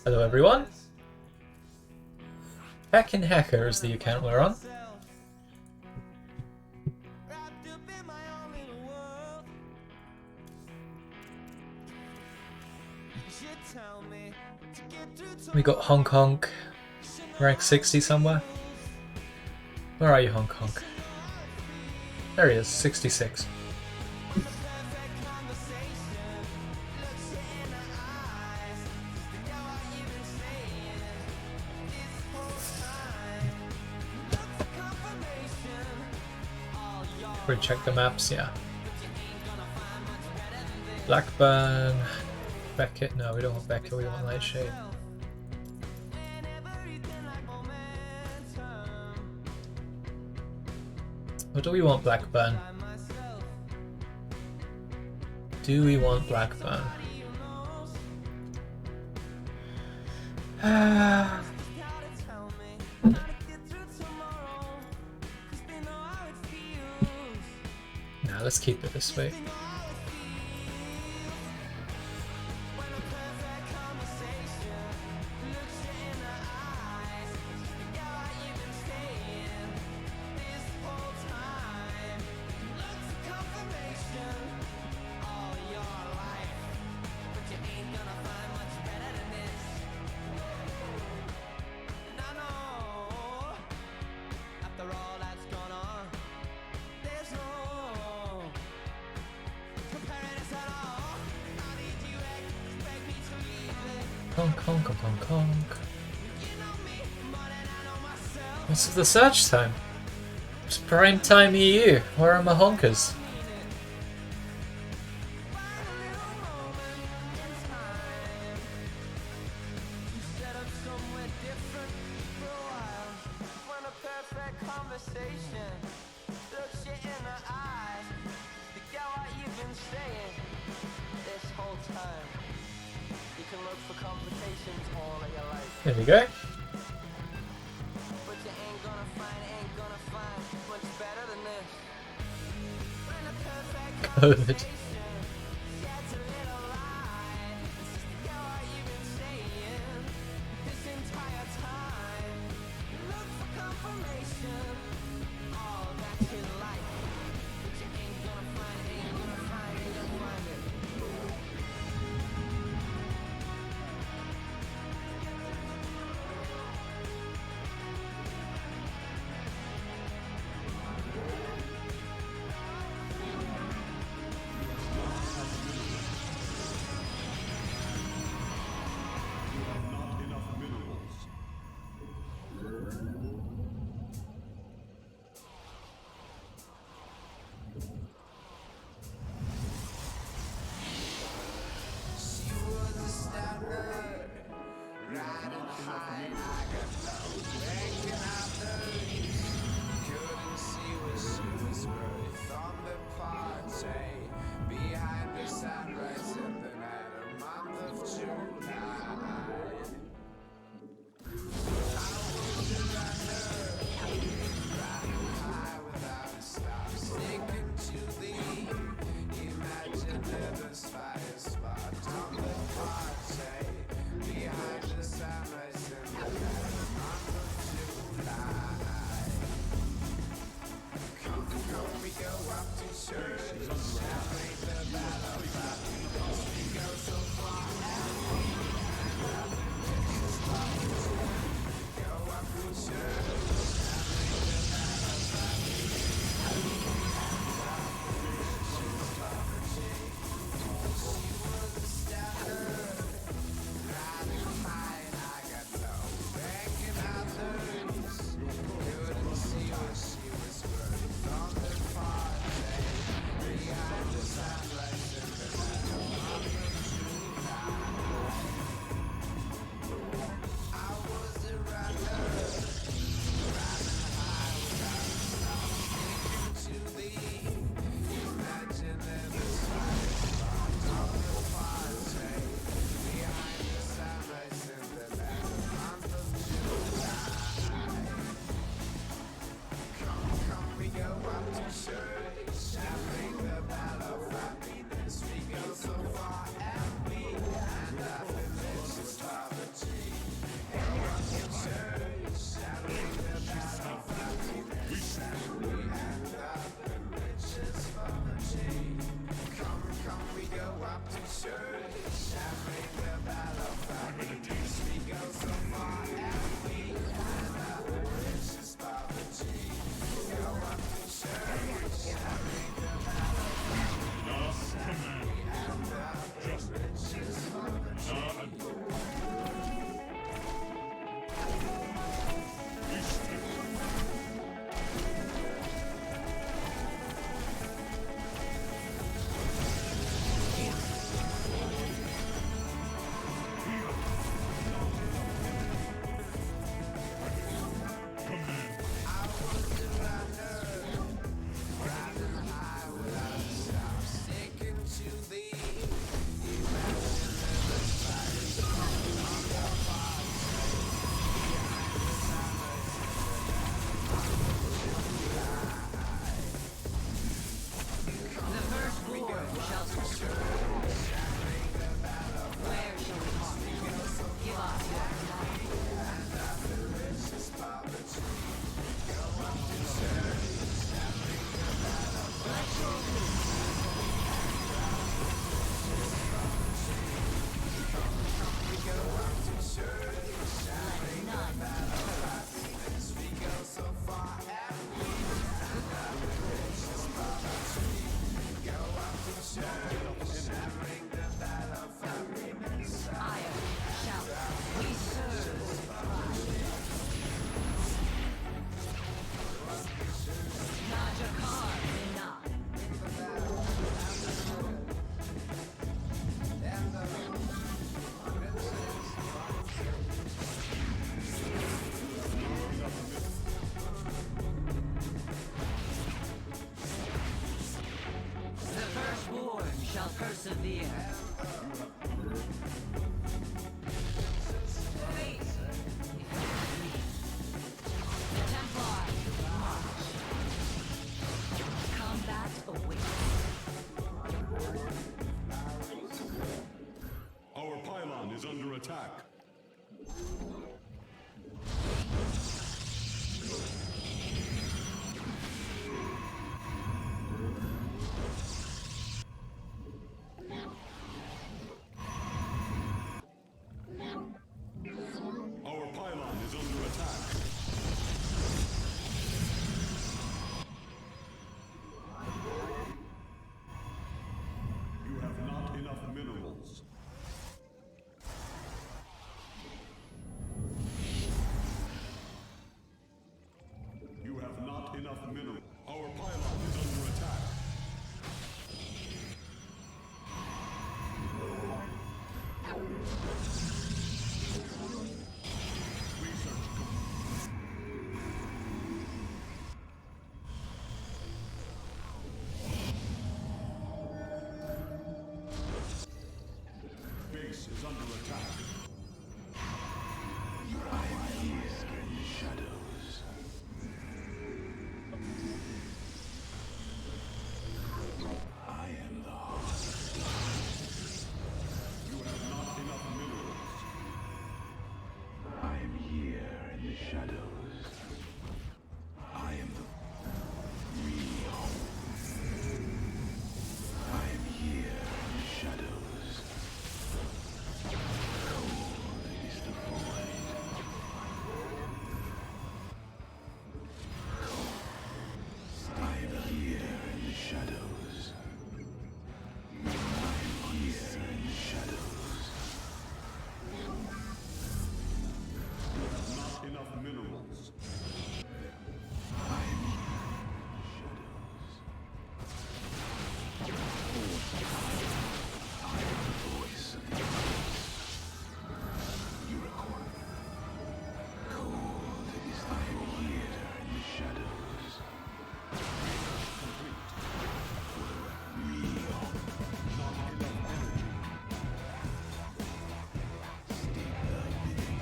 Hello everyone. Hackin' Hacker is the account we're on. We got Hong Kong, rank 60 somewhere. Where are you, Hong Kong? There he is, 66. We'll check the maps, yeah. Blackburn, Beckett. No, we don't want Beckett, we want Lightshade. Or do we want Blackburn? Do we want Blackburn? Nah, let's keep it this way. Honk, honk, honk, honk. What's the search time? It's prime time EU. Where are my honkers? There we go. Good. pylon is under attack. Our pylon is under attack. You have not enough minerals. You have not enough minerals. Our pylon is under attack. Base is under attack. I am here in the shadows. I am the heart of darkness. You have not enough minerals. I am here in the shadows. I am the real. I am here in the shadows. Cold is the void. I am here in the shadows. I am here in the shadows. Not enough minerals. I am here in the shadows. I am the voice of the universe. You record. Cold is I am here in the shadows. Real. Not enough energy. State thy bidding.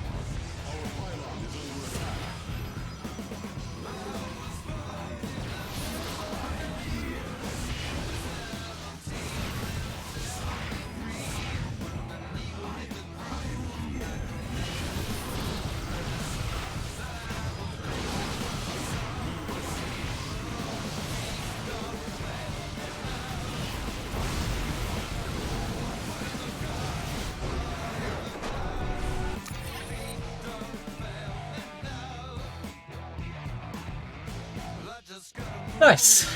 Our pylon is under attack. Nice.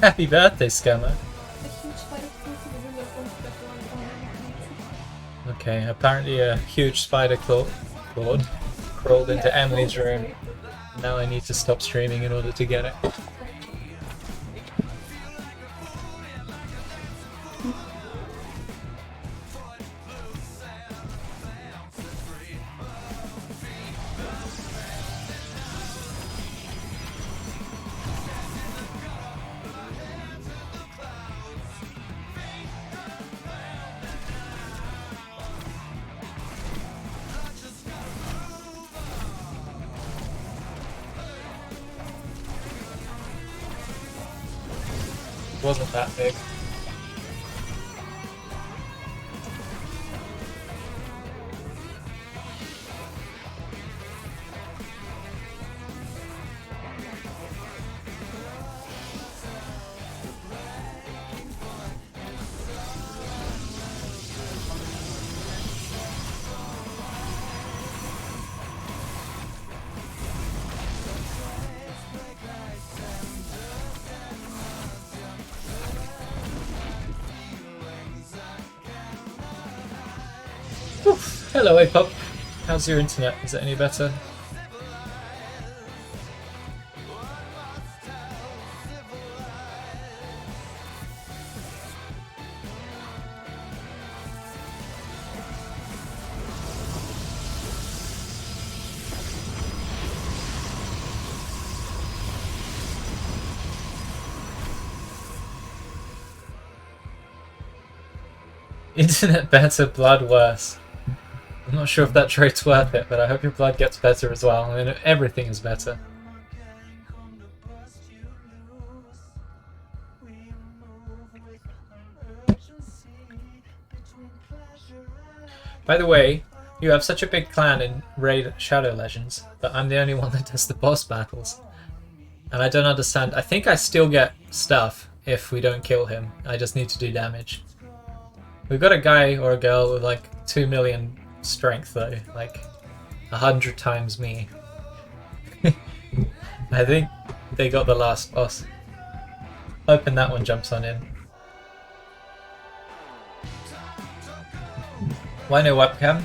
Happy birthday, Scammer. Okay, apparently a huge spider clawed crawled into Emily's room. Now I need to stop streaming in order to get it. Wasn't that big. Oof. Hello, Apop. How's your internet? Is it any better? Internet better, blood worse. I'm not sure if that trade's worth it, but I hope your blood gets better as well. I mean, everything is better. By the way, you have such a big clan in Raid Shadow Legends, but I'm the only one that does the boss battles. And I don't understand. I think I still get stuff if we don't kill him. I just need to do damage. We've got a guy or a girl with like 2 million strength though, like 100 times me. I think they got the last boss. Hoping that one jumps on in. Why no webcam?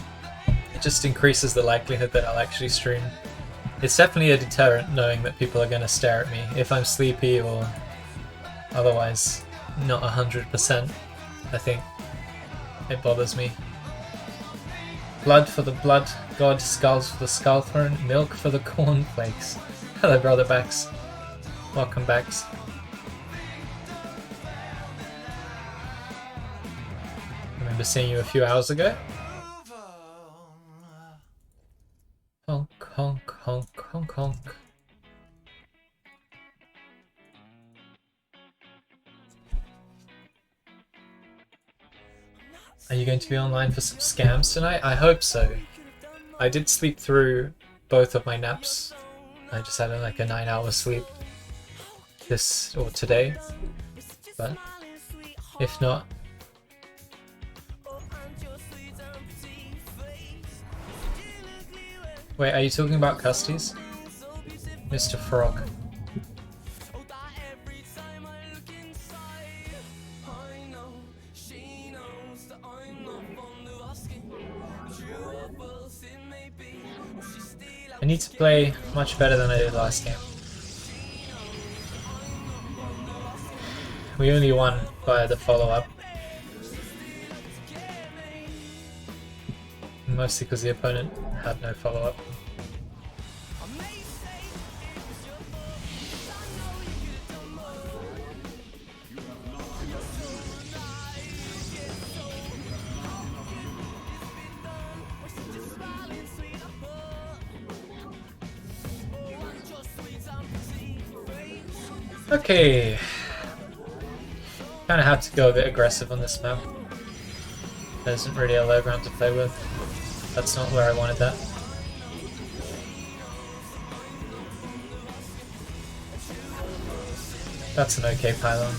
It just increases the likelihood that I'll actually stream. It's definitely a deterrent knowing that people are going to stare at me if I'm sleepy or otherwise not 100%. I think it bothers me. Blood for the blood god, skulls for the skull throne, milk for the cornflakes. Hello, brother backs. Welcome backs. I remember seeing you a few hours ago. Honk, honk, honk, honk, honk. Are you going to be online for some scams tonight? I hope so. I did sleep through both of my naps. I just had like a 9-hour sleep today. But if not, wait, are you talking about Custies? Mr. Frog. I need to play much better than I did last game. We only won via the follow-up. Mostly because the opponent had no follow-up. Okay, kind of have to go a bit aggressive on this map. There isn't really a low ground to play with. That's not where I wanted that. That's an okay pylon.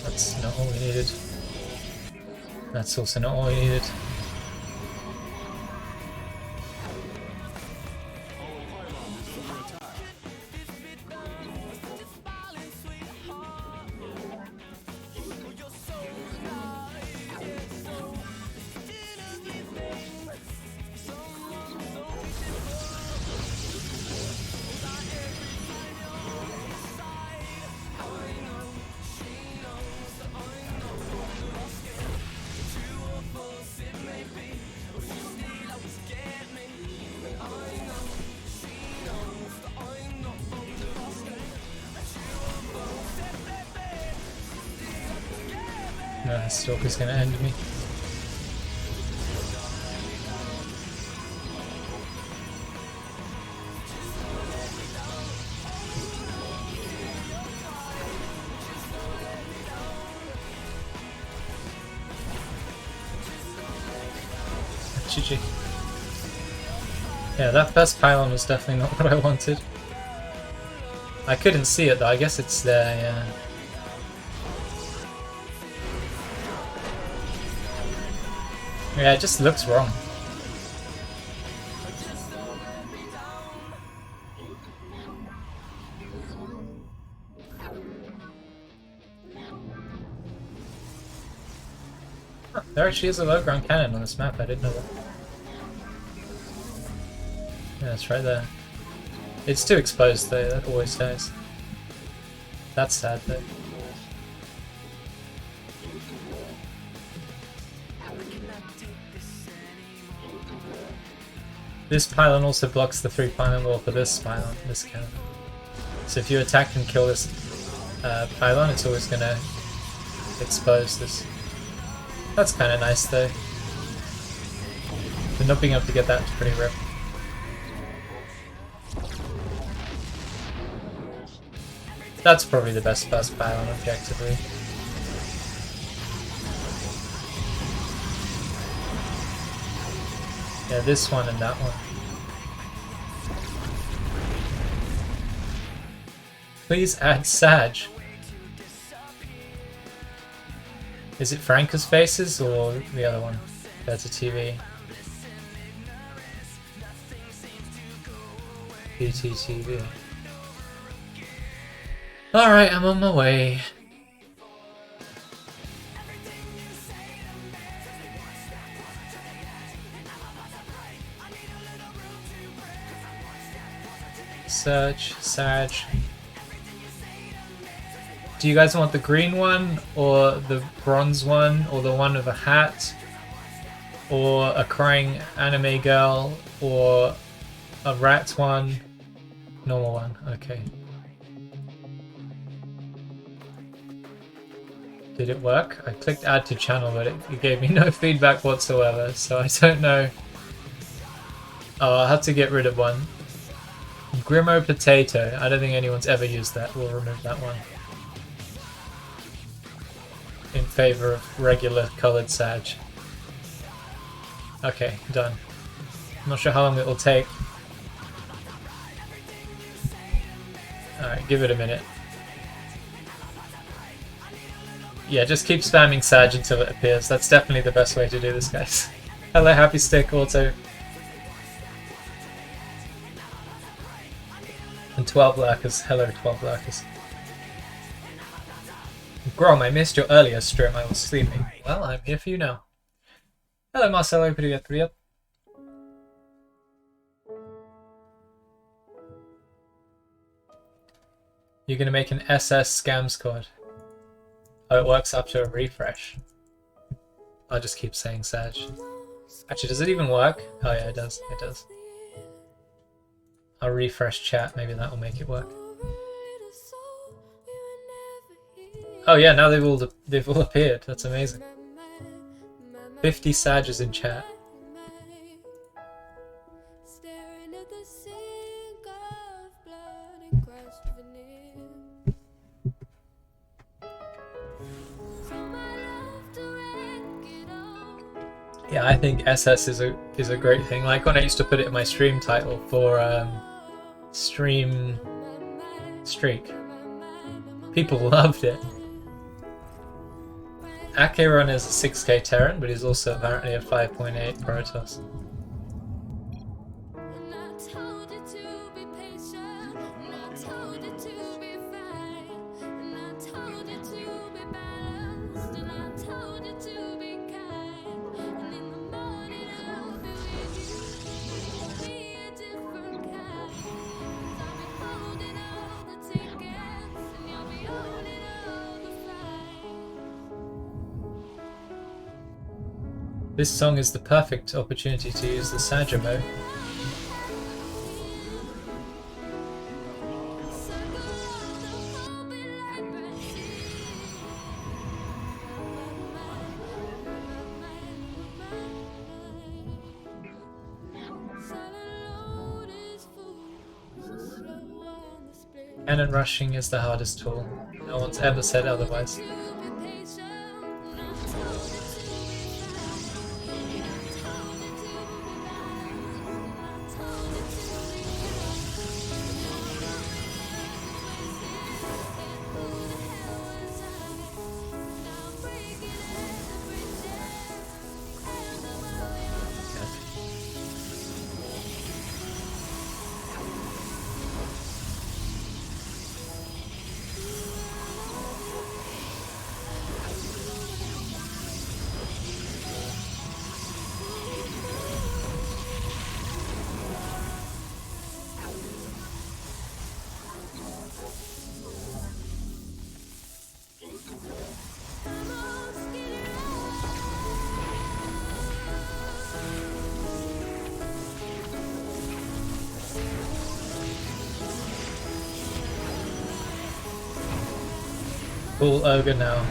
That's not all we needed. That's also not all we needed. No, the Stalker's gonna end me. GG. Yeah, that first pylon was definitely not what I wanted. I couldn't see it though, I guess it's there, yeah. Yeah, it just looks wrong. Huh, there actually is a low ground cannon on this map, I didn't know that. Yeah, it's right there. It's too exposed though, that always dies. That's sad though. This pylon also blocks the 3 pylon wall for this pylon, this cannon. So if you attack and kill this pylon, it's always gonna expose this. That's kind of nice though. But not being able to get that's pretty rip. That's probably the best first pylon objectively. Yeah, this one and that one. Please add Sag. Is it Franca's faces or the other one? Better TV. BTTV. Alright, I'm on my way. Search, Sag. Do you guys want the green one, or the bronze one, or the one with a hat, or a crying anime girl, or a rat one? Normal one, okay. Did it work? I clicked add to channel, but it gave me no feedback whatsoever, so I don't know. Oh, I'll have to get rid of one. Grimo Potato. I don't think anyone's ever used that. We'll remove that one. In favor of regular coloured Sag. Okay, done. I'm not sure how long it will take. Alright, give it a minute. Yeah, just keep spamming Sag until it appears. That's definitely the best way to do this, guys. Hello, Happy Stick Auto. And 12 lurkers. Hello, 12 lurkers. Grom, I missed your earlier stream. I was sleeping. Well, I'm here for you now. Hello, Marcelo. Привет, привет. You're gonna make an SS scam squad. Oh, it works after a refresh. I'll just keep saying Sag. Actually, does it even work? Oh yeah, it does. It does. I'll refresh chat. Maybe that will make it work. Oh yeah, now they've all appeared. That's amazing. 50 Sages in chat. Yeah, I think SS is a great thing. Like when I used to put it in my stream title for stream streak, people loved it. Acheron is a 6k Terran, but he's also apparently a 5.8 Protoss. This song is the perfect opportunity to use the Saja mode. Cannon rushing is the hardest tool. No one's ever said otherwise. Cool ogre now.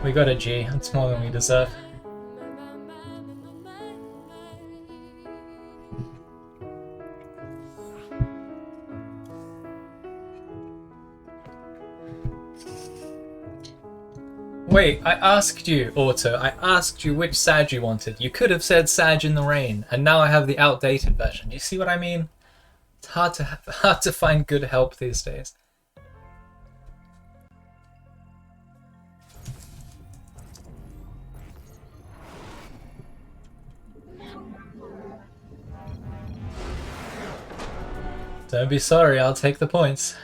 We got a G. That's more than we deserve. Wait, I asked you, Auto, I asked you which Sag you wanted. You could have said Sag in the Rain, and now I have the outdated version. You see what I mean? It's hard to find good help these days. Don't be sorry, I'll take the points.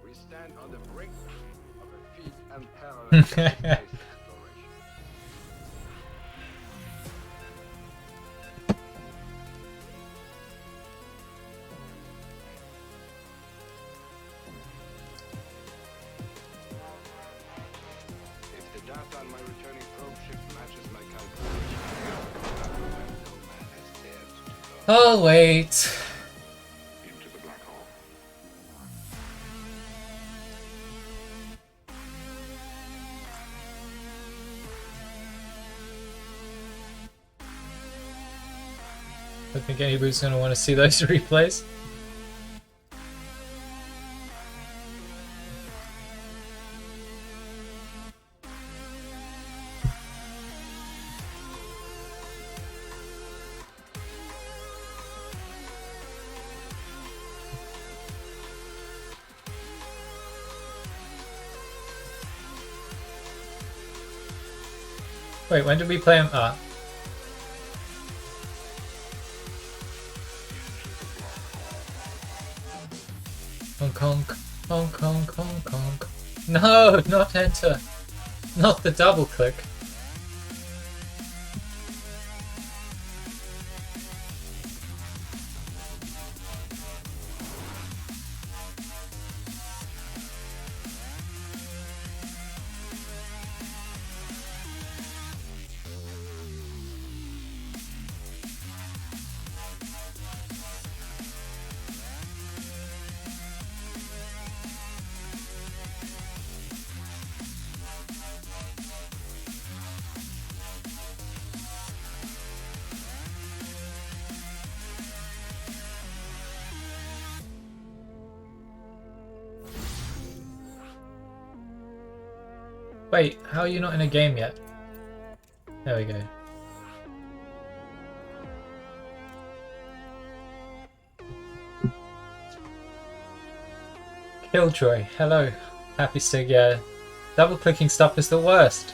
We stand on the brink of a feat unparalleled space exploration. If the data on my returning probe ship matches my calculations, no man has dared to go I'll wait. Into the black hole. I think anybody's going to want to see those replays. Wait, when did we play him? Ah. Honk honk, honk honk honk honk. No, not enter. Not the double click. Wait, how are you not in a game yet? There we go. Killjoy, hello. Happy Sig, yeah. Double clicking stuff is the worst.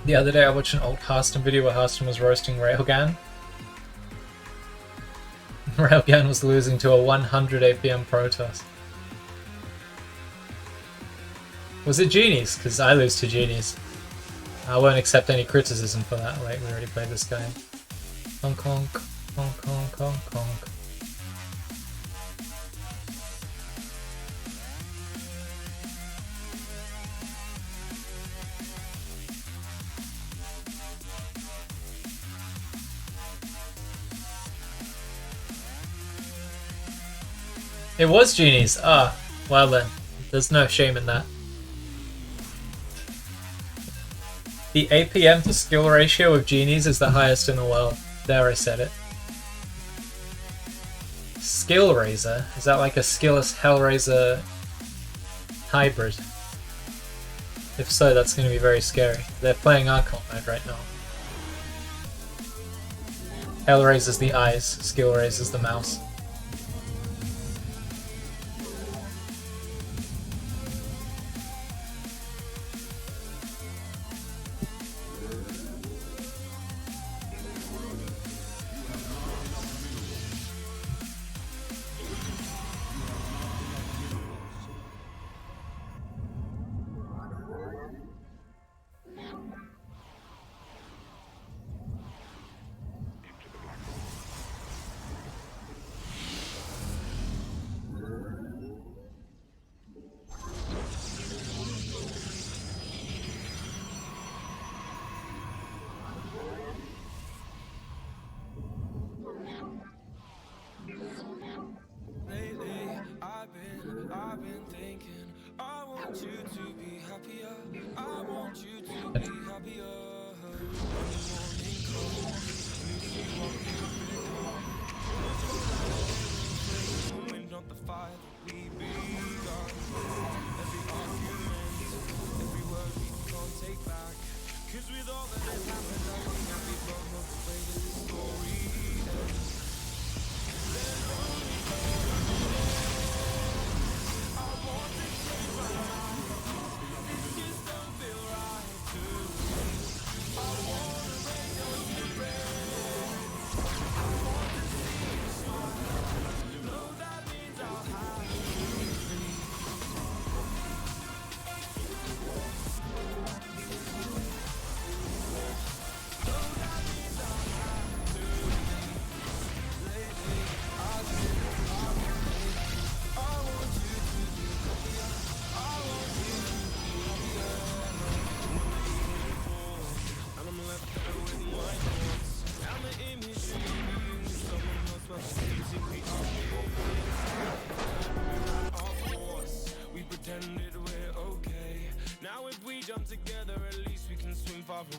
The other day I watched an old Harston video where Harston was roasting Railgun. Railgun was losing to a 100 APM Protoss. Was it Genies? Because I lose to Genies. I won't accept any criticism for that. Wait, we already played this guy. Honk honk, honk honk honk honk. It was Genies. Ah, well then. There's no shame in that. The APM to skill ratio of Genies is the highest in the world. There, I said it. Skill Raiser? Is that like a skillless Hellraiser hybrid? If so, that's going to be very scary. They're playing Archon mode right now. Hellraiser's the eyes, Skill Raiser's the mouse.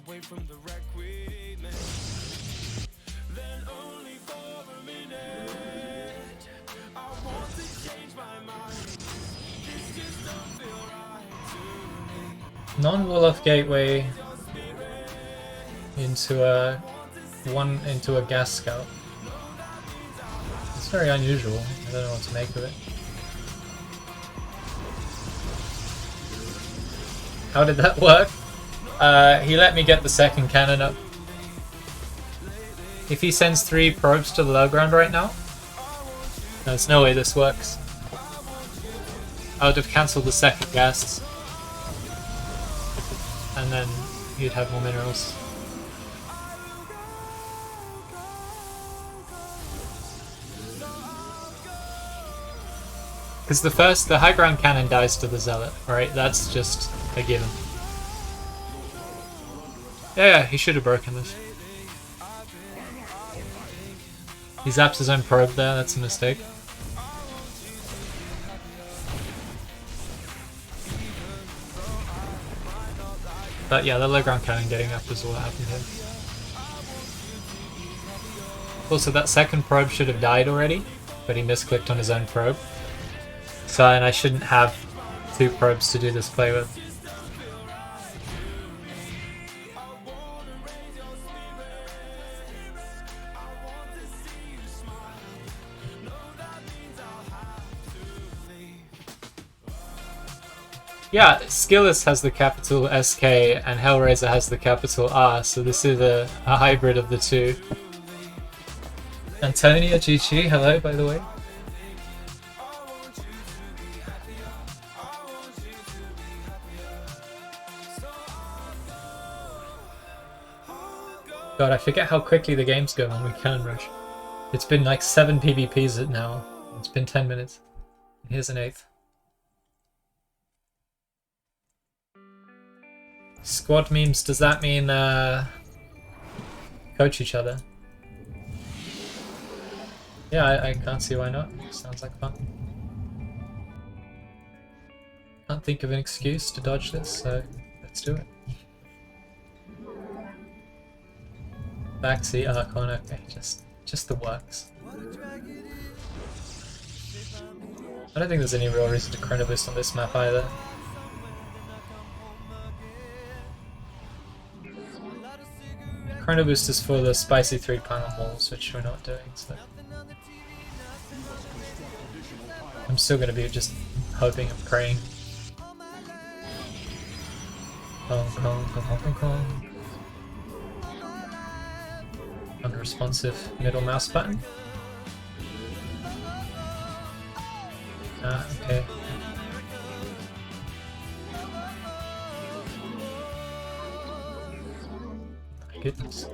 Away from the wreck we made. Then only for a minute I want to change my mind. This just don't feel right to me. Non-Wolof gateway into a gas scout. It's very unusual. I don't know what to make of it. How did that work? He let me get the second cannon up. If he sends 3 probes to the low ground right now, there's no way this works. I would have cancelled the second gas, and then you'd have more minerals. Because the high ground cannon dies to the zealot, right? That's just a given. Yeah, he should have broken this. He zaps his own probe there, that's a mistake. But yeah, the low ground cannon getting up is what happened here. Also, that second probe should have died already, but he misclicked on his own probe. So, and I shouldn't have 2 probes to do this play with. Yeah, Skillus has the capital SK and Hellraiser has the capital R, so this is a hybrid of the two. Antonia GG, hello by the way. God, I forget how quickly the games go when we can rush. It's been like 7 PvPs now. It's been 10 minutes. Here's an 8th. Squad memes, does that mean coach each other? Yeah, I can't see why not. Sounds like fun. Can't think of an excuse to dodge this, so let's do it. Backseat Archon, okay, just the works. I don't think there's any real reason to chrono boost on this map either. Chrono boost is for the spicy 3-panel walls, which we're not doing, so I'm still gonna be just hoping and praying. Kong. Unresponsive middle mouse button. Ah, okay. My goodness.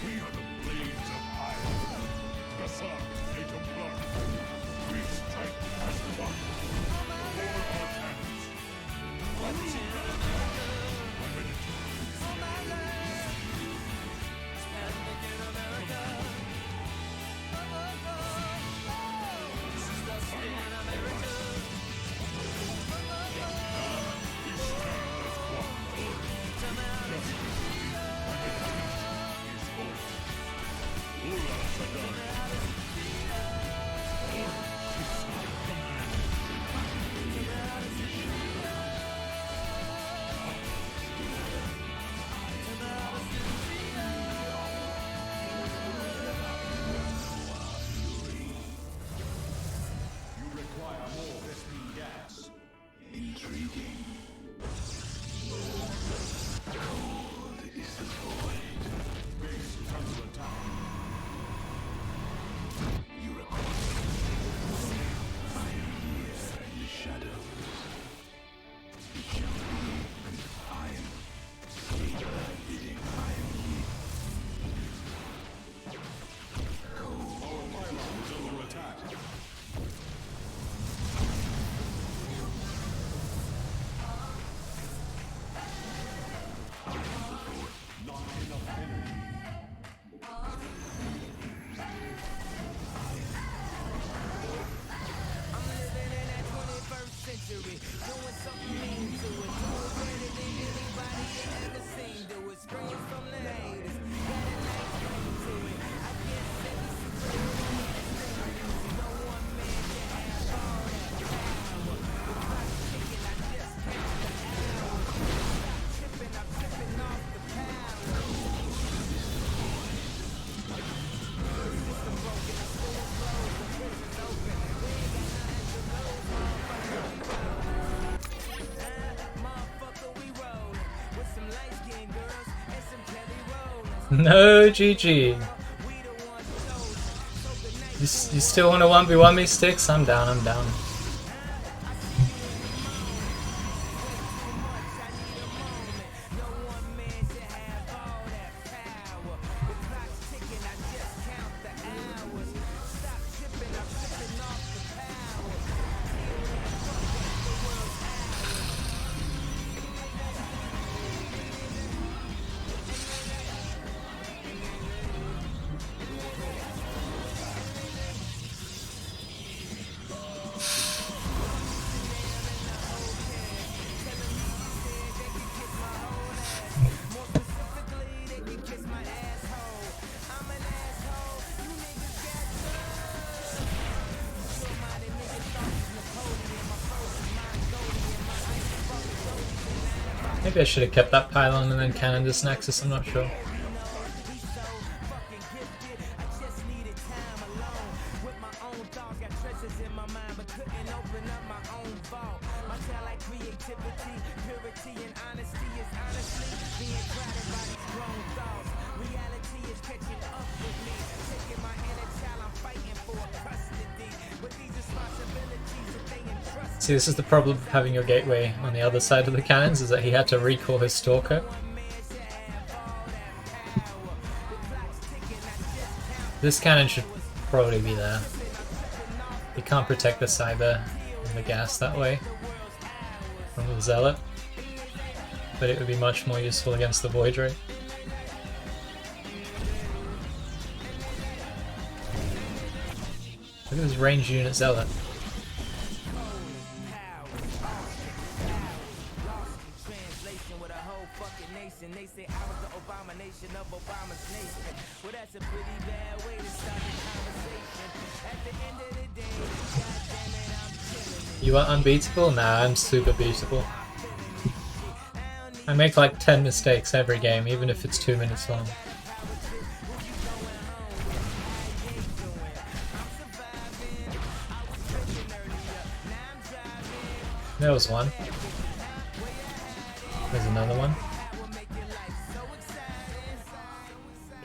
We are the blades of iron. The sun made of blood. We strike as one. For our cannons. You require more Vespene gas. Intriguing. Cold is the void. Base counterattack. You require. I am here in the shadows. It shall be. I am. Take thy bidding. I am here. Our pylon is under attack. Not enough energy. I'm living in that 21st century, doing something mean to it, doing better than anybody you ever seen. Do it, scream from the haters, got a nice ring to it. I guess that is supreme. No one man can have all that power. With my chicken, I just count the hours. Stop tripping, I'm tripping off the power. System broken, the school's closed, the prison open. We ain't got nothing to lose, motherfucker, we rollin' with some light-skinned girls and some Kelly Rollins. No GG. We the ones chosen, so good night. You still want to 1v1 me, Sticks? I'm down, I'm down. No one man should have all that power. The clock's ticking, I just count the hours. Stop tripping, I'm tripping off the power. Feel that fuck that the world's ours. More specifically, they can kiss my asshole. I'm an asshole, you niggas got drugs. Pure-minded niggas thought was Napoleon. My first is Mongolian. My ice is fucking Zodiac. Maybe I should have kept that pylon and then cannon this Nexus, I'm not sure. He's so fucking gifted. I just needed time alone with my own thoughts. Got treasures in my mind, but couldn't open up my own vault. My talent, creativity, purity, and honesty is honestly being clouded by these grown thoughts. Reality is catching up with me, taking my inner child. I'm fighting for custody, but these responsibilities that they entrust. See, this is the problem of having your gateway on the other side of the cannons, is that he had to recall his Stalker. This cannon should probably be there. You can't protect the Cyber and the gas that way from the Zealot, but it would be much more useful against the Void Ray. Look at this ranged unit Zealot. Translation with a whole fucking nation. They say I was the abomination of Obama's nation. Well, that's a pretty bad way to start the conversation. At the end of the day, goddammit, I'm killing it. You are unbeatable? Nah, I'm super beatable. I make like 10 mistakes every game, even if it's 2 minutes long. There was one. There's another one.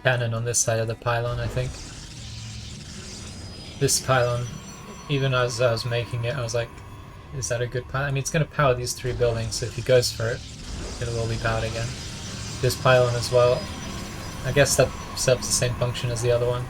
Cannon on this side of the pylon, I think. This pylon, even as I was making it, I was like, is that a good pylon? I mean, it's going to power these 3 buildings, so if he goes for it, it'll all be powered again. This pylon as well. I guess that serves the same function as the other one.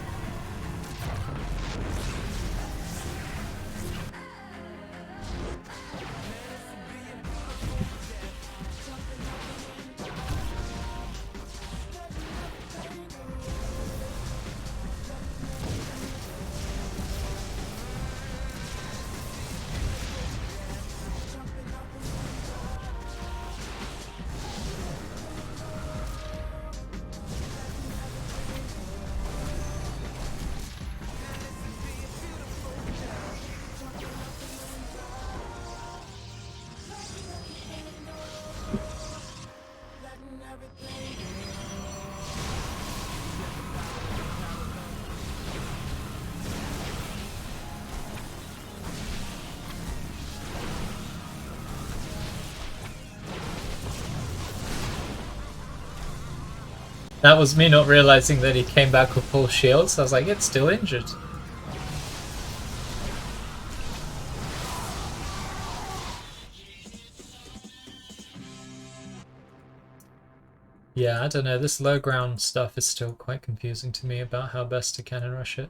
That was me not realizing that he came back with full shields. I was like, it's still injured. Yeah, I don't know. This low ground stuff is still quite confusing to me about how best to cannon rush it.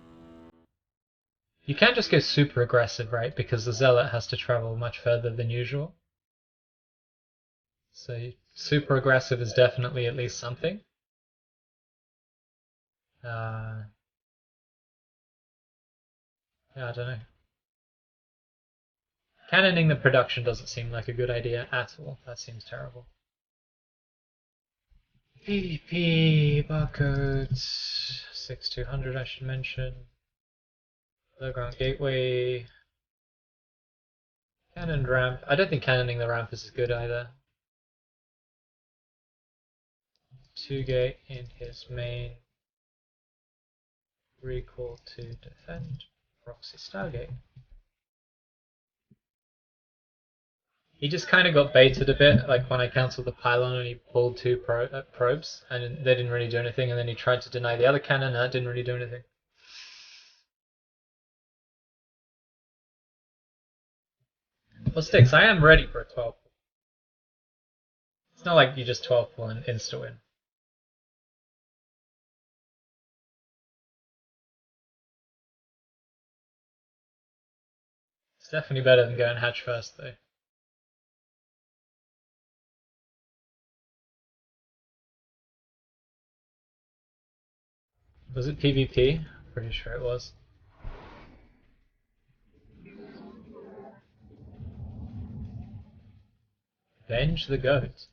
You can't just go super aggressive, right? Because the Zealot has to travel much further than usual. So super aggressive is definitely at least something. Yeah, I don't know. Cannoning the production doesn't seem like a good idea at all. That seems terrible. PvP, barcodes, 6200 I should mention. Low ground gateway. Cannon ramp. I don't think cannoning the ramp is good either. 2 gate in his main. Recall to defend. Proxy Stargate. He just kind of got baited a bit, like when I cancelled the pylon and he pulled 2 probes, and they didn't really do anything, and then he tried to deny the other cannon, and that didn't really do anything. Well, Sticks, I am ready for a 12. It's not like you just 12 pull and insta-win. It's definitely better than going hatch first, though. Was it PvP? Pretty sure it was. Avenge the goat.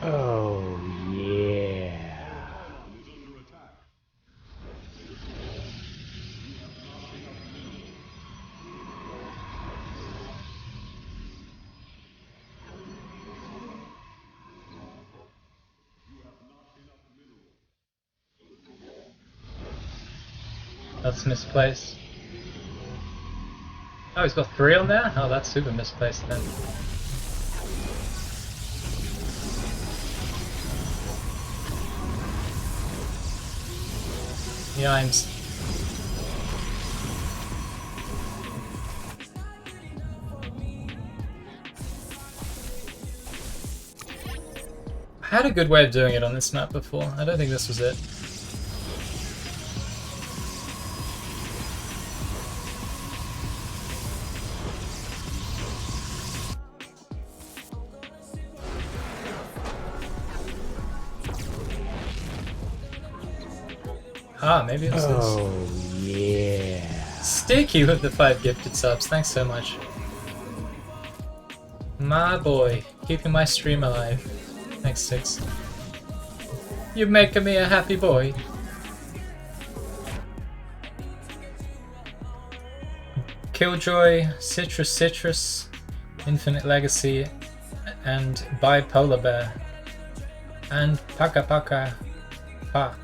Oh, yeah. That's misplaced. Oh, he's got 3 on there? Oh, that's super misplaced then. Yimes. I had a good way of doing it on this map before. I don't think this was it. Ah, maybe it was this. Oh, yeah. Sticky with the 5 gifted subs. Thanks so much. My boy, keeping my stream alive. Thanks, 6. You're making me a happy boy. Killjoy, Citrus, Infinite Legacy, and Bipolar Bear. And Paka Paka Pa.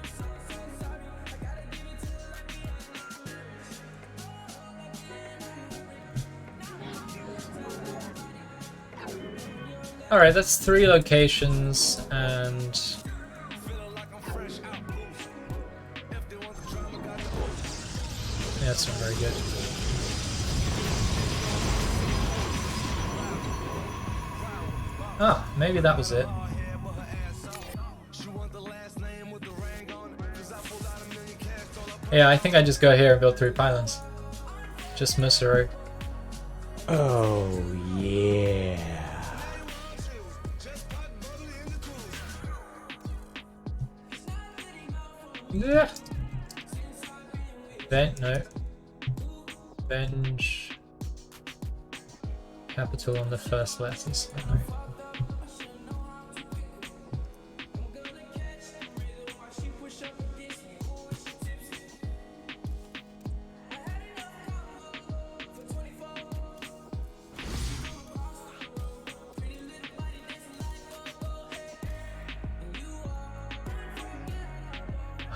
Alright, that's 3 locations, and yeah, that's not very good. Ah, maybe that was it. Yeah, I think I just go here and build 3 pylons. Just Musuru. Oh, yeah. Yeah. No. Venge. Capital on the first letters. No.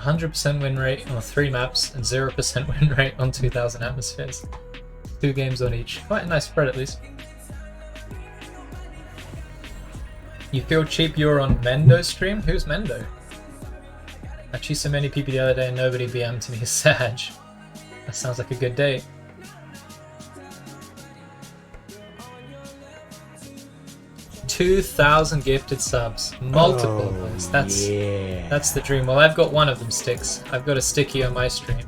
100% win rate on 3 maps and 0% win rate on 2000 atmospheres. 2 games on each. Quite a nice spread at least. You feel cheap you're on Mendo's stream? Who's Mendo? I cheated so many people the other day and nobody BM'd me. Sag. That sounds like a good date. $2,000 gifted subs. Multiple of those. That's the dream. Well, I've got one of them, Sticks. I've got a Sticky on my stream.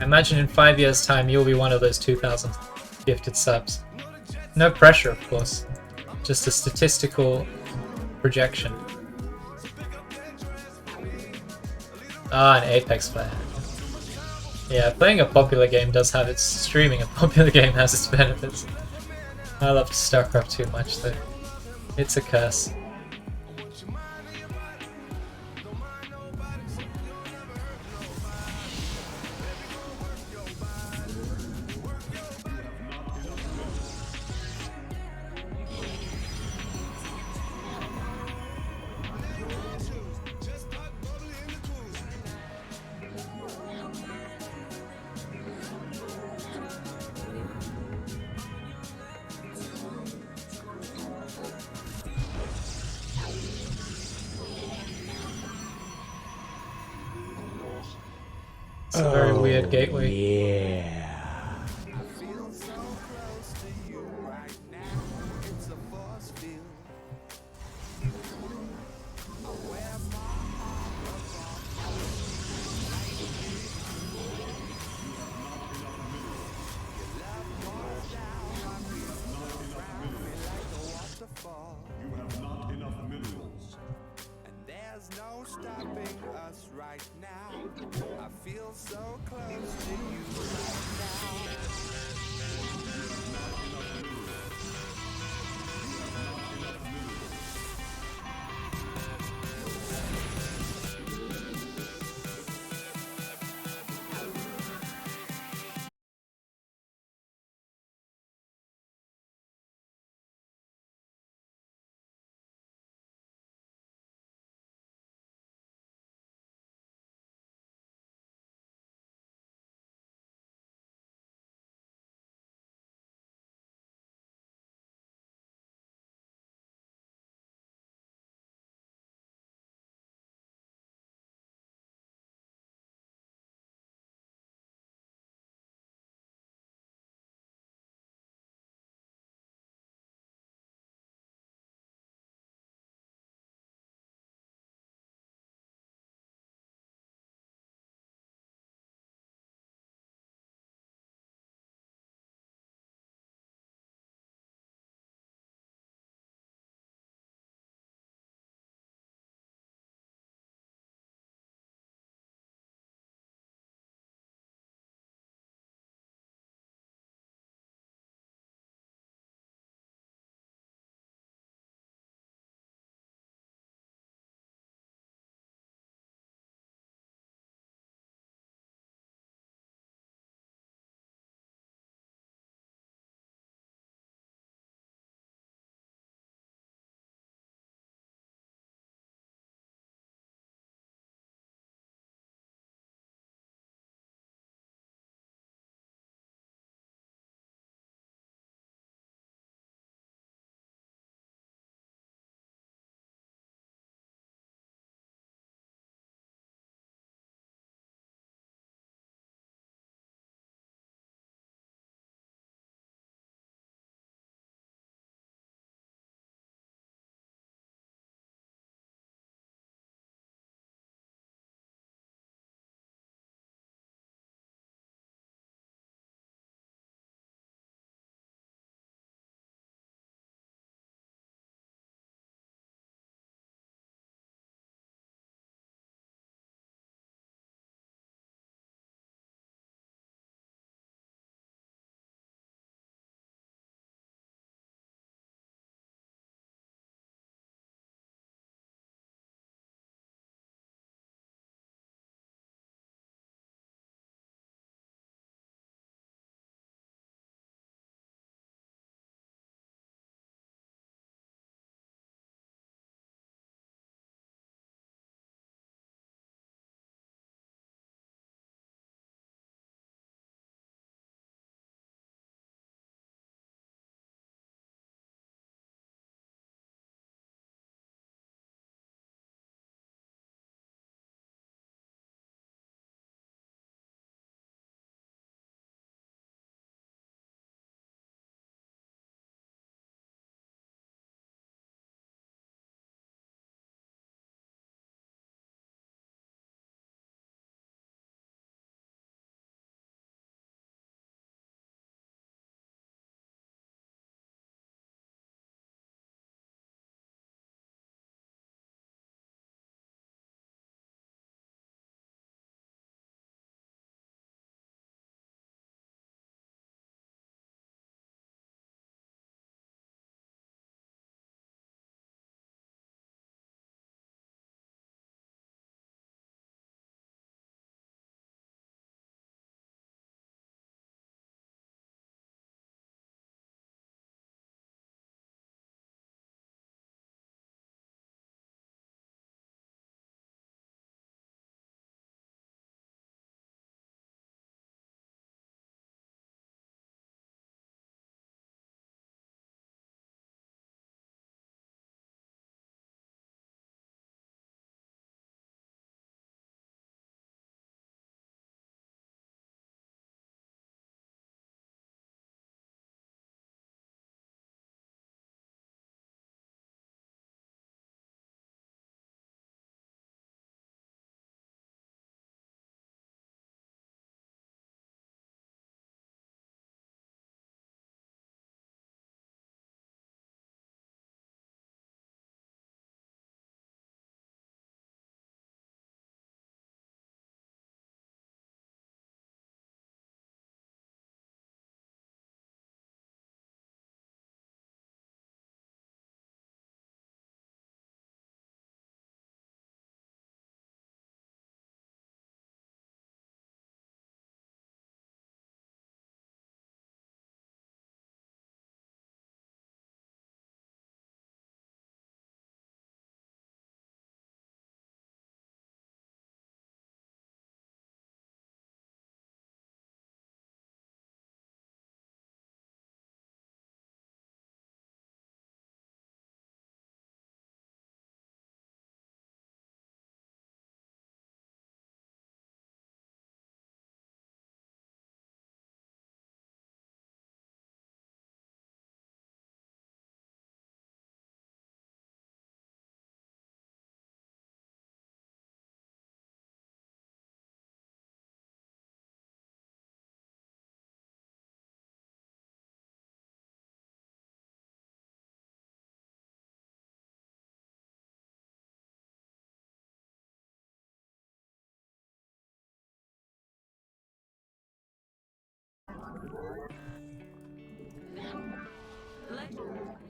I imagine in 5 years' time you'll be one of those 2,000 gifted subs. No pressure, of course. Just a statistical projection. Ah, an Apex player. Yeah, playing a popular game does have its... Streaming a popular game has its benefits. I love StarCraft too much, though. It's a curse. It's a very weird gateway. Yeah. You have not enough minerals. There's no stopping us right now. I feel so close to you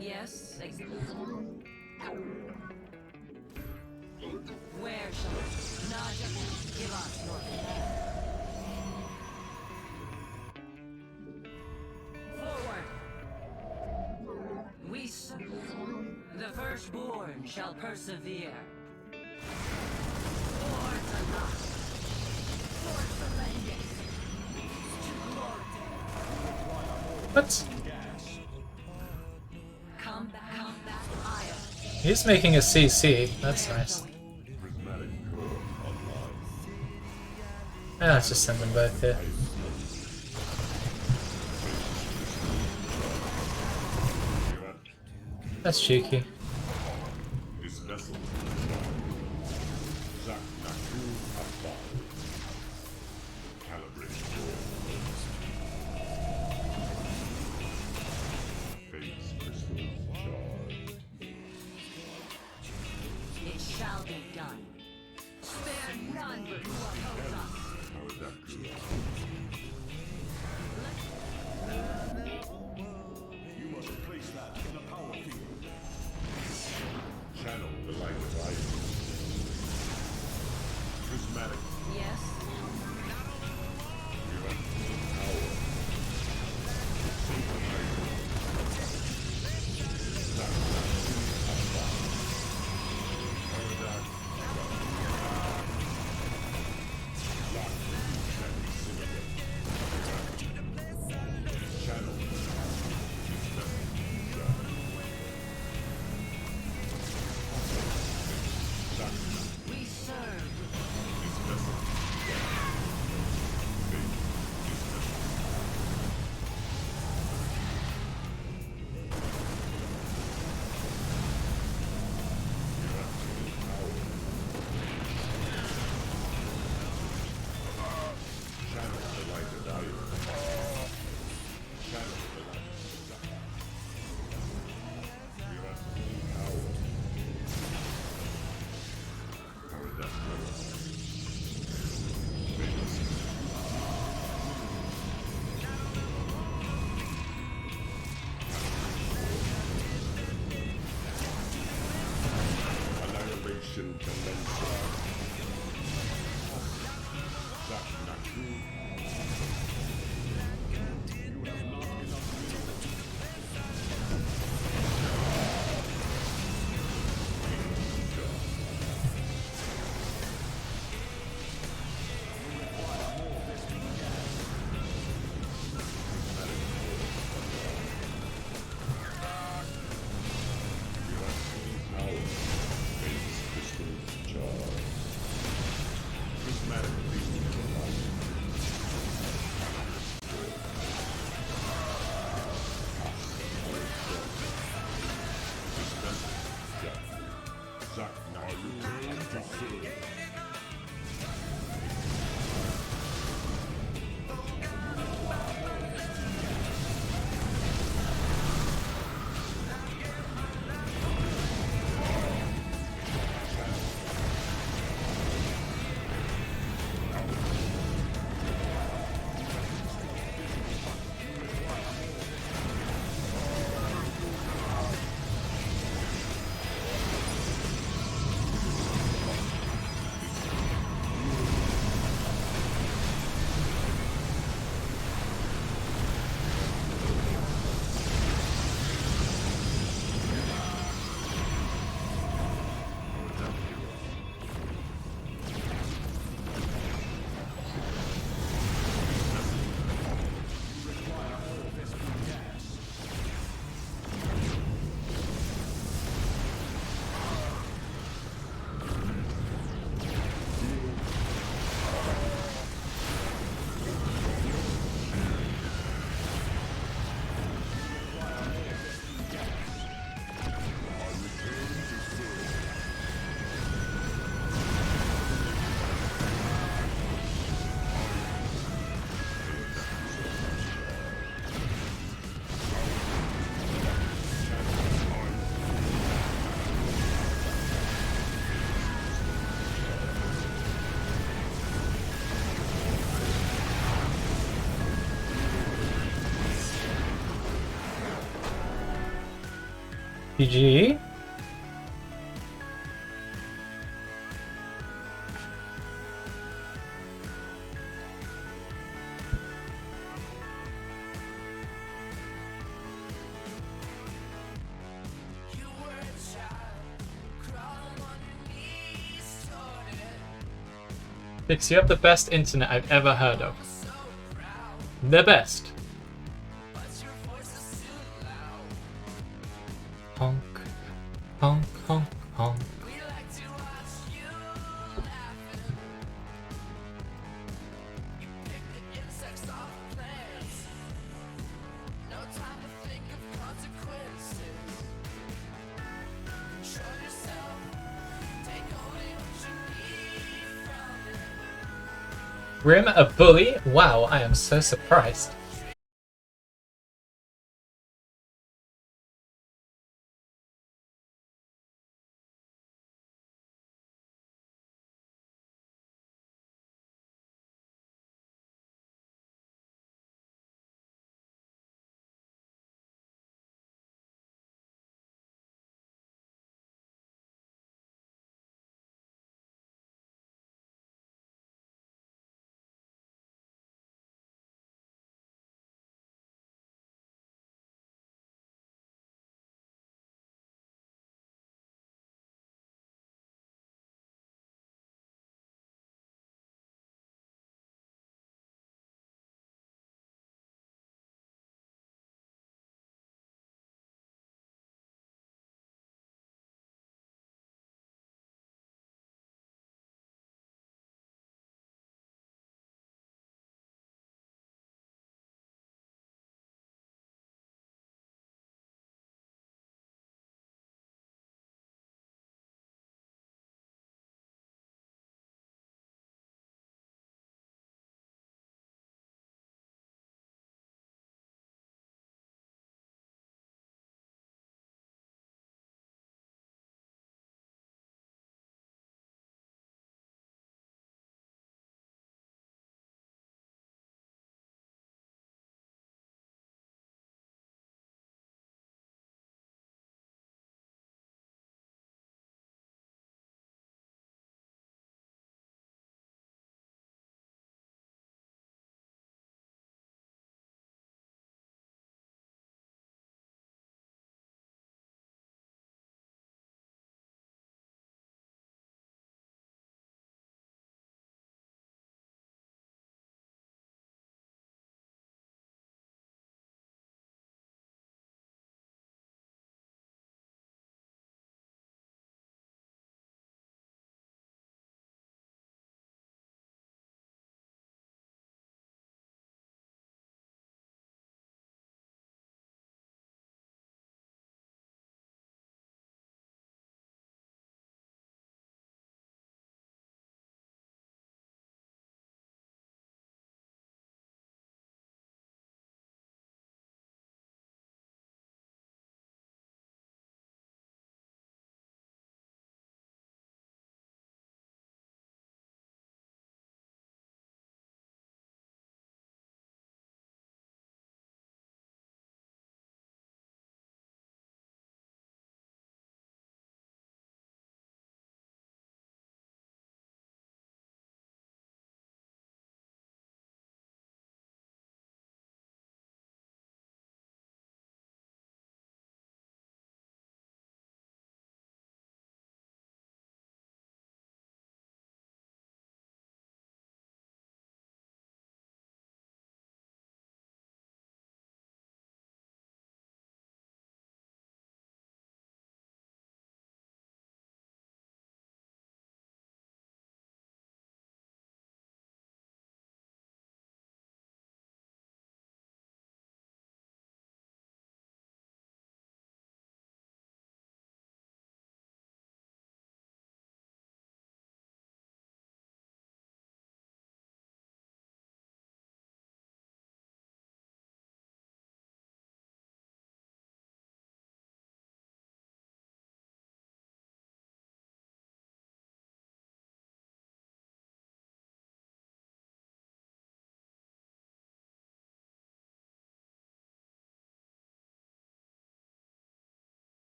Yes, where shall Naja give us your command? Forward! We the firstborn shall persevere. Towards the light. Towards the Lendis. What? Come back, Io. He's making a CC. That's nice. Ah, let's just send them both here. That's cheeky. This vessel. Zak Naku Abba. Calibrate Fate's crystal charged. It shall be done. Spare none who oppose us. How is that good? You must place that in a power field. Channel the light of life. Prismatic Yes? power. Zak Naku Abba. Paradox. Lock. That GG. Pix, you have the best internet I've ever heard of. The best. Honk, honk, honk, honk. Grim a bully? Wow, I am so surprised.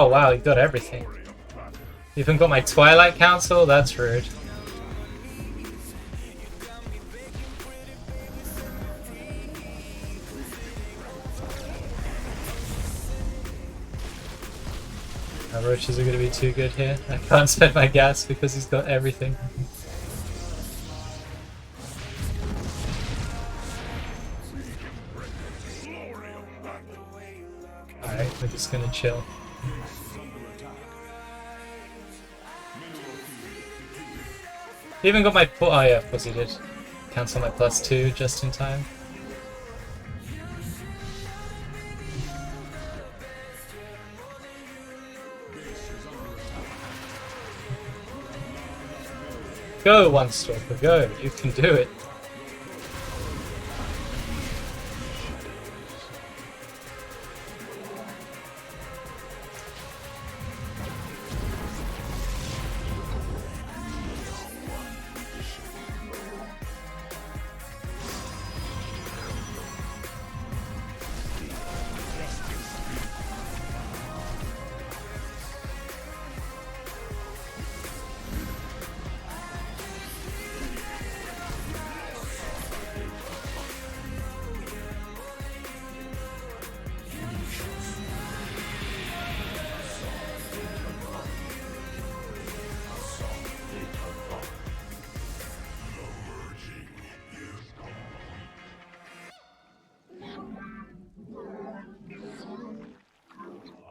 Oh wow, he got everything. Even got my Twilight Council? That's rude. My roaches are going to be too good here. I can't spend my gas because he's got everything. Alright, we're just going to chill. Even got my... Oh yeah, of course he did. Cancel my +2 just in time. Go, One Stalker, go! You can do it!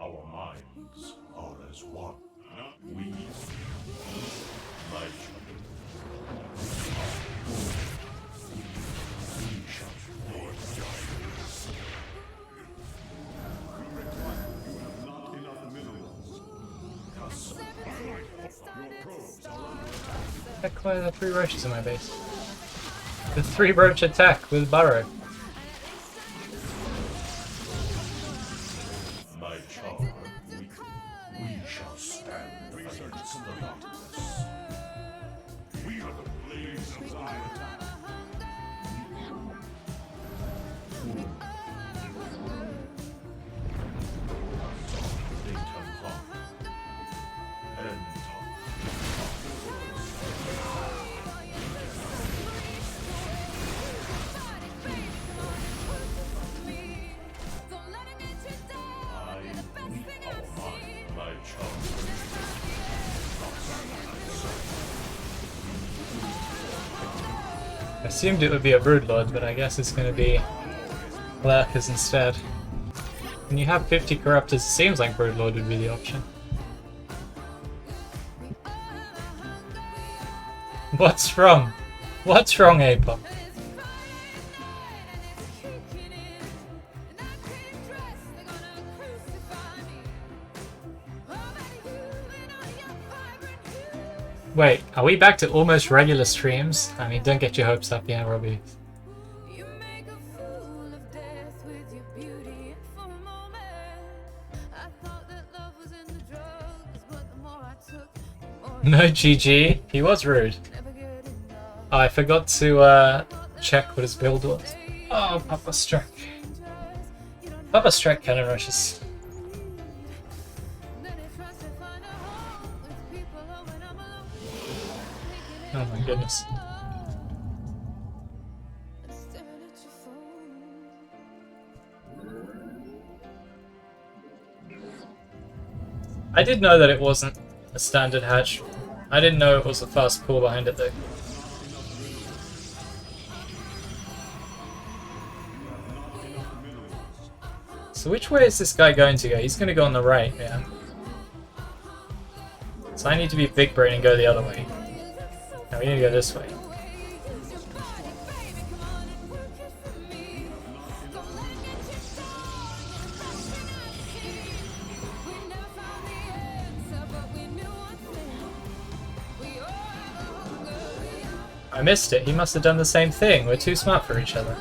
Our minds are as one. We, my children, we shall your giants. Not enough minerals. Your probes are Heck, why are there 3 roaches in my base? The 3 roach attack with Burrow. my child. We shall stand against the darkness. We are the blaze of Zion. I assumed it would be a Broodlord, but I guess it's going to be Lurkers instead. When you have 50 Corruptors, it seems like Broodlord would be the option. What's wrong? What's wrong, Apop? Wait, are we back to almost regular streams? I mean, don't get your hopes up, yeah, Robbie. You make a fool of death with your beauty for a moment. I thought that love was in the drugs, but the more I took, the more No GG, he was rude. I never get enough. Oh, I forgot to check what his build was. Oh, Papa Strike. Papa Strike cannon rushes. Then it tries to find a home with people when I'm alone. Oh my goodness. Staring at your phone. I did know that it wasn't a standard hatch. I didn't know it was a fast pull behind it though. So which way is this guy going to go? He's going to go on the right, yeah. So I need to be big brain and go the other way. Now we need to go this way. I missed it. He must have done the same thing. We're too smart for each other.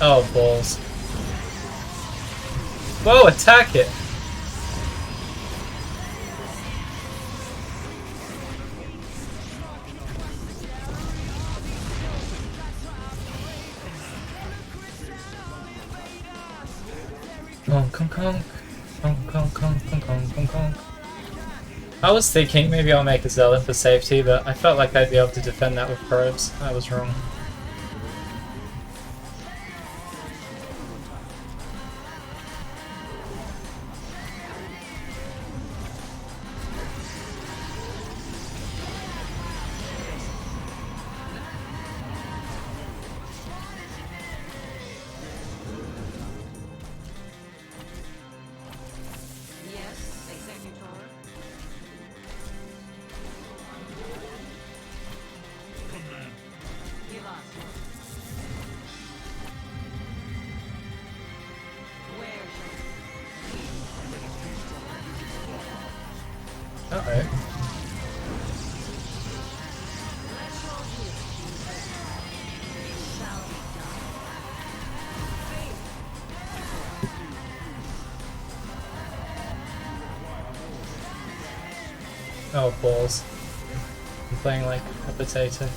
Oh, balls. Whoa, attack it! Conk, conk, conk. Conk, conk, conk, conk, conk, conk, conk. I was thinking maybe I'll make a Zealot for safety, but I felt like I'd be able to defend that with probes. I was wrong. Yes, Executor. Give us. Where shall Uh-oh. Oh, balls. I'm playing like a potato.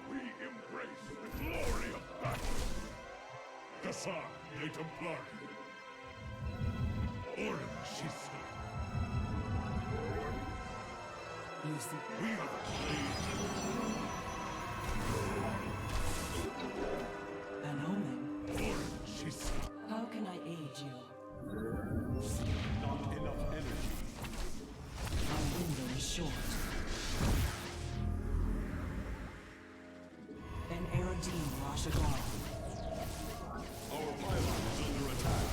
We embrace the glory of battle. Gassar, les Templars. Orin Shisa. We are An omen. Orin Shisa. How can I aid you? Not enough energy. Our window is short. An Aerodine Rashagar. Our pylon is under attack.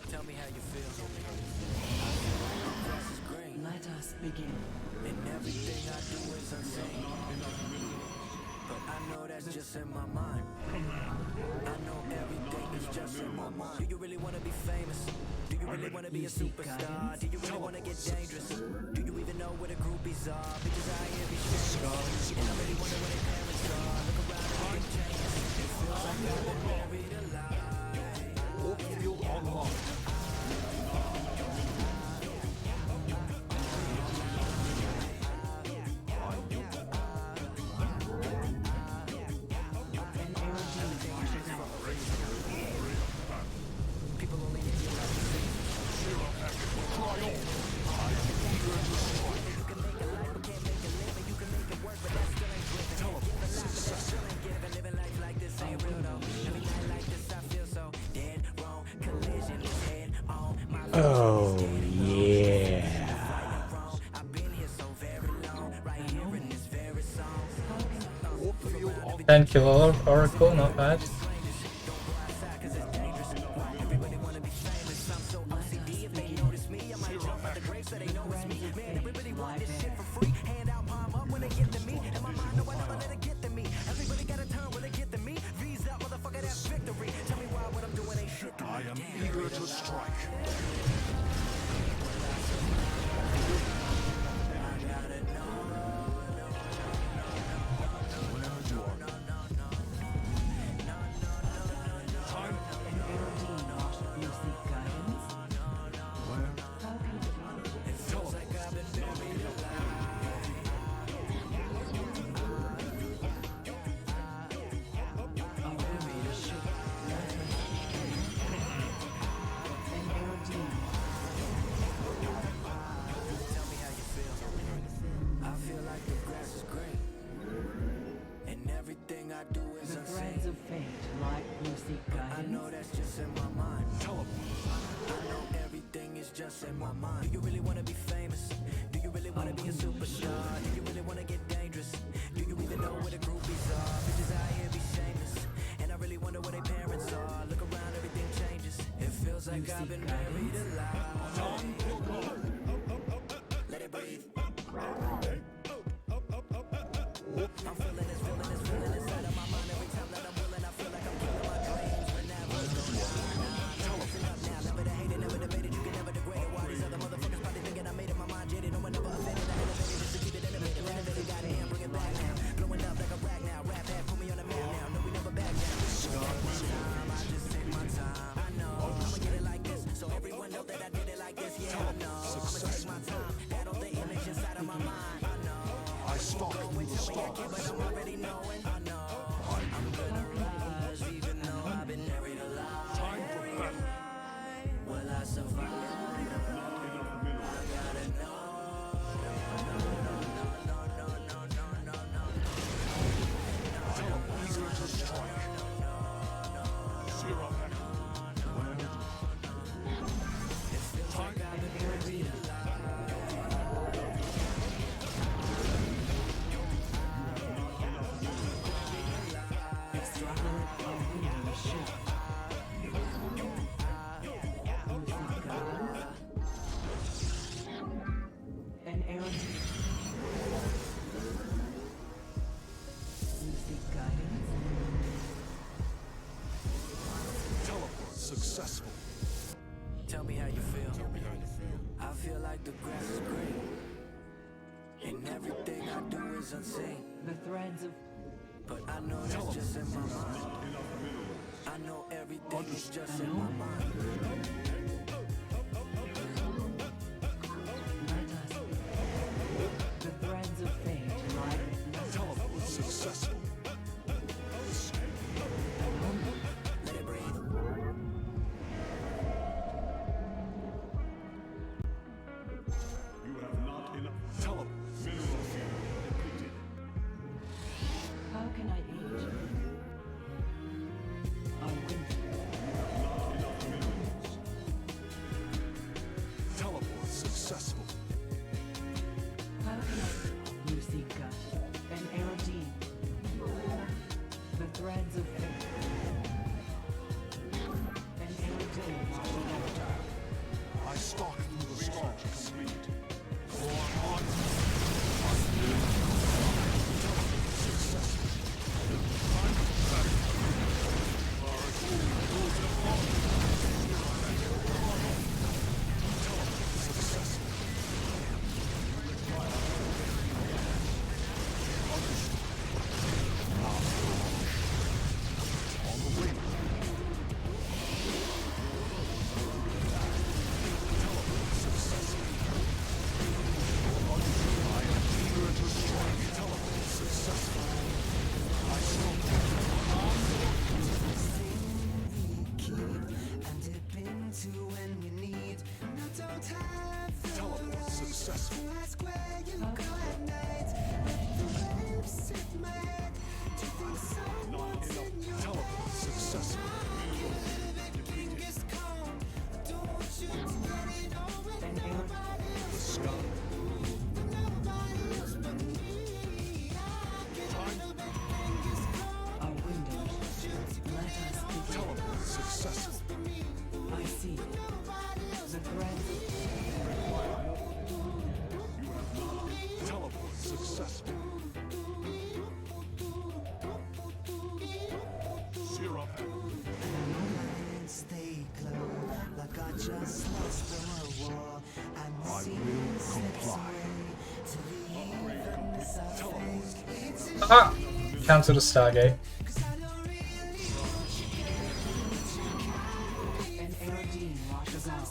Tell me how you feel. Grass is green, Let us begin. and everything I do is insane. But I know that's just in my mind. I know everything is just in my mind. Do you really want to be famous? Do you really want to be a superstar? Do you really want to get dangerous? Do you even know where the groupies are? Because I hear these shameless. And I really wonder where their parents are. Look around and look at changes. It feels like I've been buried alive. Orpheal online. An Aerodine Rashagar. People only need you like this. You can make a life, but can't make a living. You can make it work, but that still ain't living. Give a lot, but that still ain't giving. Living life like this ain't real though. Every night like this, I feel so dead wrong. Collision is head on. My Oh, yeah. wrong. I've been here so very long. Right here in this very song. Thank you, Oracle, not bad. Everybody wanna be famous. I'm so OCD. If they notice me, I might jump out the grave so they know it's me. Man, everybody want this shit for free. Hand out, palm up when they get to me. In my mind, no, I never let it get to me. Everybody got a turn when they get to me. V's up, motherfucker, that's victory. Tell me why what I'm doing ain't shit to me. I am eager to strike. Time. An Aerodine not you seek guidance? Where? How can our window is short. Let us begin. An Aerodine. Tell me how you feel. I feel like the grass is green. And everything I do is The insane. threads of fate like you seek I guidance. know that's just in my mind. Teleport. I know everything it's just in my mind. Do you really wanna be famous? Do you really wanna be a superstar? Do you really wanna get dangerous? Do you even know where the groupies are? Bitches out here be shameless, and I really wonder where their parents are. Look around, everything changes. It feels like I've been buried alive. Let it breathe. I'm feeling this feeling inside of my mind every time that I'm willing. I feel like I'm killing my dreams, but never. Listen up now, never to hate it, never debated. You can never degrade it. Why these other motherfuckers probably thinking I made it? My mind jaded, no one ever offended. I elevated just to keep it innovative. Renovated, goddamn, bring it back now. Blowing up like a rag now. Rap hat, put me on the map now. No, we never back down. I just take my time. I know I'ma get it like this, so everyone know that I did it like this. Yeah, I know I'ma take my time. Battle the image inside of my mind. I know. I stalk through the stars. But I'm already knowing. I know I'm gonna rise, even though I've been buried alive. Time for battle. Will I survive? I gotta know. Eager to strike. Zero heck. Time An errand. You seek guidance. teleport successful. Tell me how you feel. I feel like the grass is green, and everything I do is unseen. The threads of But I know that's just in my mind. I know everything is just in my mind. let us. The threads of fate lie. Teleport successful. Let it breathe. You have not enough. Teleport. Mineral field depleted. How can I aid you? I will. Not enough minerals. Teleport successful. How can I? You seek guidance. An errand. The threads of fate. An errand. I stalk through the stars. Complete. Teleport successful. Not enough. Teleport successful. An errand. Sky. Our windows. Let us begin. Teleport successful. I see. The threads. Teleport successful. Zero heck. Stay close, like I just lost a war. And I will comply. Teleport. Ah! Cancel the Stargate. An errand washes out.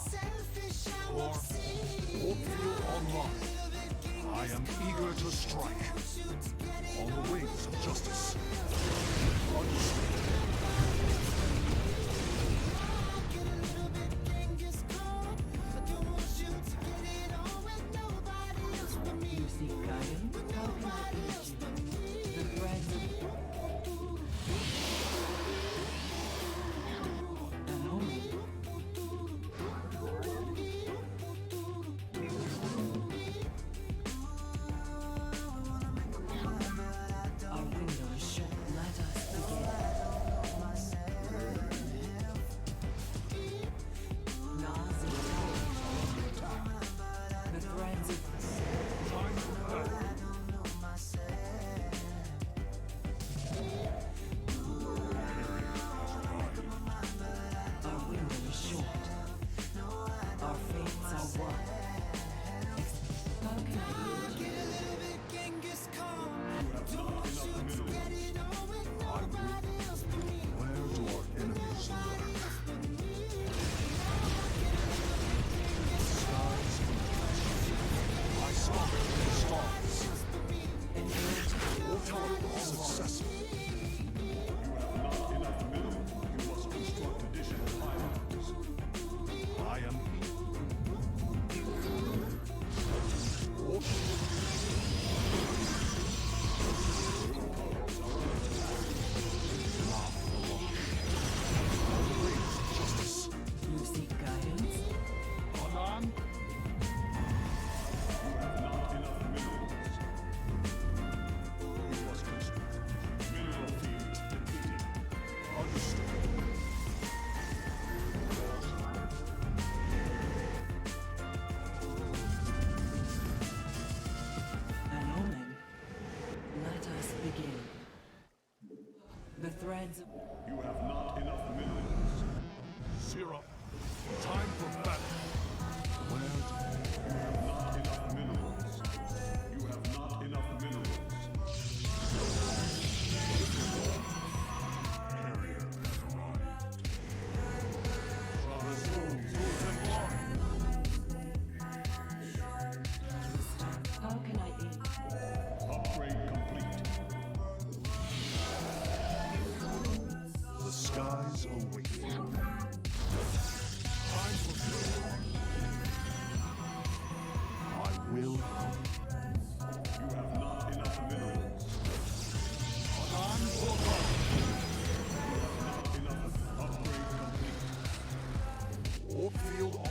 Orpheus online. I am eager to strike. On the wings of justice. Understood. You seek guidance. How can I aid you? The threads of an omen. Warp field on.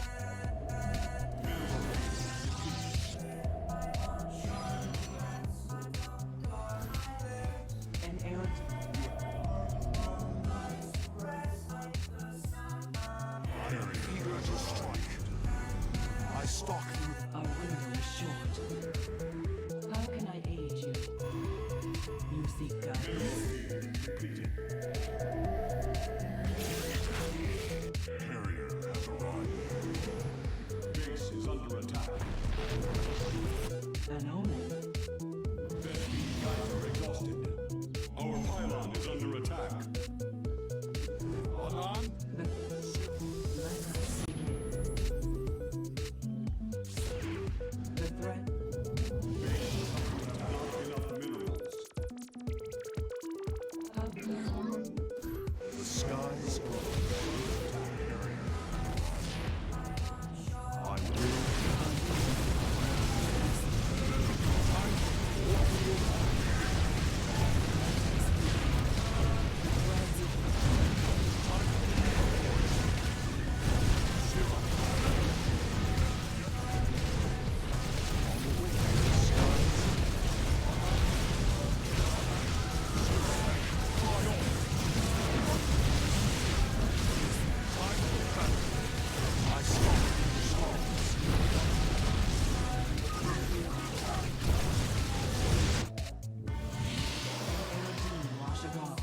An arrow. I am eager to strike. I stalk through. Our window is short. How can I aid you? You seek guidance. Carrier has arrived. Base is under attack. An omen. Guys are exhausted. Our pylon is under attack. Anon? Let us begin. The threat. Not enough minerals. The skies grow. Carrier. I will. Wash it off.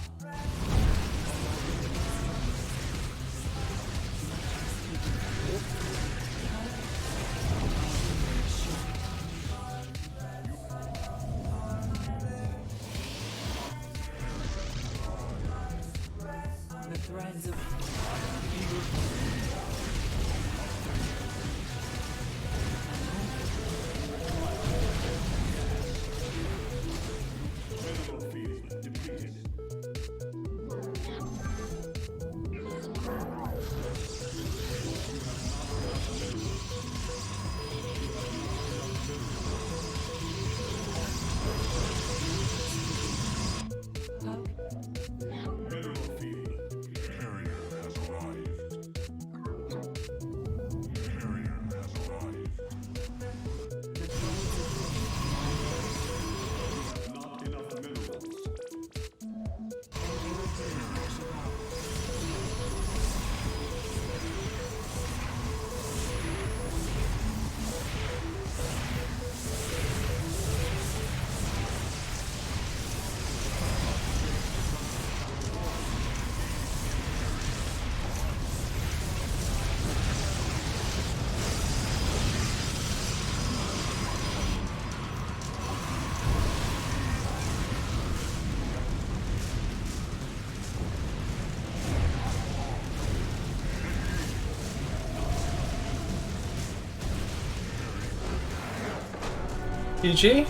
The threads of Mineral field depleted. Mineral field. Carrier has arrived. Carrier has arrived. Not enough minerals. GG?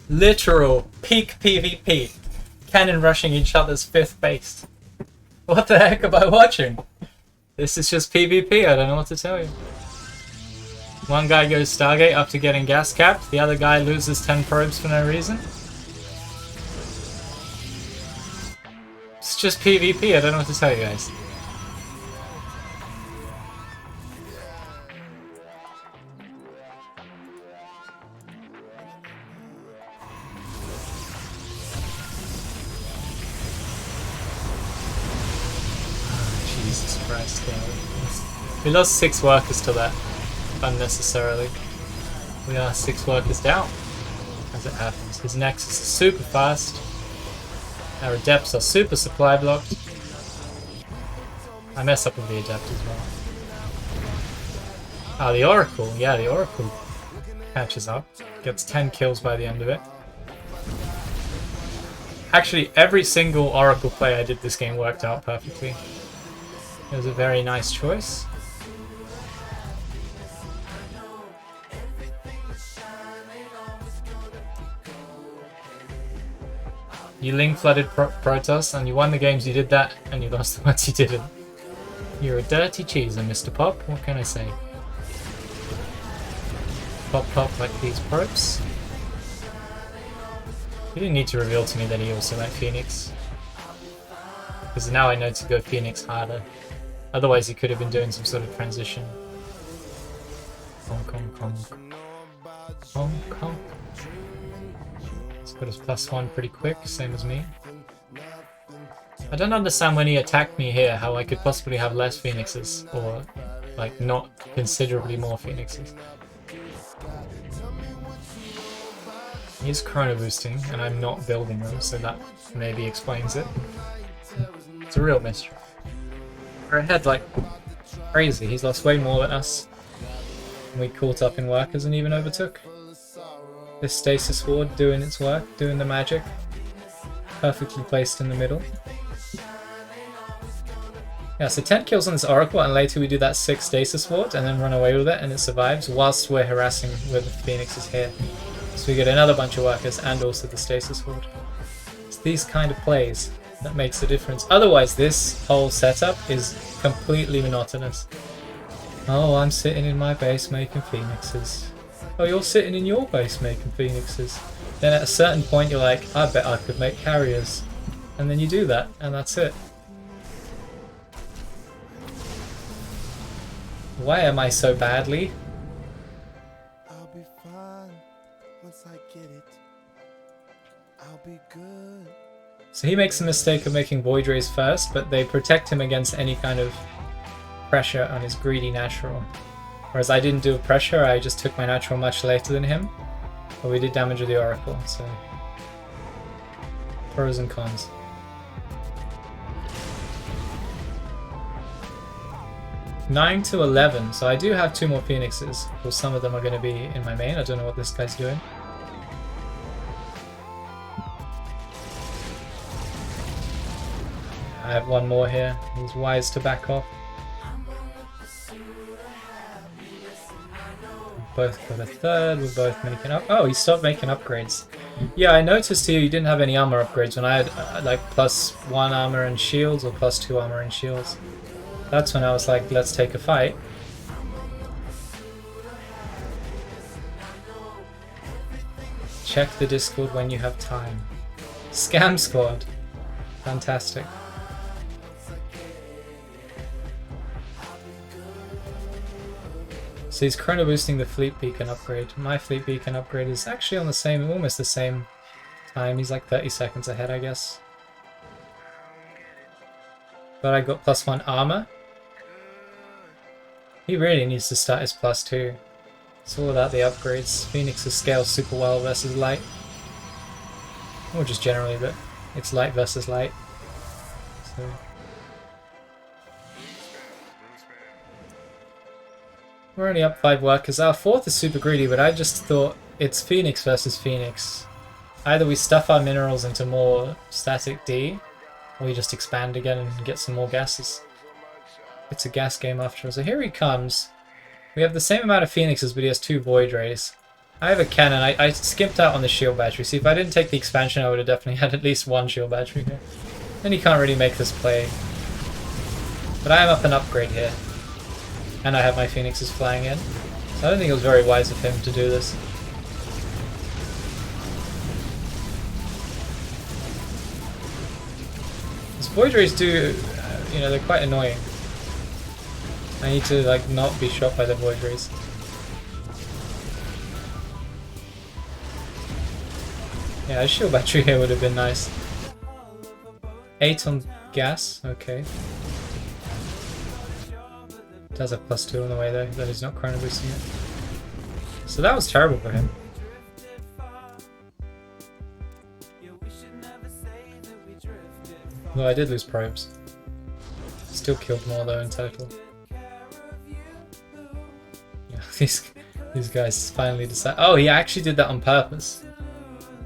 Literal peak PvP. Cannon rushing each other's 5th base. What the heck am I watching? This is just PvP, I don't know what to tell you. One guy goes Stargate after getting gas capped, the other guy loses 10 probes for no reason. It's just PvP, I don't know what to tell you guys. Jesus Christ, yeah. We lost 6 workers to that, unnecessarily. We are 6 workers down, as it happens. His Nexus is super fast. Our Adepts are super supply blocked. I mess up with the Adept as well. Ah, the Oracle. Yeah, the Oracle catches up. Gets 10 kills by the end of it. Actually, every single Oracle play I did this game worked out perfectly. It was a very nice choice. You link flooded Protoss and you won the games you did that, and you lost the ones you didn't. You're a dirty cheeser, Mr. Pop. What can I say? Pop pop like these probes. You didn't need to reveal to me that he also liked Phoenix. Because now I know to go Phoenix harder. Otherwise he could have been doing some sort of transition. Honk, honk, honk. Honk, honk. He's got his +1 pretty quick, same as me. I don't understand when he attacked me here how I could possibly have less phoenixes, or like not considerably more phoenixes. He's chrono boosting and I'm not building them, so that maybe explains it. It's a real mystery. We're ahead like crazy. He's lost way more than us. And we caught up in workers and even overtook. This stasis ward doing its work, doing the magic. Perfectly placed in the middle. Yeah, so 10 kills on this Oracle, and later we do that 6 stasis ward and then run away with it and it survives whilst we're harassing with the phoenixes here. So we get another bunch of workers and also the stasis ward. It's these kind of plays that makes the difference. Otherwise this whole setup is completely monotonous. Oh, I'm sitting in my base making phoenixes. Oh, you're sitting in your base making phoenixes. Then at a certain point you're like, I bet I could make carriers. And then you do that, and that's it. Why am I so badly? I'll be fine once I get it. I'll be good. So he makes the mistake of making Void Rays first, but they protect him against any kind of pressure on his greedy natural. Whereas I didn't do a pressure, I just took my natural much later than him. But we did damage with the Oracle, so... pros and cons. Nine to 11, so I do have 2 more Phoenixes. Well, some of them are going to be in my main. I don't know what this guy's doing. I have 1 more here. He's wise to back off. Both got a 3rd. We're both making up. Oh, he stopped making upgrades. Yeah, I noticed here you didn't have any armor upgrades when I had like +1 armor and shields or +2 armor and shields. That's when I was like, let's take a fight. Check the Discord when you have time. Scam Squad. Fantastic. So he's chrono boosting the fleet beacon upgrade. My fleet beacon upgrade is actually on the same, almost the same time. He's like 30 seconds ahead, I guess. But I got +1 armor. He really needs to start his +2. It's all about the upgrades. Phoenixes scale super well versus light. Or just generally, but it's light versus light. So. We're only up 5 workers. Our 4th is super greedy, but I just thought it's Phoenix versus Phoenix. Either we stuff our minerals into more static D, or we just expand again and get some more gases. It's a gas game after all. So here he comes. We have the same amount of Phoenixes, but he has 2 Void Rays. I have a cannon. I skipped out on the shield battery. See, if I didn't take the expansion, I would have definitely had at least 1 shield battery here. Then he can't really make this play. But I am up an upgrade here. And I have my Phoenixes flying in. So I don't think it was very wise of him to do this. These Void Rays do, you know, they're quite annoying. I need to like not be shot by the Void Rays. Yeah, a shield battery here would have been nice. 8 on gas, okay. Does have +2 on the way though, that he's not chrono boosting it. So that was terrible for him. Well, I did lose probes. Still killed more though in total. Yeah, these guys finally decide. Oh, he actually did that on purpose,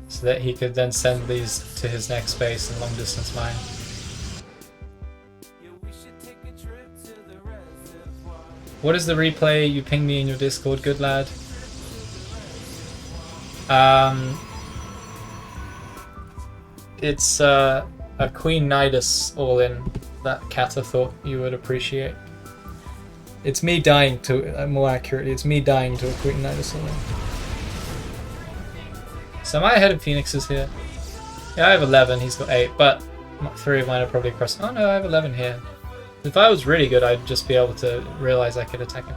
so that he could then send these to his next base and long distance mine. What is the replay? You ping me in your Discord, good lad. It's a Queen Nidus all-in that Kata thought you would appreciate. It's me dying to, more accurately, it's me dying to a Queen Nidus all-in. So am I ahead of Phoenixes here? Yeah, I have 11, he's got 8, but 3 of mine are probably across. Oh no, I have 11 here. If I was really good, I'd just be able to realize I could attack him.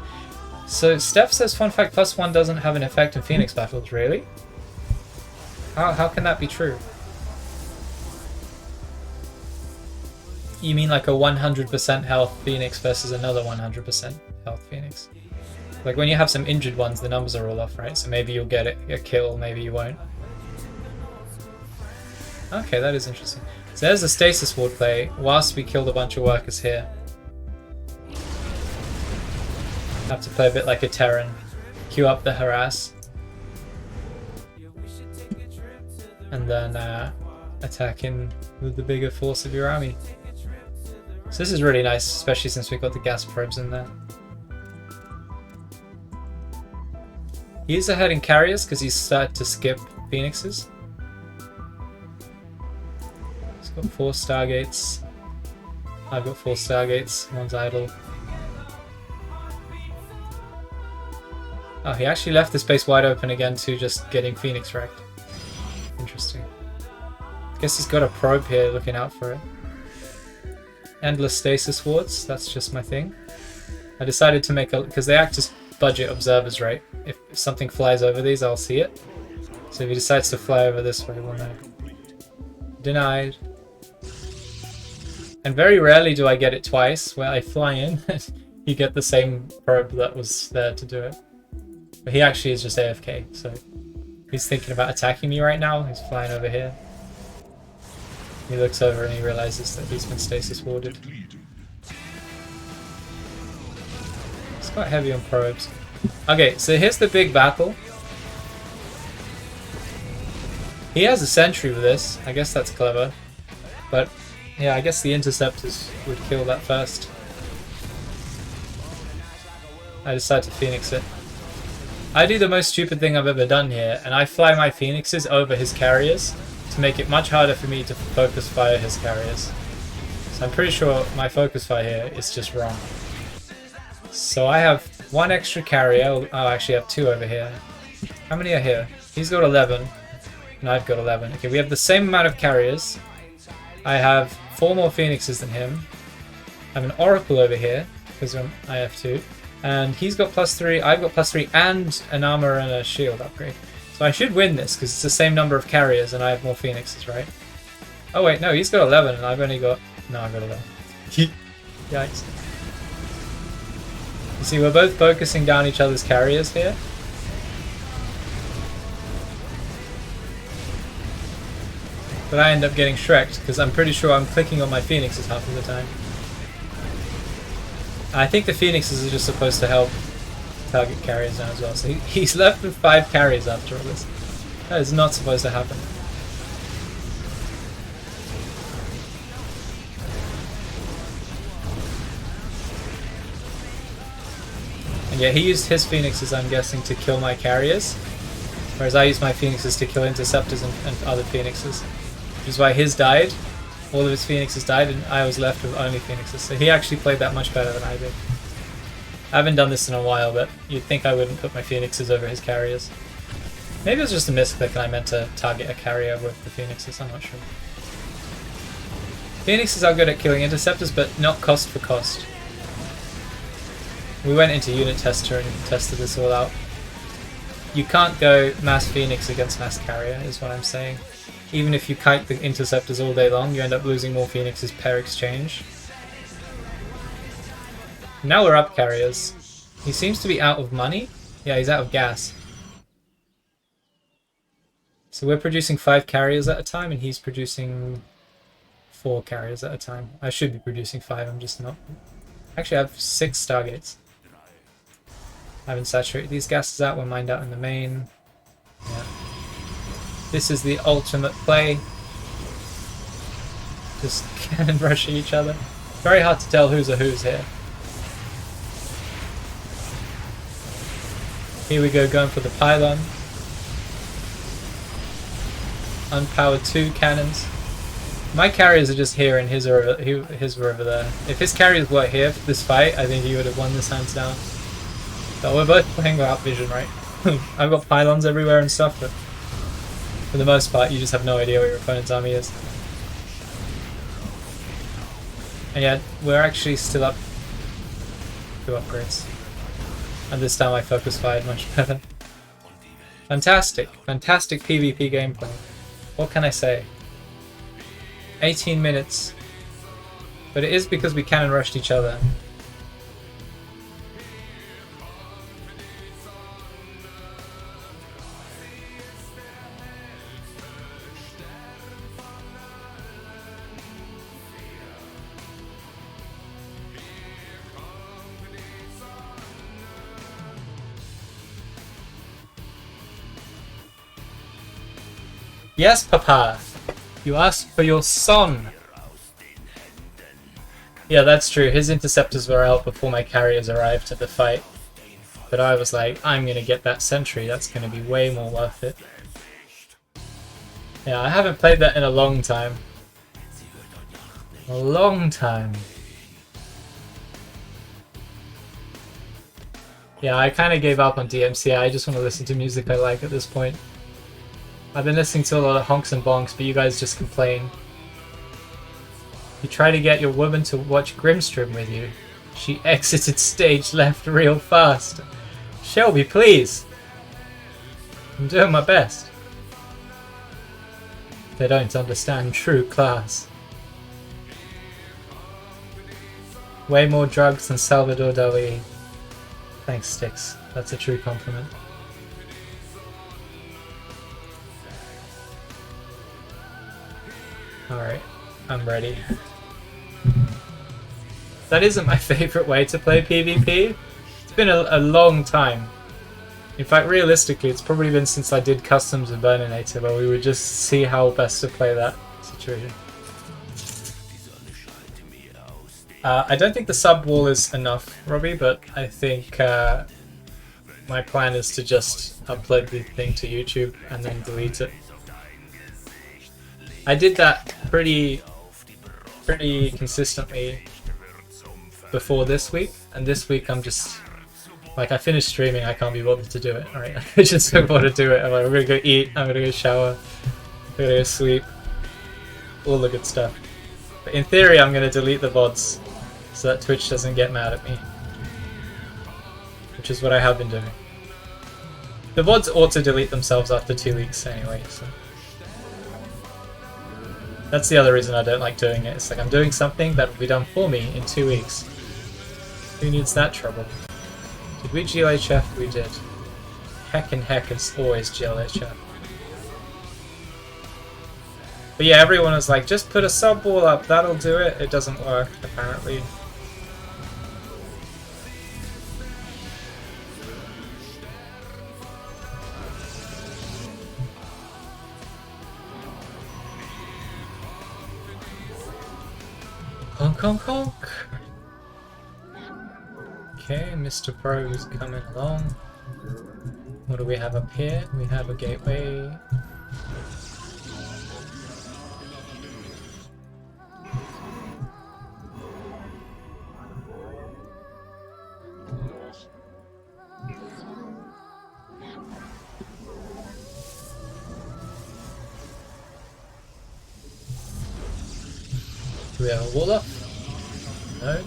So Steph says, fun fact, +1 doesn't have an effect in Phoenix battles, really? How can that be true? You mean like a 100% health Phoenix versus another 100% health Phoenix? Like when you have some injured ones, the numbers are all off, right? So maybe you'll get a kill, maybe you won't. Okay, that is interesting. So there's the stasis ward play, whilst we killed a bunch of workers here. Have to play a bit like a Terran. Queue up the harass. And then attack in with the bigger force of your army. So this is really nice, especially since we've got the gas probes in there. He's ahead in carriers because he's started to skip Phoenixes. He's got 4 Stargates. I've got 4 Stargates, one's idle. Oh, he actually left the space wide open again to just getting Phoenix wrecked. Interesting. Guess he's got a probe here looking out for it. Endless stasis wards, that's just my thing. I decided to make a... because they act as budget observers, right? If something flies over these, I'll see it. So if he decides to fly over this way, we'll know. Denied. And very rarely do I get it twice, where I fly in and you get the same probe that was there to do it. But he actually is just AFK, so he's thinking about attacking me right now. He's flying over here. He looks over and he realizes that he's been stasis warded. It's quite heavy on probes. Okay, so here's the big battle. He has a sentry with this. I guess that's clever. But yeah, I guess the interceptors would kill that first. I decide to Phoenix it. I do the most stupid thing I've ever done here, and I fly my Phoenixes over his carriers to make it much harder for me to focus fire his carriers. So I'm pretty sure my focus fire here is just wrong. So I have 1 extra carrier. Oh, I actually have 2 over here. How many are here? He's got 11, and I've got 11. Okay, we have the same amount of carriers. I have 4 more Phoenixes than him. I have an Oracle over here, because I have 2. And he's got +3, I've got +3, and an armor and a shield upgrade. So I should win this, because it's the same number of carriers and I have more Phoenixes, right? Oh wait, no, he's got 11 and I've only got... no, I've got 11. Yikes. You see, we're both focusing down each other's carriers here. But I end up getting Shrek'd, because I'm pretty sure I'm clicking on my Phoenixes half of the time. I think the Phoenixes are just supposed to help target carriers now as well. So he's left with 5 carriers after all this. That is not supposed to happen. And yeah, he used his Phoenixes, I'm guessing, to kill my carriers. Whereas I used my Phoenixes to kill interceptors and other Phoenixes. Which is why his died. All of his Phoenixes died and I was left with only Phoenixes. So he actually played that much better than I did. I haven't done this in a while, but you'd think I wouldn't put my Phoenixes over his carriers. Maybe it was just a misclick and I meant to target a carrier with the Phoenixes, I'm not sure. Phoenixes are good at killing interceptors, but not cost for cost. We went into unit tester and tested this all out. You can't go mass Phoenix against mass carrier, is what I'm saying. Even if you kite the interceptors all day long, you end up losing more Phoenixes per exchange. Now we're up carriers. He seems to be out of money. Yeah, he's out of gas. So we're producing 5 carriers at a time, and he's producing 4 carriers at a time. I should be producing 5, I'm just not. Actually, I have 6 Stargates. I haven't saturated these gases out, we're mined out in the main. Yeah. This is the ultimate play. Just cannon rushing each other. Very hard to tell who's a who's here. Here we go, going for the pylon. Unpowered 2 cannons. My carriers are just here and his were over there. If his carriers were here for this fight, I think he would have won this hands down. But we're both playing without vision, right? I've got pylons everywhere and stuff, but for the most part, you just have no idea what your opponent's army is. And yeah, we're actually still up 2 upgrades. And this time I focus fired much better. Fantastic. Fantastic PvP gameplay. What can I say? 18 minutes. But it is because we cannon rushed each other. Yes, Papa. You asked for your son. Yeah, that's true. His interceptors were out before my carriers arrived at the fight. But I was like, I'm gonna get that sentry. That's gonna be way more worth it. Yeah, I haven't played that in a long time. A long time. Yeah, I kind of gave up on DMCA. I just want to listen to music I like at this point. I've been listening to a lot of honks and bonks, but you guys just complain. You try to get your woman to watch Grimstream with you. She exited stage left real fast. Shelby, please! I'm doing my best. They don't understand true class. Way more drugs than Salvador Dali. Thanks, Styx. That's a true compliment. Alright, I'm ready. That isn't my favourite way to play PvP. It's been a long time. In fact, realistically, it's probably been since I did Customs and Burninator, where we would just see how best to play that situation. I don't think the sub wall is enough, Robbie, but I think my plan is to just upload the thing to YouTube and then delete it. I did that pretty consistently before this week, and this week I'm just like, I finished streaming, I can't be bothered to do it. Alright, I just don't want to do it. I'm like, I'm gonna go eat, I'm gonna go shower, I'm gonna go sleep, all the good stuff. But in theory, I'm gonna delete the VODs so that Twitch doesn't get mad at me, which is what I have been doing. The VODs auto-delete themselves after 2 weeks anyway, so that's the other reason I don't like doing it. It's like I'm doing something that will be done for me in 2 weeks. Who needs that trouble? Did we GLHF? We did. Heck and heck, it's always GLHF. But yeah, everyone was like, just put a sub wall up, that'll do it. It doesn't work, apparently. Honk honk honk! Okay, Mr. Pro is coming along. What do we have up here? We have a gateway. Do we have a wall up? No.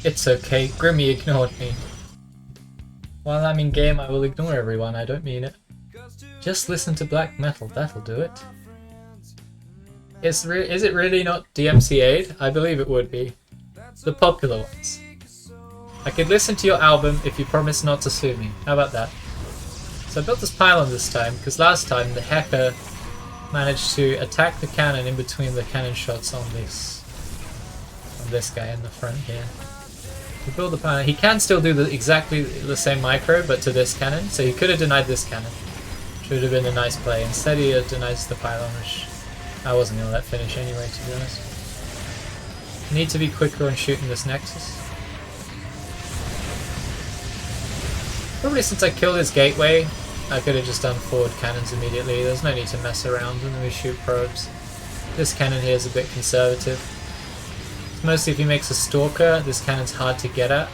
It's okay, Grimmy ignored me. While I'm in game, I will ignore everyone, I don't mean it. Just listen to black metal, that'll do it. Is it really not DMCA'd? I believe it would be. The popular ones. I could listen to your album if you promise not to sue me. How about that? So I built this pylon this time, because last time the hacker managed to attack the cannon in between the cannon shots on this guy in the front here. To build the pylon, he can still do exactly the same micro, but to this cannon, so he could have denied this cannon. Which would have been a nice play. Instead he denies the pylon, which I wasn't going to let finish anyway, to be honest. Need to be quicker on shooting this Nexus. Probably since I killed his gateway, I could have just done forward cannons immediately. There's no need to mess around and then we shoot probes. This cannon here is a bit conservative. It's mostly if he makes a stalker, this cannon's hard to get at.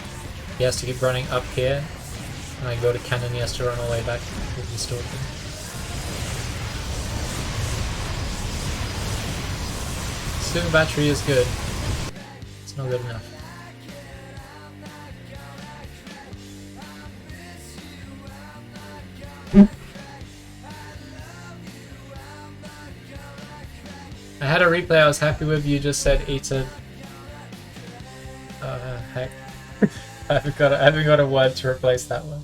He has to keep running up here. And I go to cannon, he has to run all the way back with the stalker. Super battery is good. It's not good enough. I had a replay I was happy with, you just said Eta. Heck. I haven't got a word to replace that one.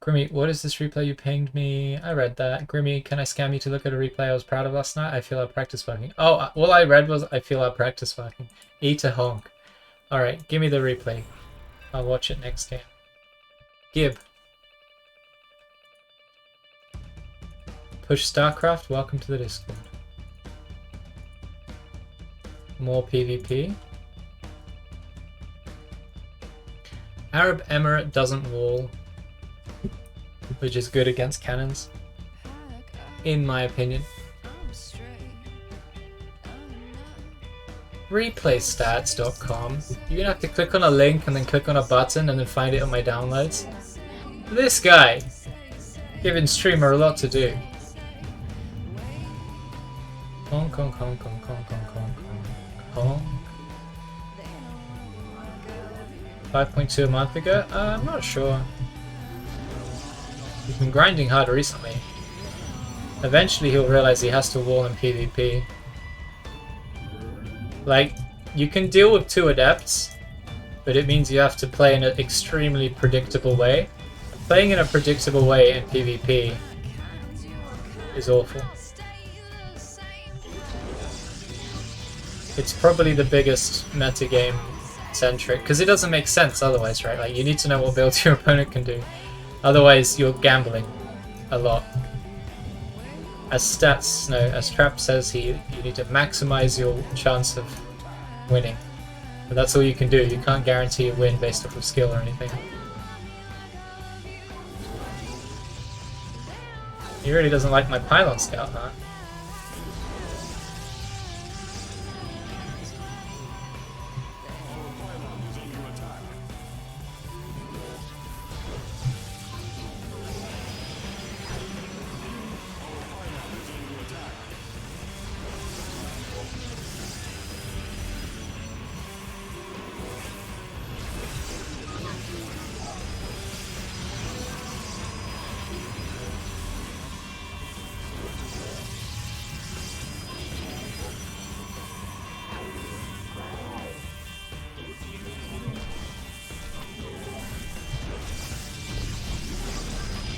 Grimmy, what is this replay you pinged me? I read that. Grimmy, can I scam you to look at a replay I was proud of last night? I feel our practice working. Oh, all I read was I feel our practice working. Eta honk. Alright, give me the replay. I'll watch it next game. Gib. Push StarCraft, welcome to the Discord. More PvP. Arab Emirate doesn't wall, which is good against cannons, in my opinion. Replaystats.com. You're gonna have to click on a link and then click on a button and then find it on my downloads. This guy! Giving streamer a lot to do. Honk, honk, honk, honk, honk, honk, honk, honk. 5.2 a month ago? I'm not sure. He's been grinding hard recently. Eventually he'll realize he has to wall in PvP. Like, you can deal with 2 adepts, but it means you have to play in an extremely predictable way. Playing in a predictable way in PvP is awful. It's probably the biggest metagame centric, because it doesn't make sense otherwise, right? Like, you need to know what build your opponent can do. Otherwise, you're gambling a lot. As Trap says, you need to maximize your chance of winning. But that's all you can do. You can't guarantee a win based off of skill or anything. He really doesn't like my Pylon Scout, huh?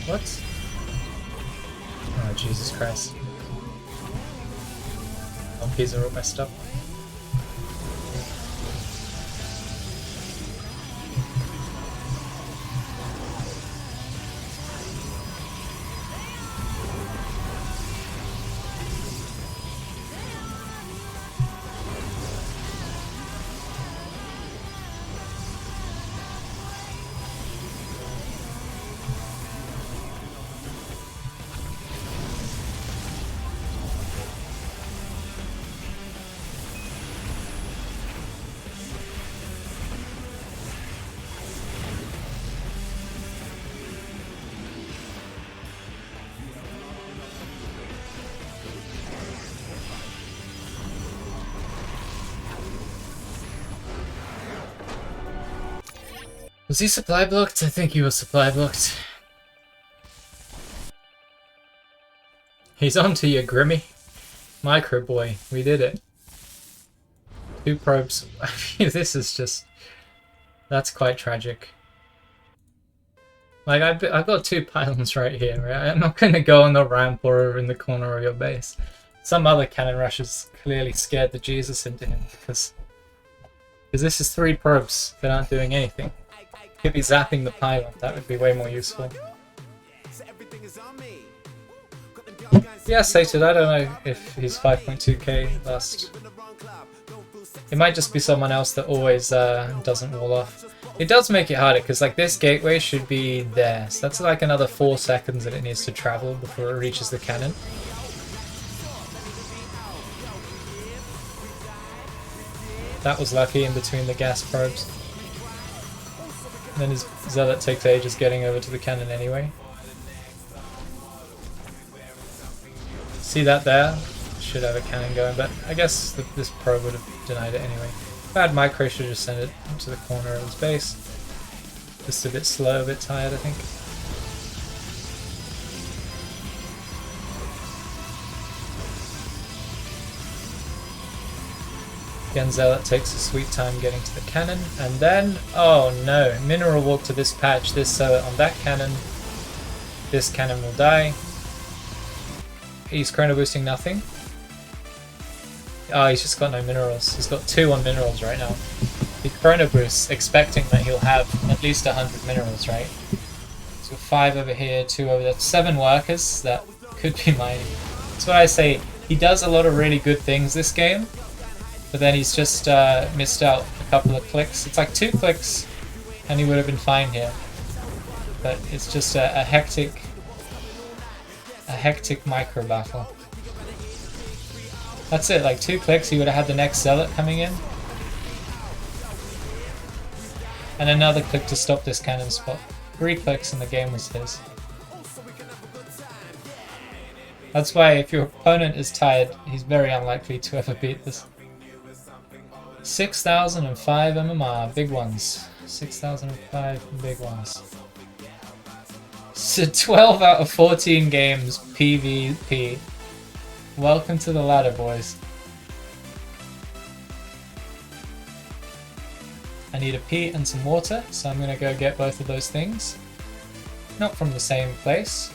What? Oh, Jesus Christ. Monkeys are all messed up. Was he supply blocked? I think he was supply blocked. He's onto you, Grimmy. Micro boy, we did it. 2 probes. This is just... That's quite tragic. Like, I've got 2 pylons right here, right? I'm not going to go on the ramp or over in the corner of your base. Some other cannon rushers clearly scared the Jesus into him, because this is 3 probes that aren't doing anything. Could be zapping the pylon, that would be way more useful. Yeah, Sated, I don't know if he's 5.2k last. It might just be someone else that always doesn't wall off. It does make it harder, because like this gateway should be there, so that's like another 4 seconds that it needs to travel before it reaches the cannon. That was lucky in between the gas probes. And then his Zealot takes ages getting over to the cannon anyway. See that there? Should have a cannon going, but I guess this probe would have denied it anyway. If I had micro, should just send it to the corner of his base. Just a bit slow, a bit tired, I think. Again, Zealot takes a sweet time getting to the cannon, and then, oh no, Mineral Walk to this patch, this Zealot on that cannon. This cannon will die. He's chrono boosting nothing. Oh, he's just got no minerals. He's got 2 on minerals right now. He chrono boosts, expecting that he'll have at least 100 minerals, right? So 5 over here, 2 over there, 7 workers. That could be mining. That's what I say. He does a lot of really good things this game, but then he's just missed out a couple of clicks. It's like 2 clicks, and he would have been fine here. But it's just a hectic micro battle. That's it, like 2 clicks, he would have had the next Zealot coming in. And another click to stop this cannon spot. 3 clicks and the game was his. That's why if your opponent is tired, he's very unlikely to ever beat this. 6,005 MMR, big ones. 6,005 big ones. So 12 out of 14 games PvP. Welcome to the ladder, boys. I need a pee and some water, so I'm gonna go get both of those things. Not from the same place.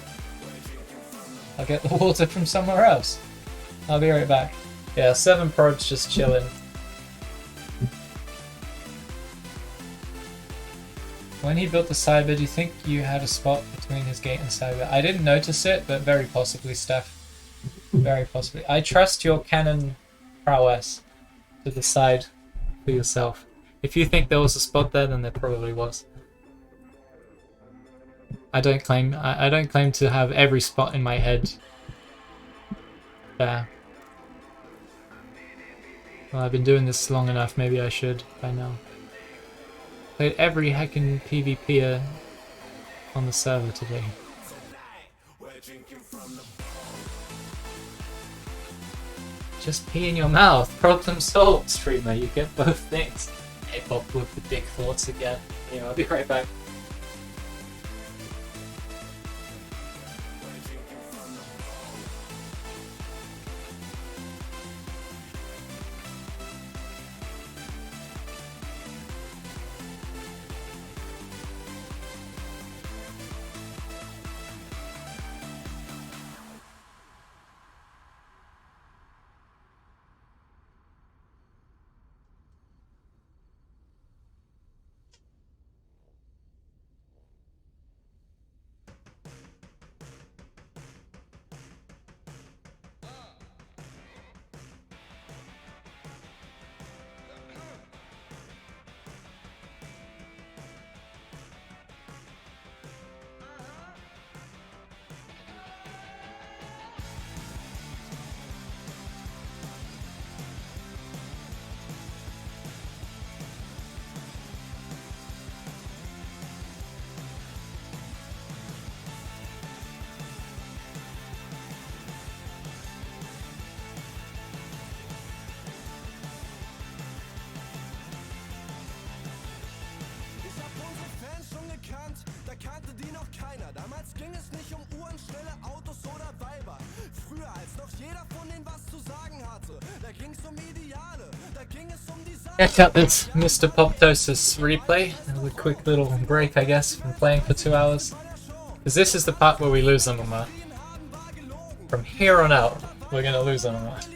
I'll get the water from somewhere else. I'll be right back. Yeah, 7 probes just chilling. When he built the side bed, do you think you had a spot between his gate and side bed? I didn't notice it, but very possibly, Steph. Very possibly. I trust your cannon prowess to decide for yourself. If you think there was a spot there, then there probably was. I don't claim to have every spot in my head there. Well, I've been doing this long enough, maybe I should by now. Played every heckin' PvPer on the server today. Just pee in your mouth. Problem solved, streamer. You get both things. Hey, Bob with the big thoughts again. Yeah, I'll be right back. Check out this Mr. Poptosis replay. A quick little break, I guess, from playing for 2 hours. Because this is the part where we lose them a lot. From here on out, we're gonna lose them a lot.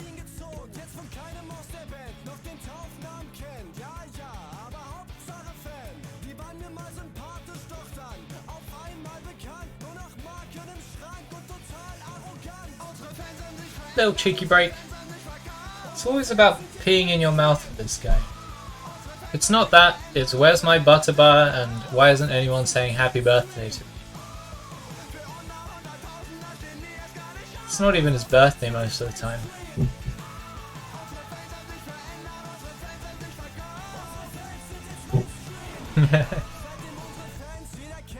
Little cheeky break. It's always about peeing in your mouth with this guy. It's not that, it's where's my butter bar and why isn't anyone saying happy birthday to me? It's not even his birthday most of the time.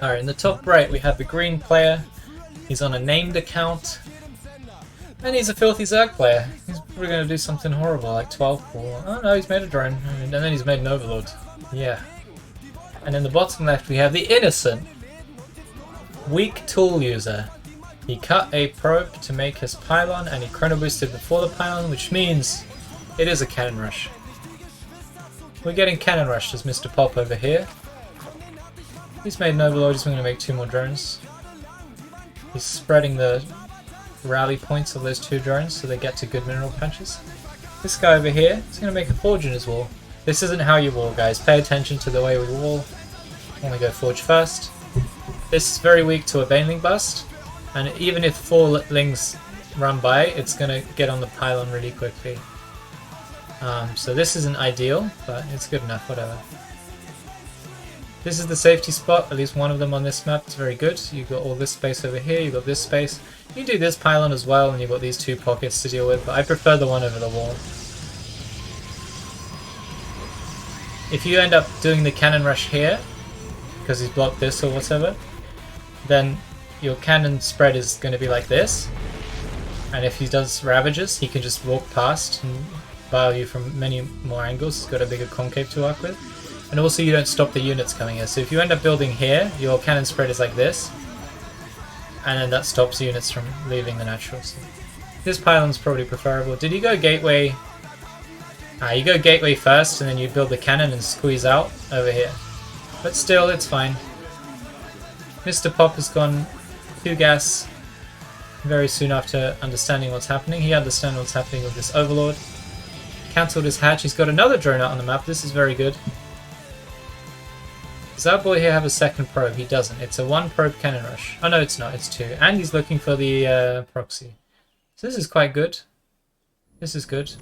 Alright, in the top right we have the green player. He's on a named account. And he's a filthy Zerg player. He's probably going to do something horrible, like 12 4. Oh no, he's made a drone. And then he's made an overlord. Yeah. And in the bottom left we have the innocent, weak tool user. He cut a probe to make his pylon and he chrono boosted before the pylon, which means it is a cannon rush. We're getting cannon rushed as Mr. Pop over here. He's made an overlord, he's going to make 2 more drones. He's spreading the rally points of those 2 drones so they get to good mineral patches. This guy over here is going to make a forge in his wall. This isn't how you wall, guys. Pay attention to the way we wall. When we go forge first. This is very weak to a Baneling bust, and even if 4 lings run by, it's going to get on the pylon really quickly. So this isn't ideal, but it's good enough, whatever. This is the safety spot, at least one of them on this map. It's very good. You've got all this space over here, you've got this space. You do this pylon as well, and you've got these 2 pockets to deal with, but I prefer the one over the wall. If you end up doing the cannon rush here, because he's blocked this or whatever, then your cannon spread is going to be like this. And if he does Ravages, he can just walk past and bile you from many more angles. He's got a bigger concave to work with. And also you don't stop the units coming here. So if you end up building here, your cannon spread is like this. And then that stops units from leaving the natural. So this pylon's probably preferable. Did you go gateway? You go gateway first and then you build the cannon and squeeze out over here. But still, it's fine. Mr. Pop has gone 2 gas very soon after understanding what's happening. He understands what's happening with this overlord. Cancelled his hatch. He's got another drone out on the map. This is very good. Does our boy here have a second probe? He doesn't. It's a 1 probe cannon rush. Oh no, it's not. It's 2. And he's looking for the proxy. So this is quite good. This is good.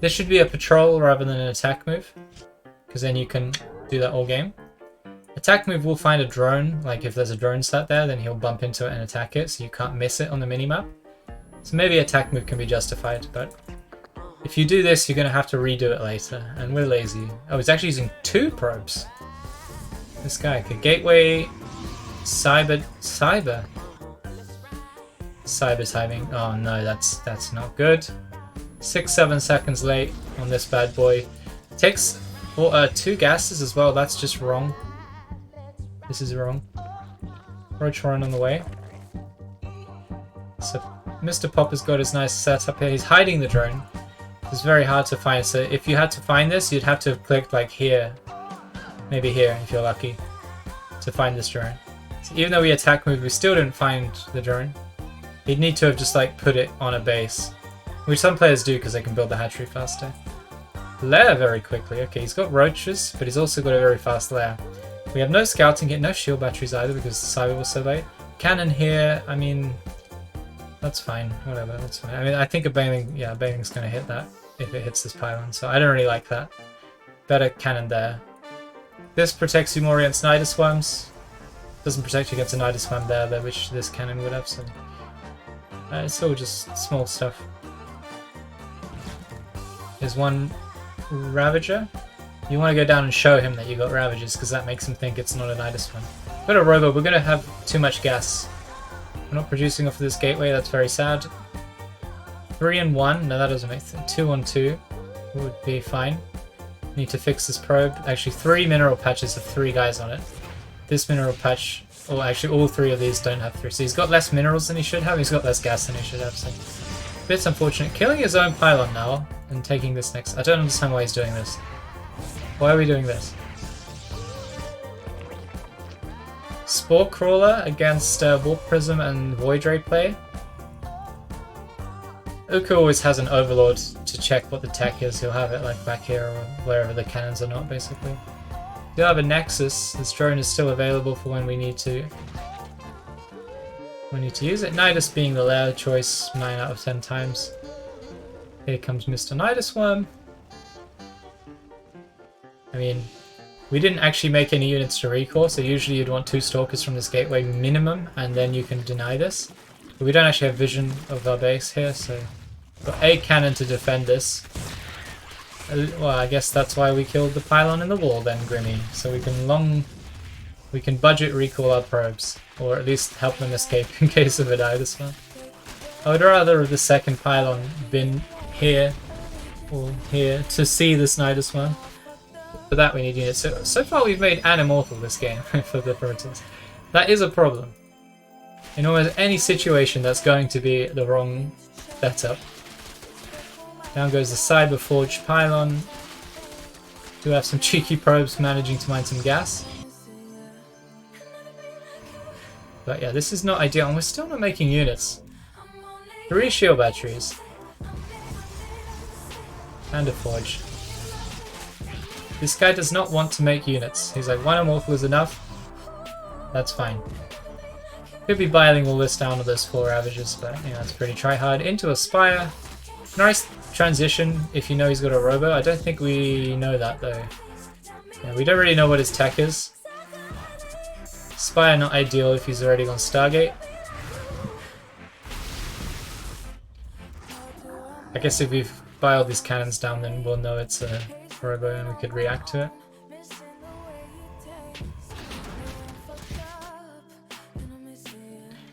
This should be a patrol rather than an attack move, because then you can do that all game. Attack move will find a drone. Like if there's a drone sat there, then he'll bump into it and attack it, so you can't miss it on the minimap. So maybe attack move can be justified, but if you do this, you're going to have to redo it later, and we're lazy. Oh, he's actually using 2 probes. This guy could gateway, cyber timing. Oh no, that's not good. 6-7 seconds late on this bad boy. Takes 2 gases as well. That's just wrong. This is wrong. Roach run on the way. So Mr. Pop has got his nice setup here. He's hiding the drone. It's very hard to find. So if you had to find this, you'd have to have clicked like here. Maybe here, if you're lucky, to find this drone. So even though we attack move, we still didn't find the drone. You'd need to have just like put it on a base, which some players do because they can build the hatchery faster. Lair very quickly. Okay, he's got roaches, but he's also got a very fast lair. We have no scouting hit, no shield batteries either because the cyber was so late. Cannon here, I mean, that's fine. Whatever, that's fine. I mean, I think a Baneling, yeah, Baneling's going to hit that if it hits this pylon, so I don't really like that. Better cannon there. This protects you more against Nidus Swarms. Doesn't protect you against a Nidus Swarm there, though, which this cannon would have, so... it's all just small stuff. There's 1 Ravager. You want to go down and show him that you got Ravagers, because that makes him think it's not a Nidus Swarm. Got a Robo, we're going to have too much gas. We're not producing off of this gateway, that's very sad. 3 and 1, no that doesn't make sense. 2 on 2 would be fine. Need to fix this probe. Actually 3 mineral patches have 3 guys on it. This mineral patch, or actually all 3 of these don't have 3. So he's got less minerals than he should have, he's got less gas than he should have. So bit unfortunate. Killing his own pylon now. and taking this next. I don't understand why he's doing this. Why are we doing this? Spore Crawler against Warp Prism and Void Ray play. Uka always has an Overlord to check what the tech is. He'll have it like back here or wherever the cannons are not, basically. He'll have a Nexus. This drone is still available for when we need to. We need to use it. Nidus being the lair choice 9 out of 10 times. Here comes Mr. Nidus Worm. I mean, we didn't actually make any units to recall, so usually you'd want 2 Stalkers from this gateway minimum, and then you can deny this. But we don't actually have vision of our base here, so we've got a cannon to defend this. Well, I guess that's why we killed the pylon in the wall then, Grimmy. So we can budget recall our probes, or at least help them escape in case of a Nidus one. I would rather have the second pylon been here or here to see this Nidus one. For that we need units. So far we've made an immortal this game for the Proxies. That is a problem. In almost any situation that's going to be the wrong setup. Down goes the Cyber Forged pylon. Do have some cheeky probes managing to mine some gas. But yeah, this is not ideal, and we're still not making units. 3 shield batteries. And a forge. This guy does not want to make units. He's like, 1 immortal is enough. That's fine. Could be biling all this down to those 4 ravages, but yeah, it's pretty try-hard. Into a Spire. Nice transition if you know he's got a robo. I don't think we know that though. Yeah, we don't really know what his tech is. Spire not ideal if he's already gone Stargate. I guess if we've biled these cannons down, then we'll know it's a robo and we could react to it.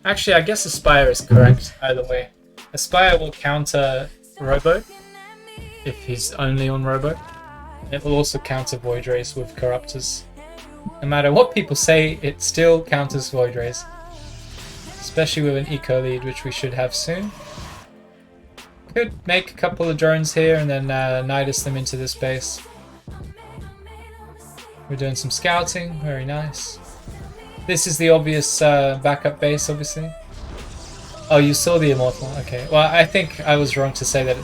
Actually, I guess Aspire is correct either way. Aspire will counter Robo if he's only on Robo. It will also counter Void Rays with Corruptors. No matter what people say, it still counters Void Rays. Especially with an Eco Lead, which we should have soon. Could make a couple of drones here and then Nidus them into this base. We're doing some scouting, very nice. This is the obvious backup base, obviously. Oh, you saw the Immortal. Okay. Well, I think I was wrong to say that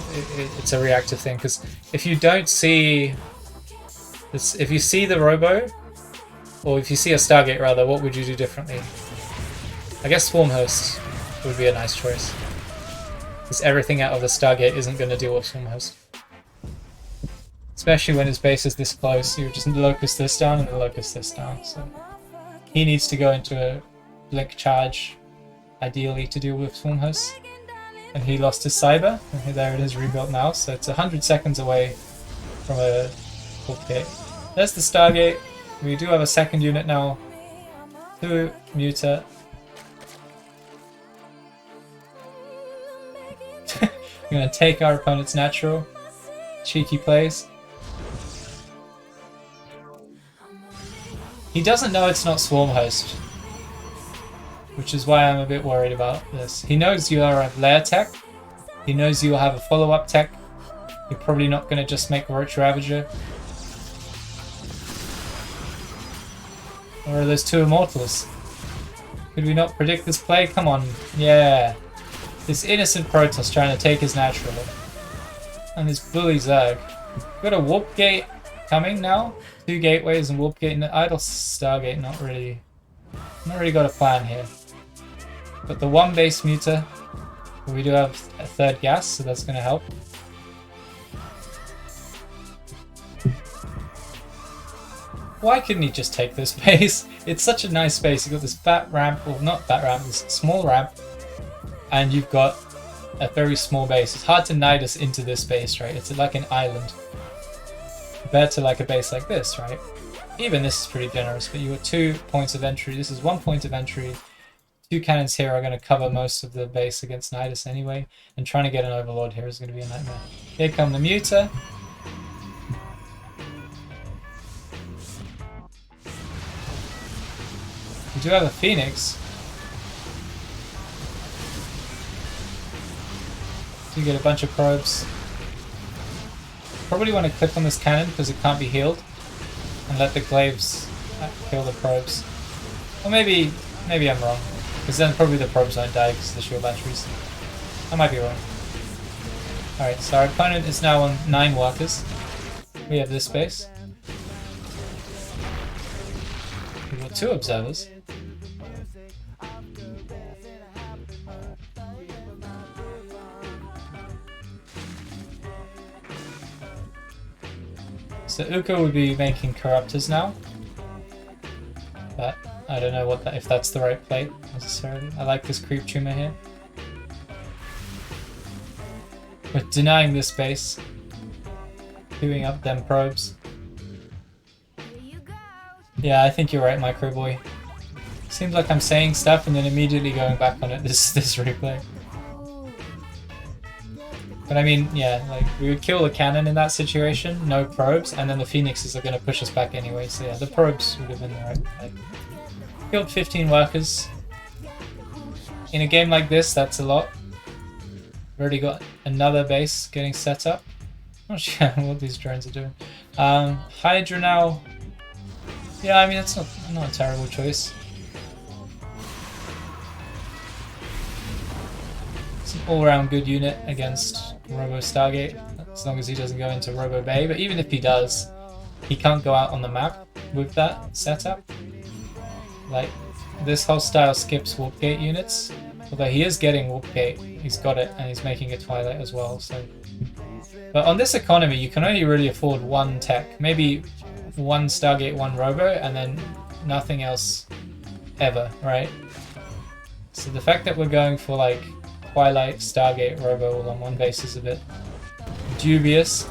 it's a reactive thing, because if you don't see... if you see the Robo, or if you see a Stargate rather, what would you do differently? I guess Swarm Host would be a nice choice. Because everything out of the Stargate isn't going to deal with Swarm Host. Especially when his base is this close, you just locust this down and then locust this down. So he needs to go into a Blink Charge, ideally, to deal with Swarm Hosts. And he lost his Cyber, and there it is rebuilt now, so it's 100 seconds away from a full pit. There's the Stargate. We do have a second unit now. 2 Muta. We're gonna take our opponent's natural. Cheeky plays. He doesn't know it's not Swarm Host, which is why I'm a bit worried about this. He knows you are a lair tech. He knows you will have a follow-up tech. You're probably not going to just make Roach Ravager. Or are those 2 Immortals? Could we not predict this play? Come on. Yeah. This innocent Protoss trying to take his natural. And this bully Zerg. We've got a Warp Gate coming now. 2 gateways and Warp Gate and Idle Stargate. Not really got a plan here. But the 1 base Muta, we do have a 3rd gas, so that's going to help. Why couldn't he just take this base? It's such a nice base. You've got this fat ramp, well not fat ramp, this small ramp, and you've got a very small base. It's hard to Nidus into this base, right? It's like an island. Compared to like a base like this, right? Even this is pretty generous, but you got 2 points of entry. This is 1 point of entry. 2 cannons here are going to cover most of the base against Nidus anyway, and trying to get an Overlord here is going to be a nightmare. Here come the Muta. We do have a Phoenix. You get a bunch of probes. Probably want to click on this cannon because it can't be healed, and let the glaives kill the probes. Or maybe I'm wrong, because then probably the probes won't die because of the shield batteries. I might be wrong. Alright, so our opponent is now on 9 workers. We have this base. We've got 2 observers. So Uka would be making corruptors now, but I don't know if that's the right plate necessarily. I like this creep tumor here. We're denying this base, queuing up them probes. Yeah, I think you're right, Micro Boy. Seems like I'm saying stuff and then immediately going back on it this replay. But I mean, yeah, like we would kill the cannon in that situation, no probes, and then the phoenixes are going to push us back anyway. So yeah, the probes would have been the right play. Killed 15 workers. In a game like this, that's a lot. Already got another base getting set up. Not sure what these drones are doing. Hydra now. Yeah, I mean it's not a terrible choice. It's an all-round good unit against Robo Stargate, as long as he doesn't go into Robo Bay. But even if he does, he can't go out on the map with that setup. Like, this whole style skips Warp Gate units. Although he is getting Warp Gate, he's got it, and he's making a Twilight as well. So, but on this economy, you can only really afford one tech. Maybe one Stargate, one Robo, and then nothing else ever, right? So the fact that we're going for like Twilight, Stargate, Robo all on one base is a bit dubious.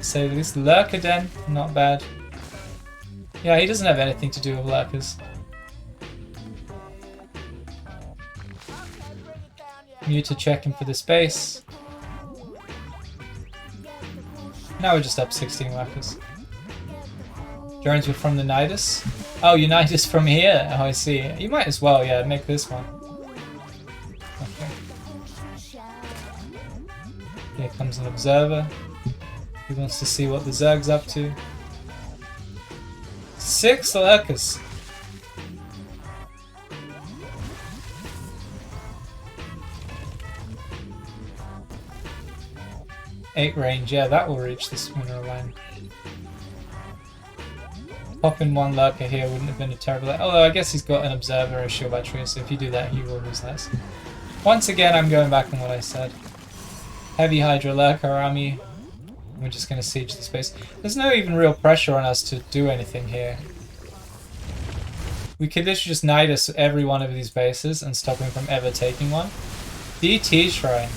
So this Lurker Den, not bad. Yeah, he doesn't have anything to do with Lurkers. Muta checking for the space. Now we're just up 16 Lurkers. Drones were from the Nidus. Oh, Unitas from here. Oh, I see. You might as well, yeah, make this one. Okay. Here comes an observer. He wants to see what the Zerg's up to. 6 Lurkers. Eight range, yeah, that will reach this mineral line. Popping one Lurker here wouldn't have been a terrible... Although I guess he's got an observer or a shield battery, so if you do that, he will lose less. Once again, I'm going back on what I said. Heavy Hydra Lurker army. We're just going to siege the space. There's no even real pressure on us to do anything here. We could literally just Nidus every one of these bases and stop him from ever taking one. DT Shrine.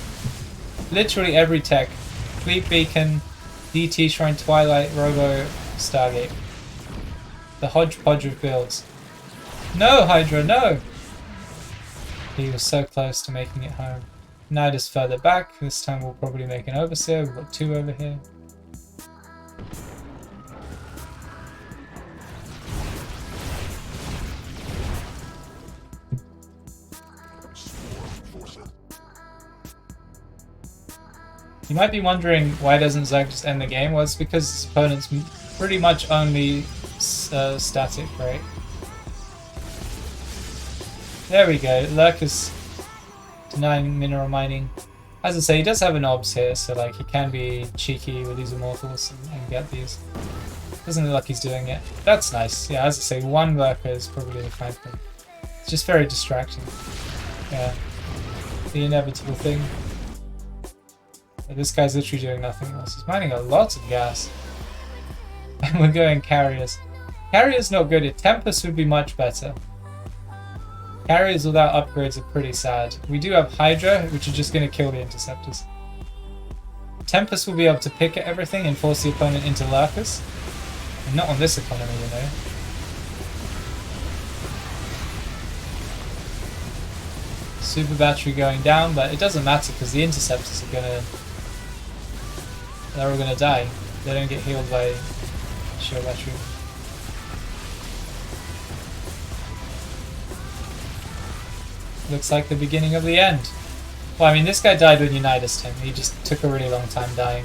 Literally every tech. Fleet Beacon, DT Shrine, Twilight, Robo, Stargate. The hodgepodge of builds. No, Hydra, no! He was so close to making it home. Nidus further back. This time we'll probably make an Overseer. We've got 2 over here. You might be wondering why doesn't Zerg just end the game? Well, it's because his opponent's pretty much only static, right? There we go. Lurker's denying mineral mining. As I say, he does have an obs here, so like he can be cheeky with these immortals and get these. Doesn't look like he's doing it. That's nice. Yeah, as I say, one Lurker is probably the fine thing. It's just very distracting. Yeah. The inevitable thing. This guy's literally doing nothing else. He's mining a lot of gas. And we're going carriers. Carriers not good. Tempest would be much better. Carriers without upgrades are pretty sad. We do have Hydra, which are just going to kill the interceptors. Tempest will be able to pick at everything and force the opponent into Lurkers. And not on this economy, you know. Super battery going down, but it doesn't matter because the interceptors are gonna... They're all gonna die. They don't get healed by shield battery. Looks like the beginning of the end. Well, I mean, this guy died when Unitas him. He just took a really long time dying.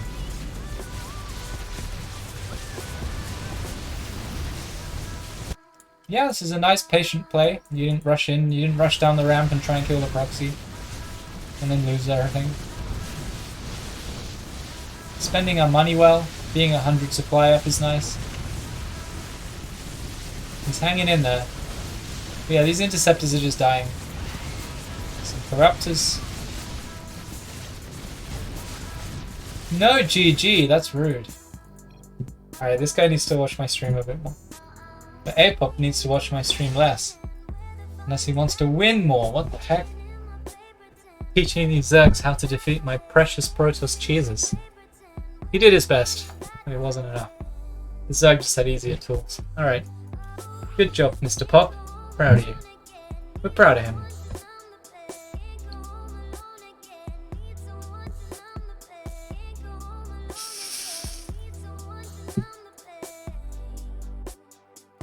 Yeah, this is a nice patient play. You didn't rush in, you didn't rush down the ramp and try and kill the proxy. And then lose everything. Spending our money well, being 100 supply up is nice. He's hanging in there. But yeah, these interceptors are just dying. Some corruptors. No GG, that's rude. Alright, this guy needs to watch my stream a bit more. But Apop needs to watch my stream less. Unless he wants to win more, what the heck? Teaching these Zergs how to defeat my precious Protoss cheeses. He did his best, but it wasn't enough. The Zerg just had easier tools. Alright. Good job, Mr. Pop. Proud of you. We're proud of him.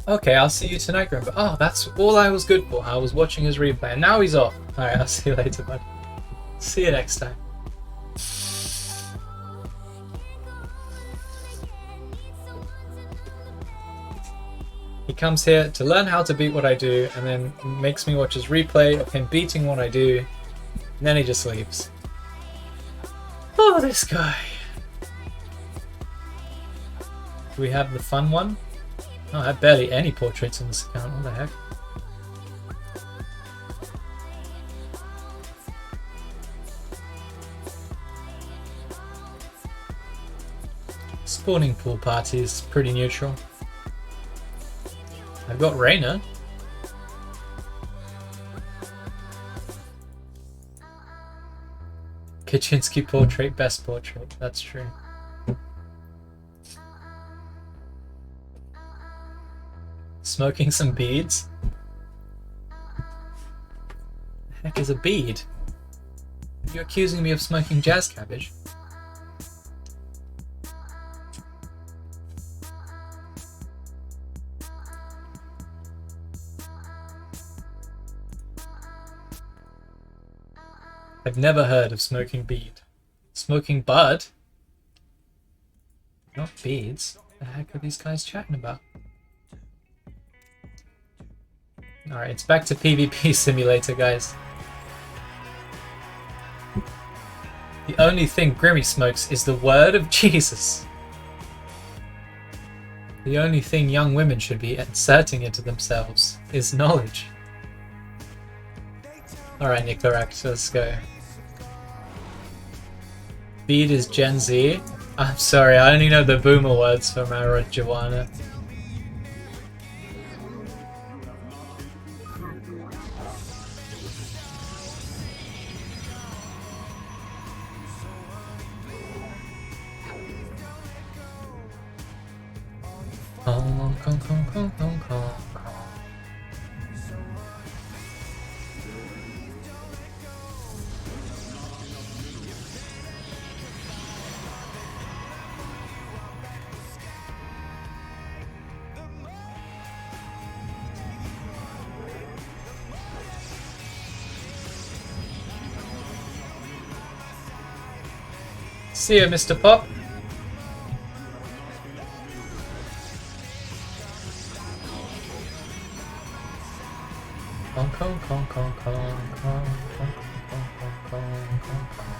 Okay, I'll see you tonight, Grimber. Oh, that's all I was good for. I was watching his replay, and now he's off. Alright, I'll see you later, bud. See you next time. He comes here to learn how to beat what I do, and then makes me watch his replay of him beating what I do, and then he just leaves. Oh, this guy. Do we have the fun one? Oh, I have barely any portraits on this account. What the heck? Spawning pool party is pretty neutral. I've got Reyna. Kaczynski portrait, best portrait. That's true. Smoking some beads? The heck is a bead? You're accusing me of smoking jazz cabbage? I've never heard of smoking bead. Smoking bud? Not beads. What the heck are these guys chatting about? Alright, it's back to PvP simulator, guys. The only thing Grimmy smokes is the word of Jesus. The only thing young women should be inserting into themselves is knowledge. Alright, Nicorax, let's go. Bead is Gen Z. I'm sorry, I only know the boomer words from Joanna. Hong Kong, Hong Kong, Hong Kong. See ya, Mr. Pop. Kong, Kong, Kong, Kong, Kong, Kong, Kong, Kong, Kong, Kong, Kong.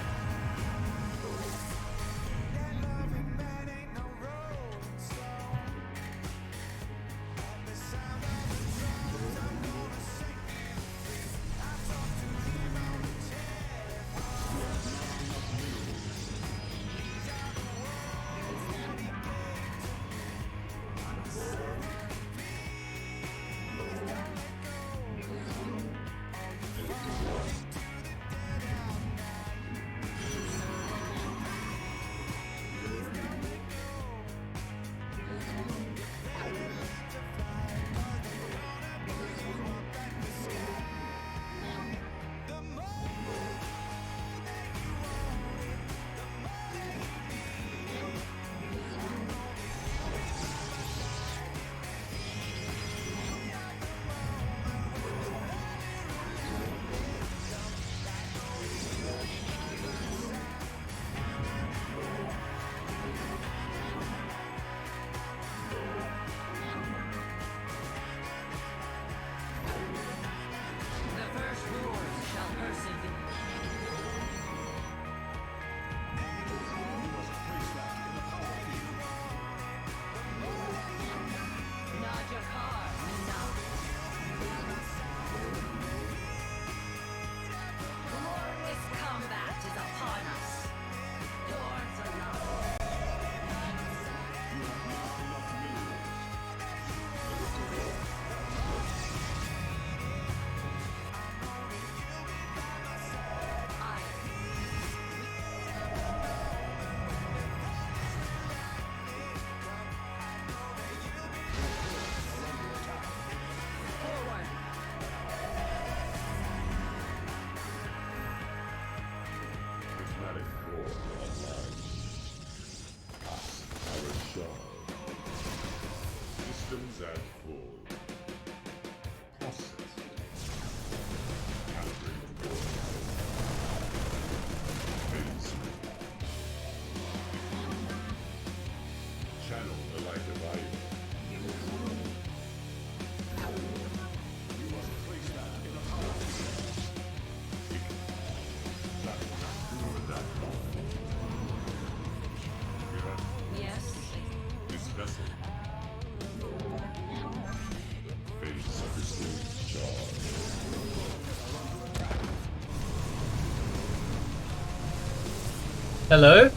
Hello?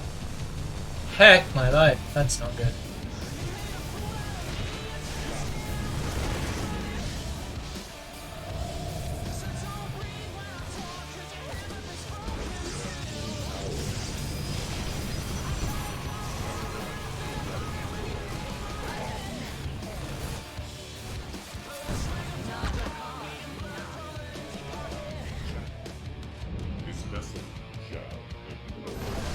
Heck my life, that's not good. This vessel shall implode.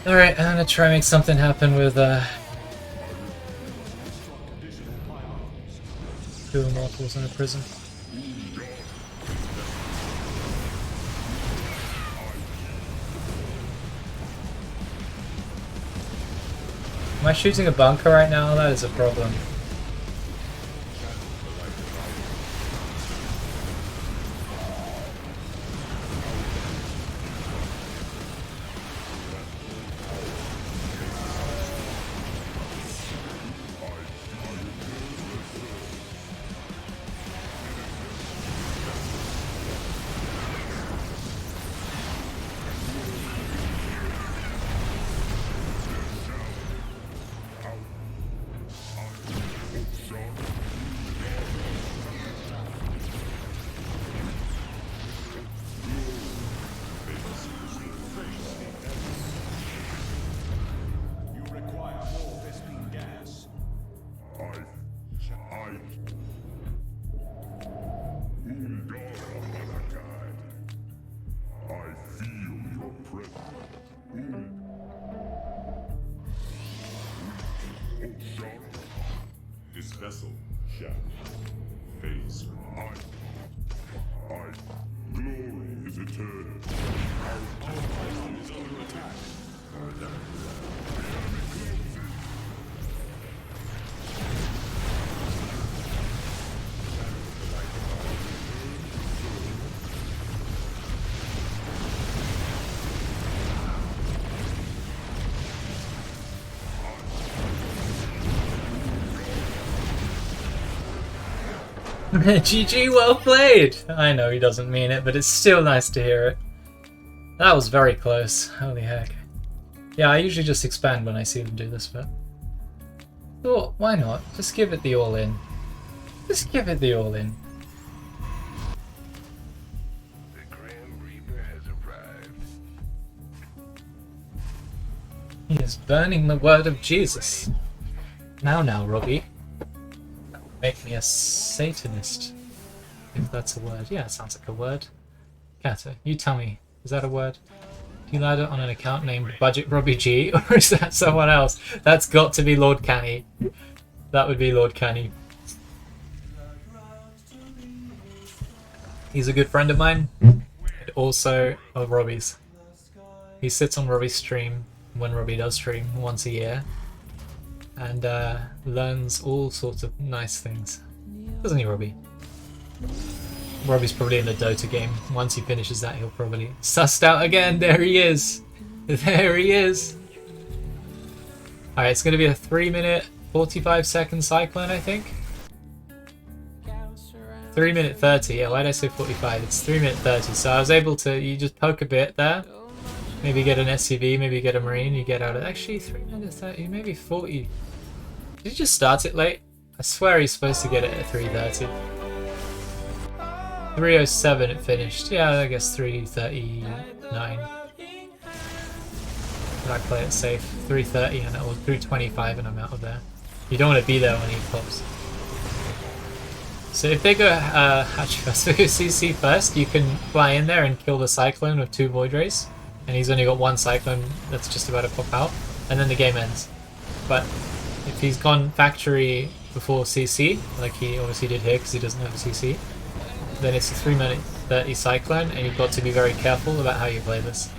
Alright, I'm gonna try and make something happen with two immortals in a prison. Am I shooting a bunker right now? That is a problem. This vessel shall face mine. Glory is eternal. Our island is under attack. GG, well played! I know he doesn't mean it, but it's still nice to hear it. That was very close. Holy heck. Yeah, I usually just expand when I see them do this, but... thought, why not? Just give it the all-in. Just give it the all-in. The Grim Reaper has arrived. He is burning the word of Jesus. Now, Robbie. Make me a Satanist. If that's a word. Yeah, it sounds like a word. Kato, you tell me. Is that a word? Do you ladder on an account named Budget Robbie G, or is that someone else? That's got to be Lord Canny. That would be Lord Canny. He's a good friend of mine, and also of Robbie's. He sits on Robbie's stream when Robbie does stream once a year, and learns all sorts of nice things. Doesn't he, Robbie? Robbie's probably in a Dota game. Once he finishes that, he'll probably sussed out again. There he is. There he is. Alright, it's going to be a 3-minute, 45-second cyclone, I think. 3-minute 30. Yeah, why did I say 45? It's 3-minute 30. So I was able to, you just poke a bit there. Maybe get an SCV, maybe get a Marine, you get out of, actually 3-minute 30, maybe 40. Did you just start it late? I swear he's supposed to get it at 3:30. 3:07 it finished. Yeah, I guess 3:39. But I play it safe. 3:30 and or 3:25 and I'm out of there. You don't want to be there when he pops. So if they go hatch first, if they go CC first, you can fly in there and kill the Cyclone with 2 Void Rays. And he's only got 1 Cyclone that's just about to pop out. And then the game ends. But if he's gone factory before CC, like he obviously did here because he doesn't have a CC, then it's a 3-minute 30 Cyclone, and you've got to be very careful about how you play this.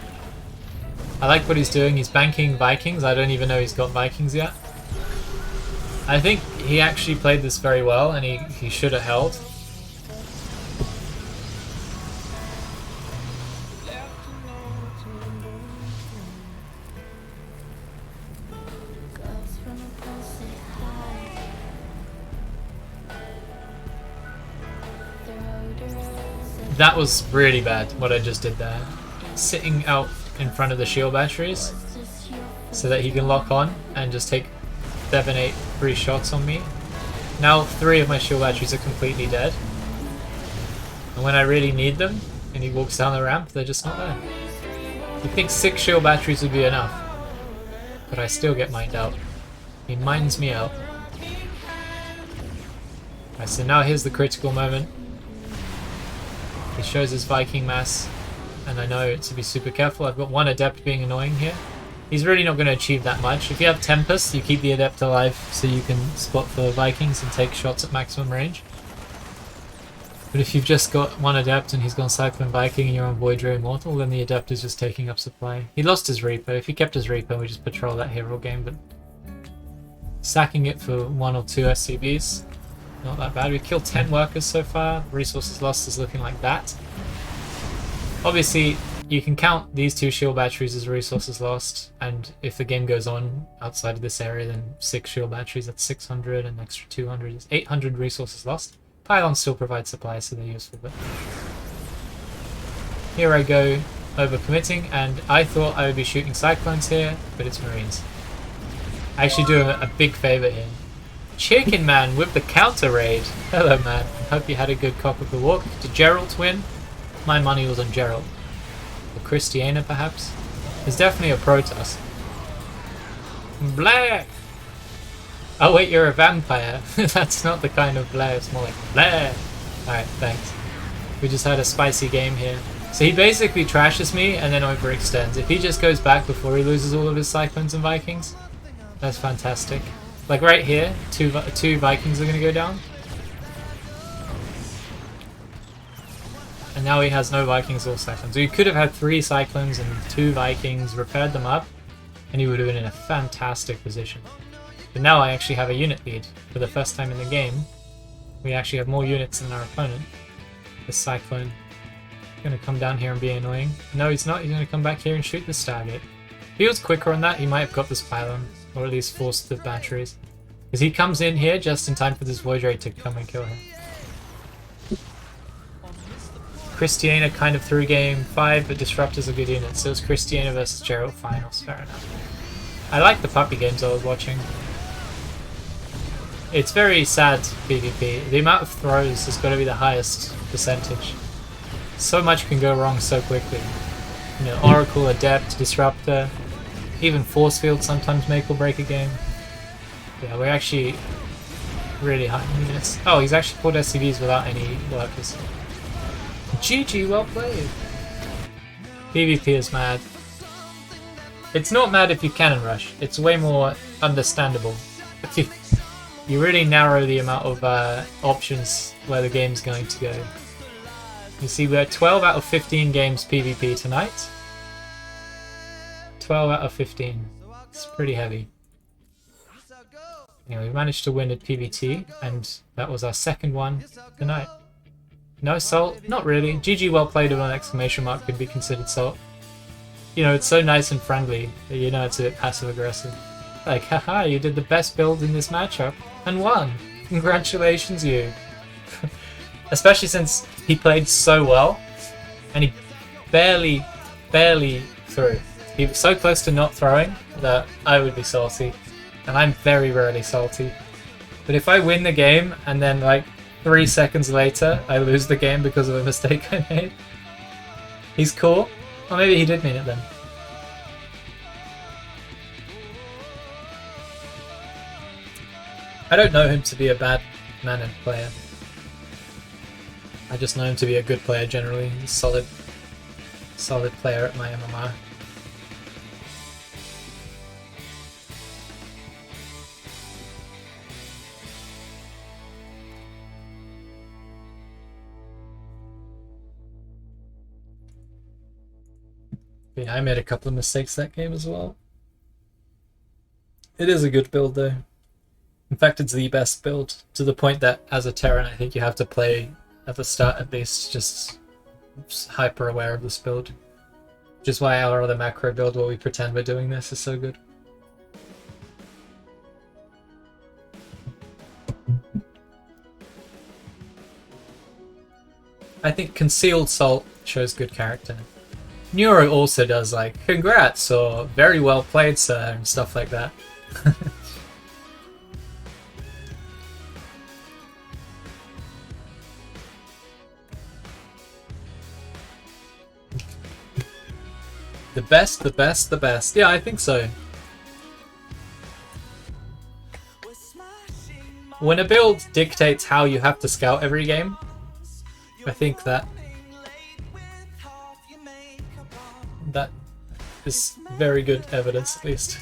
I like what he's doing. He's banking Vikings. I don't even know he's got Vikings yet. I think he actually played this very well, and he should have held. That was really bad, what I just did there. Sitting out in front of the shield batteries so that he can lock on and just take 7, 8 free shots on me. Now 3 of my shield batteries are completely dead. And when I really need them and he walks down the ramp, they're just not there. You'd think 6 shield batteries would be enough. But I still get mined out. He mines me out. Alright, so now here's the critical moment. He shows his Viking mass, and I know to be super careful. I've got 1 Adept being annoying here. He's really not going to achieve that much. If you have Tempest, you keep the Adept alive so you can spot for Vikings and take shots at maximum range. But if you've just got 1 Adept and he's gone Cyclone Viking and you're on Void Ray Immortal, then the Adept is just taking up supply. He lost his Reaper. If he kept his Reaper, we just patrol that hero game, but sacking it for 1 or 2 SCVs. Not that bad. We've killed 10 workers so far. Resources lost is looking like that. Obviously, you can count these 2 shield batteries as resources lost, and if the game goes on outside of this area, then 6 shield batteries, that's 600, and extra 200 is 800 resources lost. Pylons still provide supplies, so they're useful, but here I go overcommitting, and I thought I would be shooting Cyclones here, but it's Marines. I actually do a big favour here. Chicken Man with the counter raid. Hello, man. Hope you had a good cock of the walk. Did Geralt win? My money was on Geralt. Or Christiana, perhaps? There's definitely a Protoss. Blah! Oh wait, you're a vampire. That's not the kind of blah, it's more like blah! Alright, thanks. We just had a spicy game here. So he basically trashes me and then overextends. If he just goes back before he loses all of his Cyclones and Vikings, that's fantastic. Like right here, two Vikings are going to go down. And now he has no Vikings or Cyclones. So he could have had 3 Cyclones and 2 Vikings, repaired them up, and he would have been in a fantastic position. But now I actually have a unit lead. For the first time in the game, we actually have more units than our opponent. This Cyclone is going to come down here and be annoying. No, he's not. He's going to come back here and shoot the Stargate. If he was quicker on that, he might have got this pylon. Or at least forced the batteries. Because he comes in here just in time for this Void Ray to come and kill him. Christiana kind of through game 5, but Disruptor's a good unit. So it's Christiana versus Geralt finals. Fair enough. I like the puppy games I was watching. It's very sad PvP. The amount of throws has got to be the highest percentage. So much can go wrong so quickly. You know, Oracle, Adept, Disruptor. Even Force Field sometimes make or break a game. Yeah, we're really high units. Oh, he's actually pulled SCVs without any workers. GG, well played. PvP is mad. It's not mad if you cannon rush. It's way more understandable. You really narrow the amount of options where the game's going to go. You see, we're 12 out of 15 games PvP tonight. 12 out of 15. It's pretty heavy. Anyway, we managed to win at PvT, and that was our second one tonight. No salt? Not really. GG well played with an exclamation mark could be considered salt. You know, it's so nice and friendly that you know it's a bit passive aggressive. Like, haha, you did the best build in this matchup and won. Congratulations, you. Especially since he played so well and he barely threw. He was so close to not throwing that I would be salty. And I'm very rarely salty. But if I win the game and then like 3 seconds later I lose the game because of a mistake I made, he's cool. Or maybe he did mean it then. I don't know him to be a bad mana player. I just know him to be a good player generally. He's a solid player at my MMR. Yeah, I made a couple of mistakes that game as well. It is a good build though. In fact, it's the best build, to the point that as a Terran I think you have to play at the start at least just hyper aware of this build. Which is why our other macro build where we pretend we're doing this is so good. I think Concealed Salt shows good character. Neuro also does like, congrats, or very well played, sir, and stuff like that. The best, the best, the best. Yeah, I think so. When a build dictates how you have to scout every game, I think that is very good evidence, at least.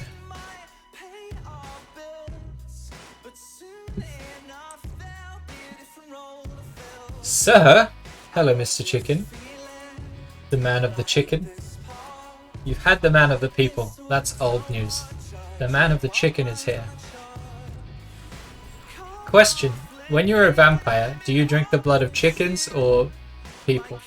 Sir! Hello, Mr. Chicken. The man of the chicken. You've had the man of the people. That's old news. The man of the chicken is here. Question. When you're a vampire, do you drink the blood of chickens or people?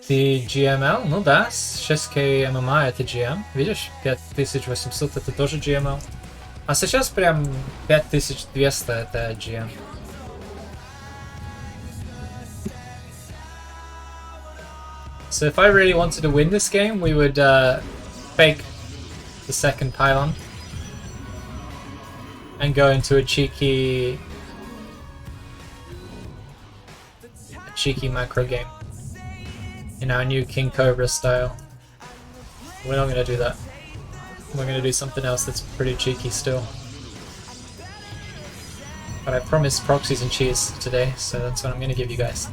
Ty GML? No da, z 6 ММА это GM. Видишь, 5800 это тоже GML. А сейчас прям 5200 это GM. So if I really wanted to win this game, we would fake the second pylon and go into a cheeky macro game in our new King Cobra style. We're not going to do that. We're going to do something else that's pretty cheeky still. But I promised proxies and cheese today, so that's what I'm going to give you guys.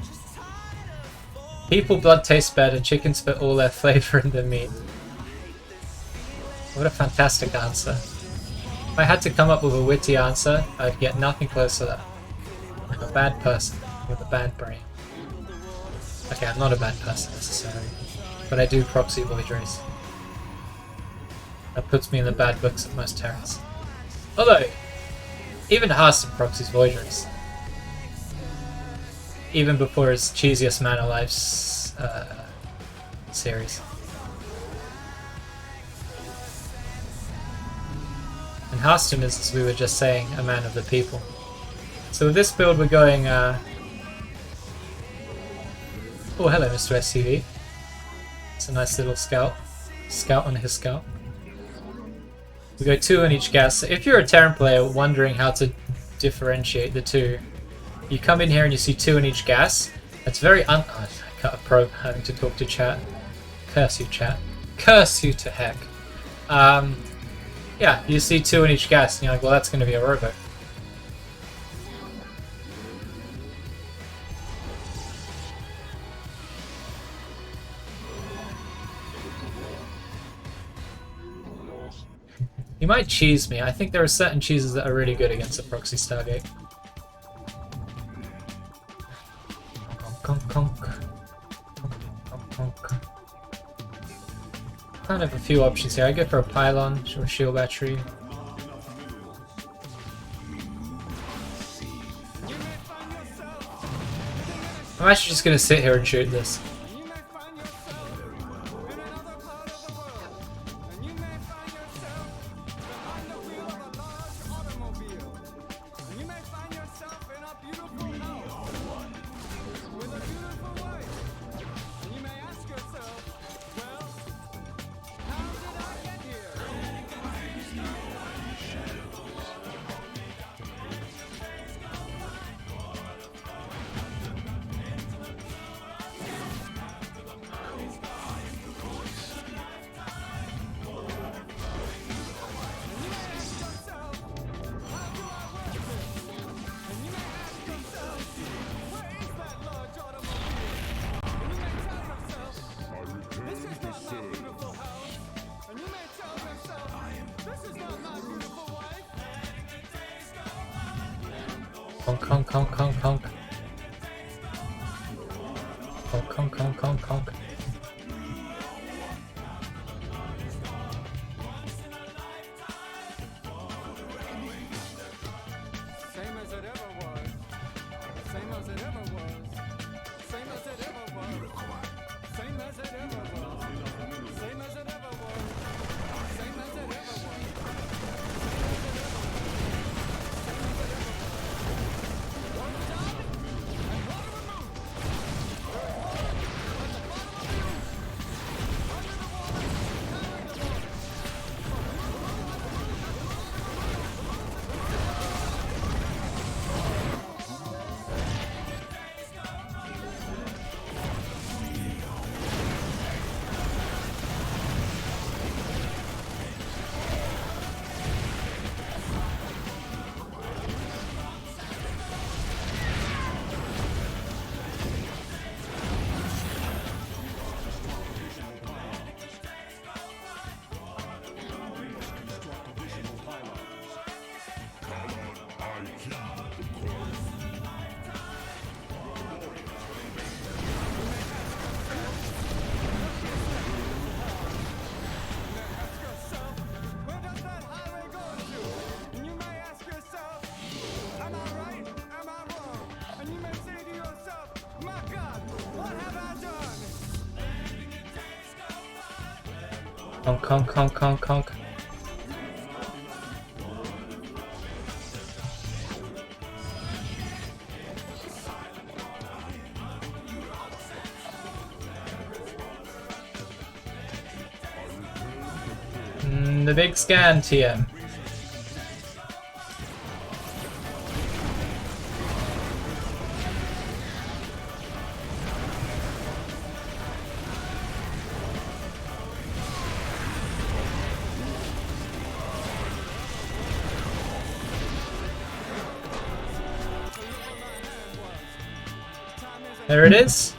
People blood tastes better, chickens put all their flavor in the meat. What a fantastic answer. If I had to come up with a witty answer, I'd get nothing close to that. I'm a bad person with a bad brain. Okay, I'm not a bad person necessarily, but I do proxy void race. That puts me in the bad books of most Terrans. Although, even Haas proxies void race. Even before his cheesiest Man Alive's series. And Harston is, as we were just saying, a man of the people. So with this build we're going... Oh, hello Mr. SCV. It's a nice little scout. Scout on his scout. We go 2 on each gas. So if you're a Terran player wondering how to differentiate the two, you come in here and you see 2 in each gas. That's very I cut a pro having to talk to chat. Curse you, chat. Curse you to heck. Yeah, you see 2 in each gas, and you're like, well, that's going to be a rowboat. You might cheese me. I think there are certain cheeses that are really good against a proxy Stargate. Conk, conk, conk. Conk, conk. Kind of a few options here. I go for a pylon or a shield battery. I'm actually just gonna sit here and shoot this. Honk, honk, honk, honk, honk. Honk, honk, honk, honk, honk. Same as it ever was. Same as it ever was. Same as it ever was. Same as it ever was. Same as it ever was. Same as it ever was. Honk, honk, honk, honk, honk. The big scan, TM. There it is.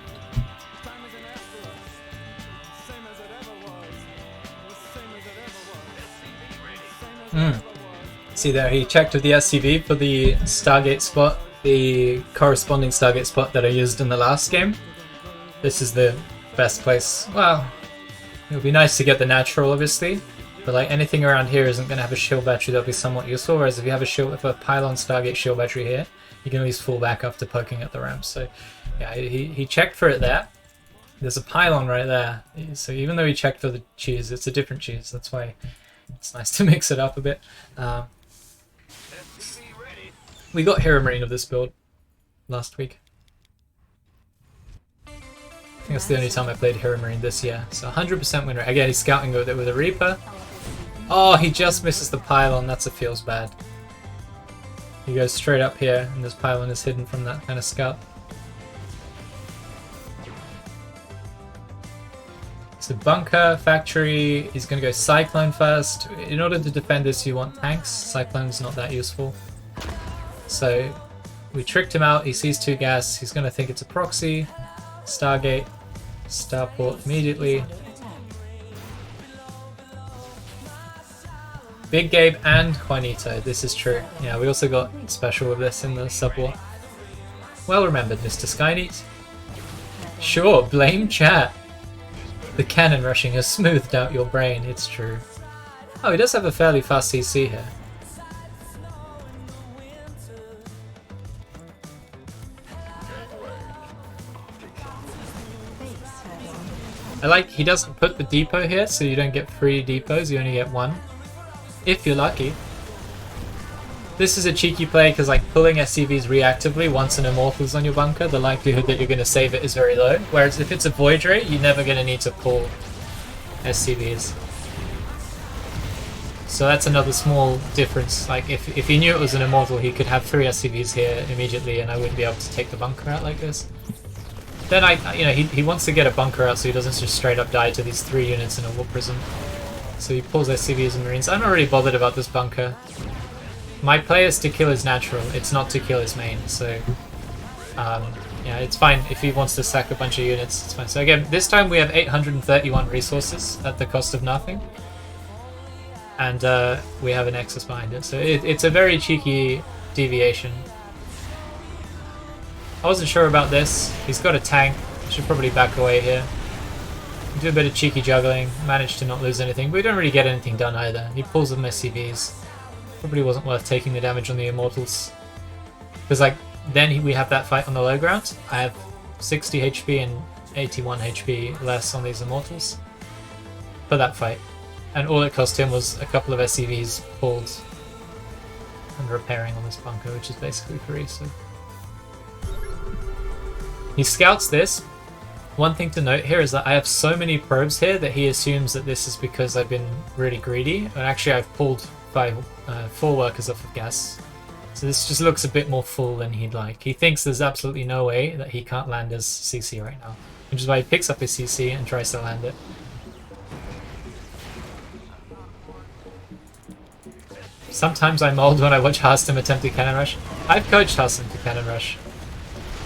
See there, he checked with the SCV for the Stargate spot, the corresponding Stargate spot that I used in the last game. This is the best place. Well, it would be nice to get the natural, obviously, but like anything around here isn't going to have a shield battery that'll be somewhat useful, whereas if you have a pylon Stargate shield battery here, you can always fall back after poking at the ramp. So yeah, he checked for it there. There's a pylon right there. So even though he checked for the cheese, it's a different cheese. That's why it's nice to mix it up a bit. We got Hero Marine of this build last week. I think that's the only time I played Hero Marine this year. So 100% win rate. Again, he's scouting with it with a Reaper. Oh, he just misses the pylon. That's a feels bad. He goes straight up here, and this pylon is hidden from that kind of scout. So bunker, factory, he's going to go Cyclone first. In order to defend this you want tanks. Cyclone's not that useful. So we tricked him out, he sees 2 gas, he's going to think it's a proxy. Stargate, starport immediately. Big Gabe and Juanito, this is true. Yeah, we also got special with this in the sub-war. Well remembered, Mr. Skyneat. Sure, blame chat. The cannon rushing has smoothed out your brain, it's true. Oh, he does have a fairly fast CC here. I like he doesn't put the depot here, so you don't get 3 depots, you only get 1. If you're lucky. This is a cheeky play because like pulling SCVs reactively once an Immortal's on your bunker, the likelihood that you're going to save it is very low. Whereas if it's a Void Ray, you're never going to need to pull SCVs. So that's another small difference. Like if he knew it was an Immortal, he could have 3 SCVs here immediately and I wouldn't be able to take the bunker out like this. Then he wants to get a bunker out so he doesn't just straight up die to these 3 units in a War Prism. So he pulls SCVs and Marines. I'm not really bothered about this bunker. My play is to kill his natural, it's not to kill his main, so yeah, it's fine if he wants to sack a bunch of units, it's fine. So again, this time we have 831 resources at the cost of nothing. And we have a Nexus behind it, so it's a very cheeky deviation. I wasn't sure about this. He's got a tank, should probably back away here. Do a bit of cheeky juggling, managed to not lose anything, but we don't really get anything done either. He pulls them SCVs. Probably wasn't worth taking the damage on the Immortals. Because like, then we have that fight on the low ground. I have 60 HP and 81 HP less on these Immortals for that fight. And all it cost him was a couple of SCVs pulled and repairing on this bunker, which is basically free, so... He scouts this. One thing to note here is that I have so many probes here that he assumes that this is because I've been really greedy. And actually I've pulled 4 workers off of gas. So this just looks a bit more full than he'd like. He thinks there's absolutely no way that he can't land his CC right now. Which is why he picks up his CC and tries to land it. Sometimes I'm old when I watch Harston attempt to cannon rush. I've coached Harston to cannon rush.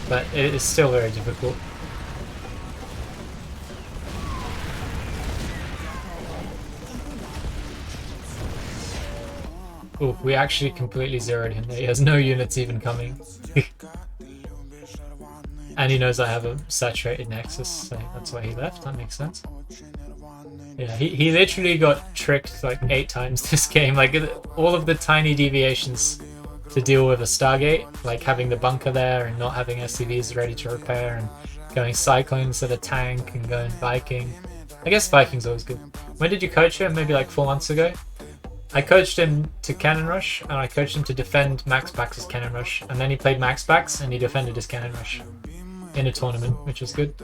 But it is still very difficult. Ooh, we actually completely zeroed him there. He has no units even coming. And he knows I have a saturated Nexus, so that's why he left. That makes sense. Yeah, he literally got tricked like 8 times this game. Like all of the tiny deviations to deal with a Stargate, like having the bunker there and not having SCVs ready to repair and going Cyclone instead of tank and going Viking. I guess Viking's always good. When did you coach him? Maybe like 4 months ago? I coached him to Cannon Rush, and I coached him to defend Max Pax's Cannon Rush, and then he played Max Pax and he defended his Cannon Rush in a tournament, which was good.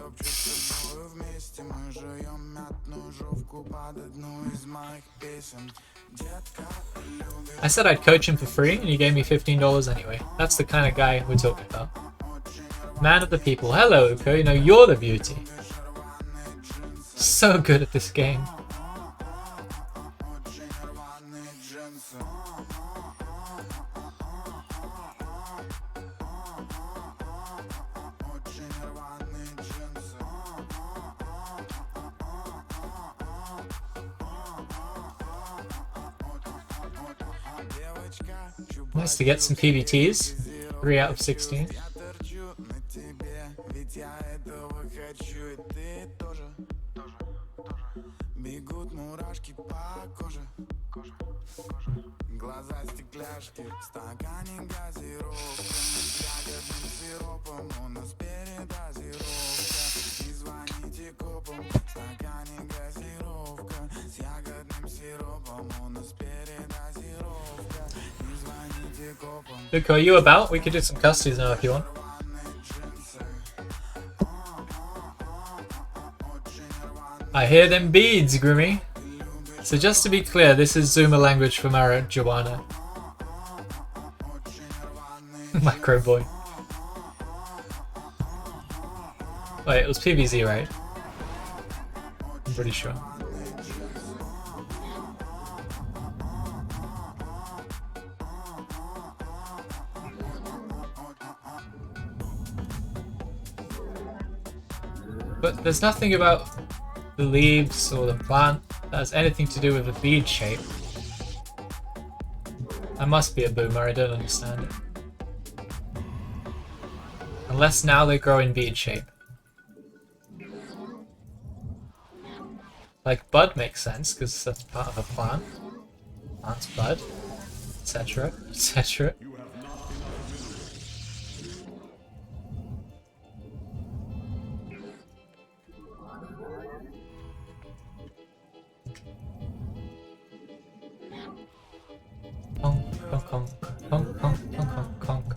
I said I'd coach him for free, and he gave me $15 anyway. That's the kind of guy we're talking about. Man of the people. Hello, Uko. You know, you're the beauty. So good at this game. Nice to get some PBTs. 3 out of 16. Luke, are you about? We could do some custodies now if you want. I hear them beads, Grimmy. So just to be clear, this is Zoomer language for marijuana. Micro boy. Wait, it was PVZ, right? I'm pretty sure. But there's nothing about the leaves or the plant that has anything to do with the bead shape. I must be a boomer, I don't understand it. Unless now they grow in bead shape. Like bud makes sense, because that's part of a plant. Plant's bud, etc, etc. Conk, conk, conk, conk, conk, conk, conk.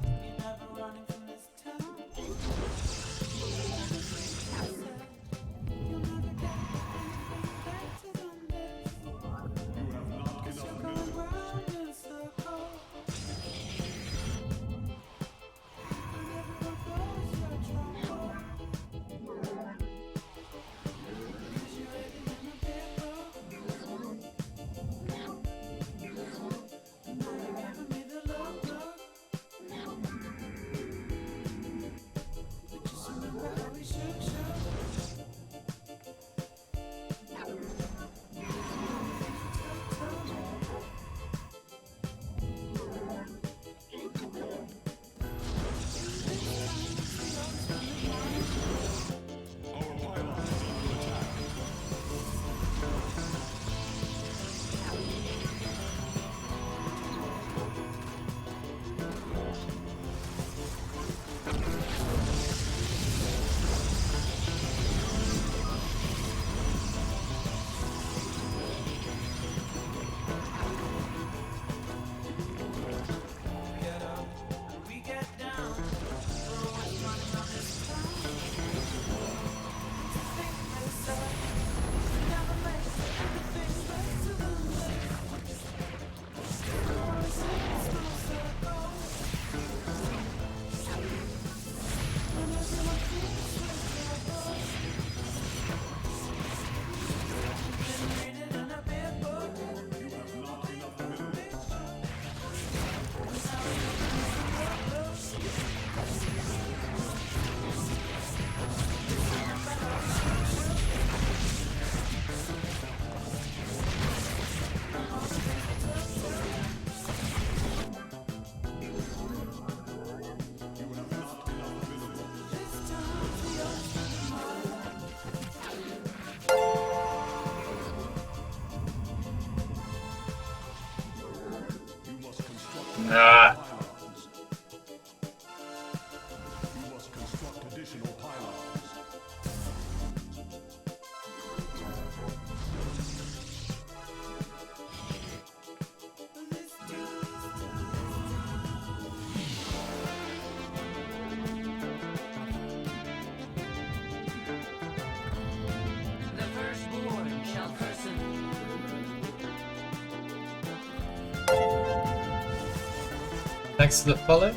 Ah. You must construct additional pylons. The firstborn shall person. Thanks for the follow.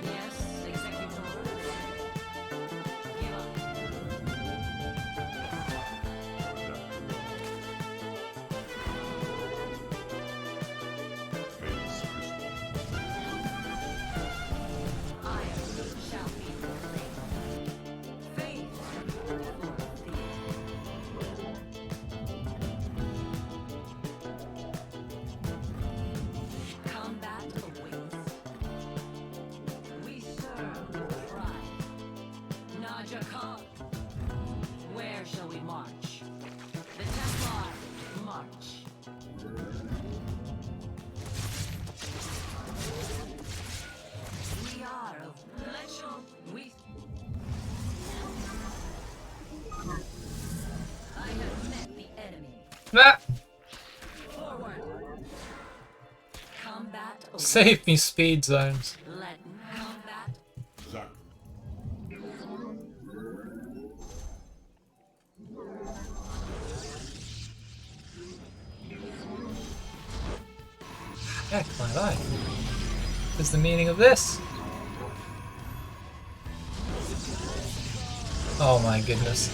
Yes, executor. Give up. Iron shall be proclaimed. Faith for thee. Combat awaits. We serve with pride. Naja Khan. Where shall we march? The Templar march. We are of Lechon. We. I have met the enemy. Ah, Forward. Combat awaits. save me, speed zones. Let combat. Zach Heck, my life. What is the meaning of this? Oh my goodness.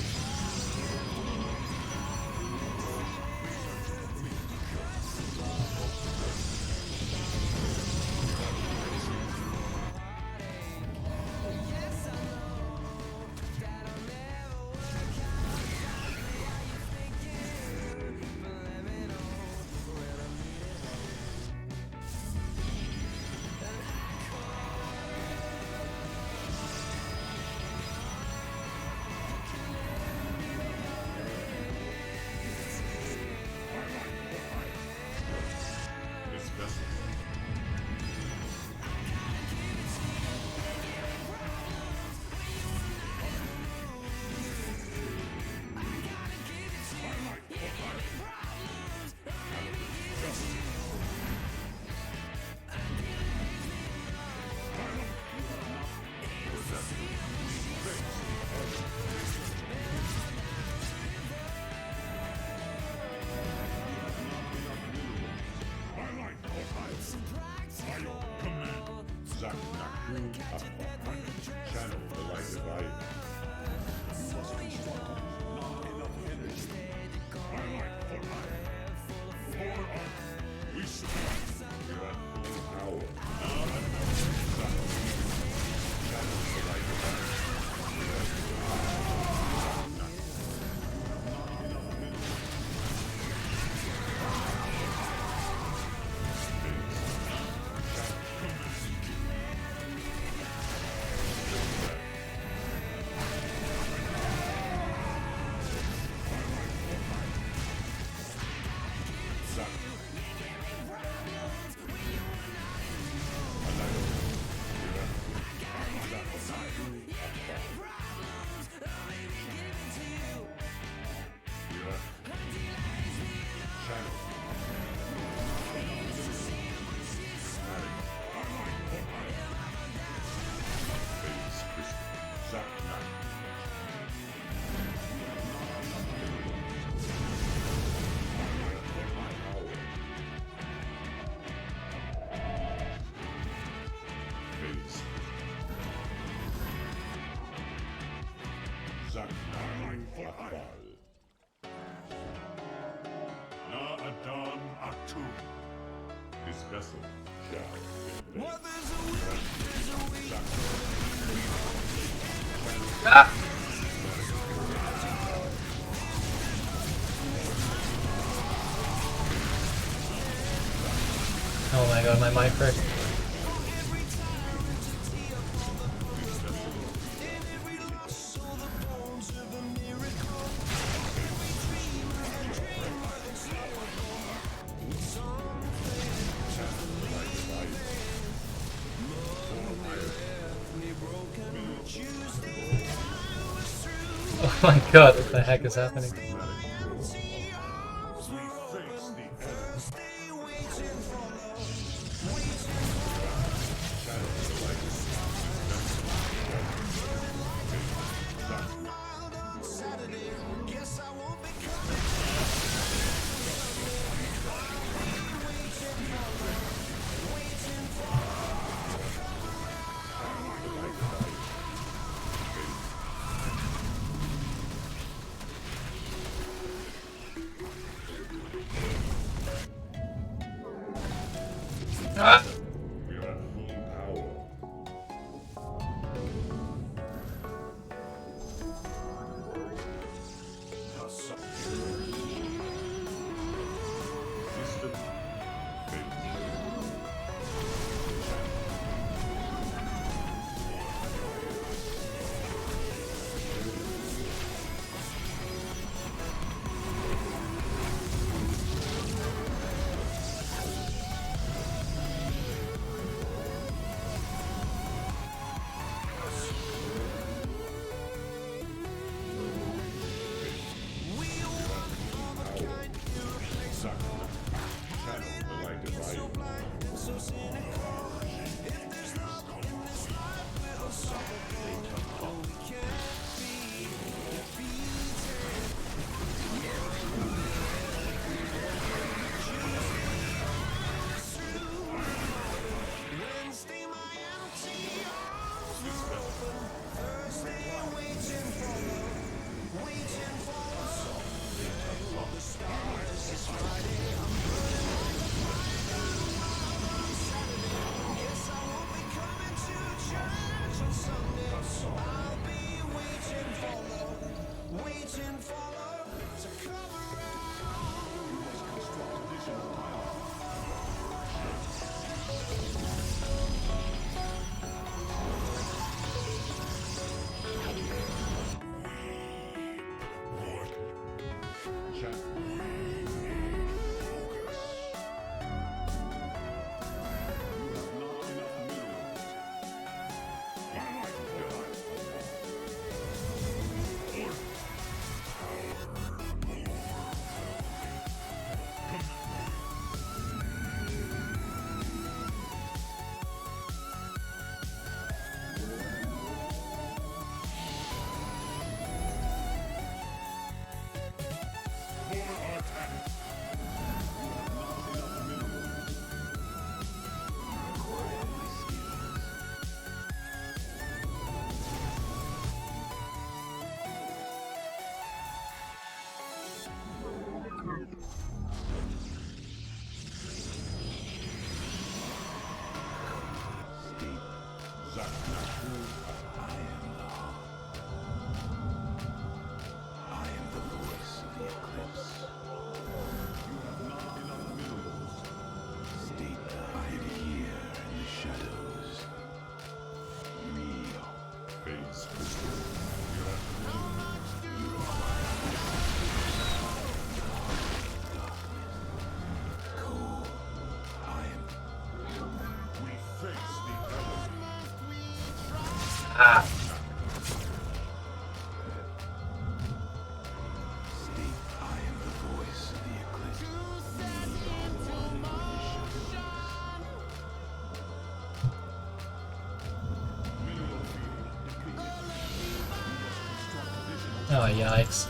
This vessel. Channel the light divide. You must be strong. Not enough energy. My light for hire. For us. We stand. You're at full power. Channel the light divide. Not enough energy. This vessel shall Ah! Oh my god, my mic hurt. Oh my god, what the heck is happening? Ah! We are at full power. System Ah. I am the voice of the eclipse. Oh, yikes.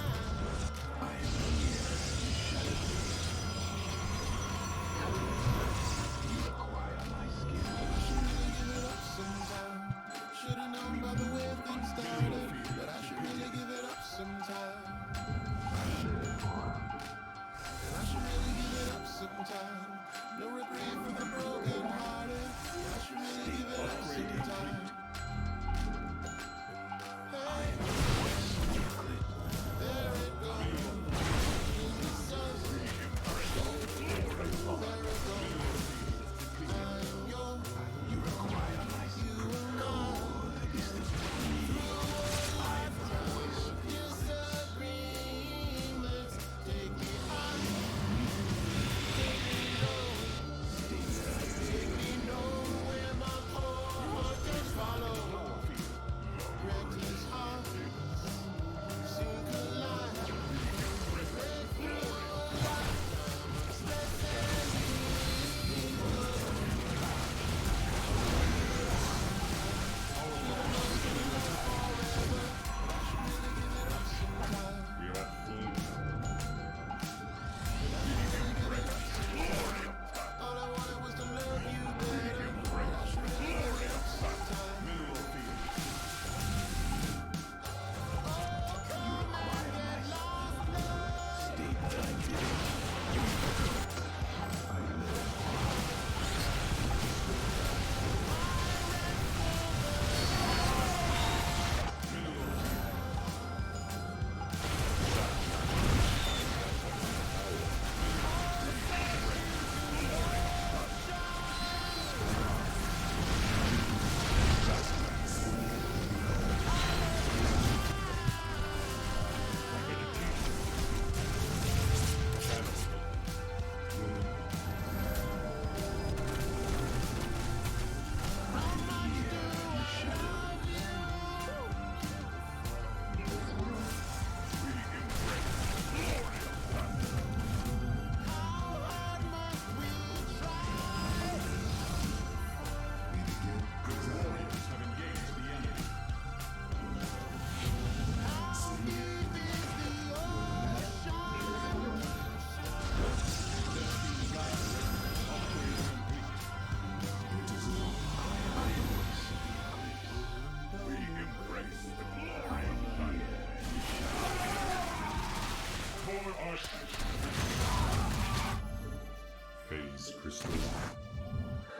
Phase crystal.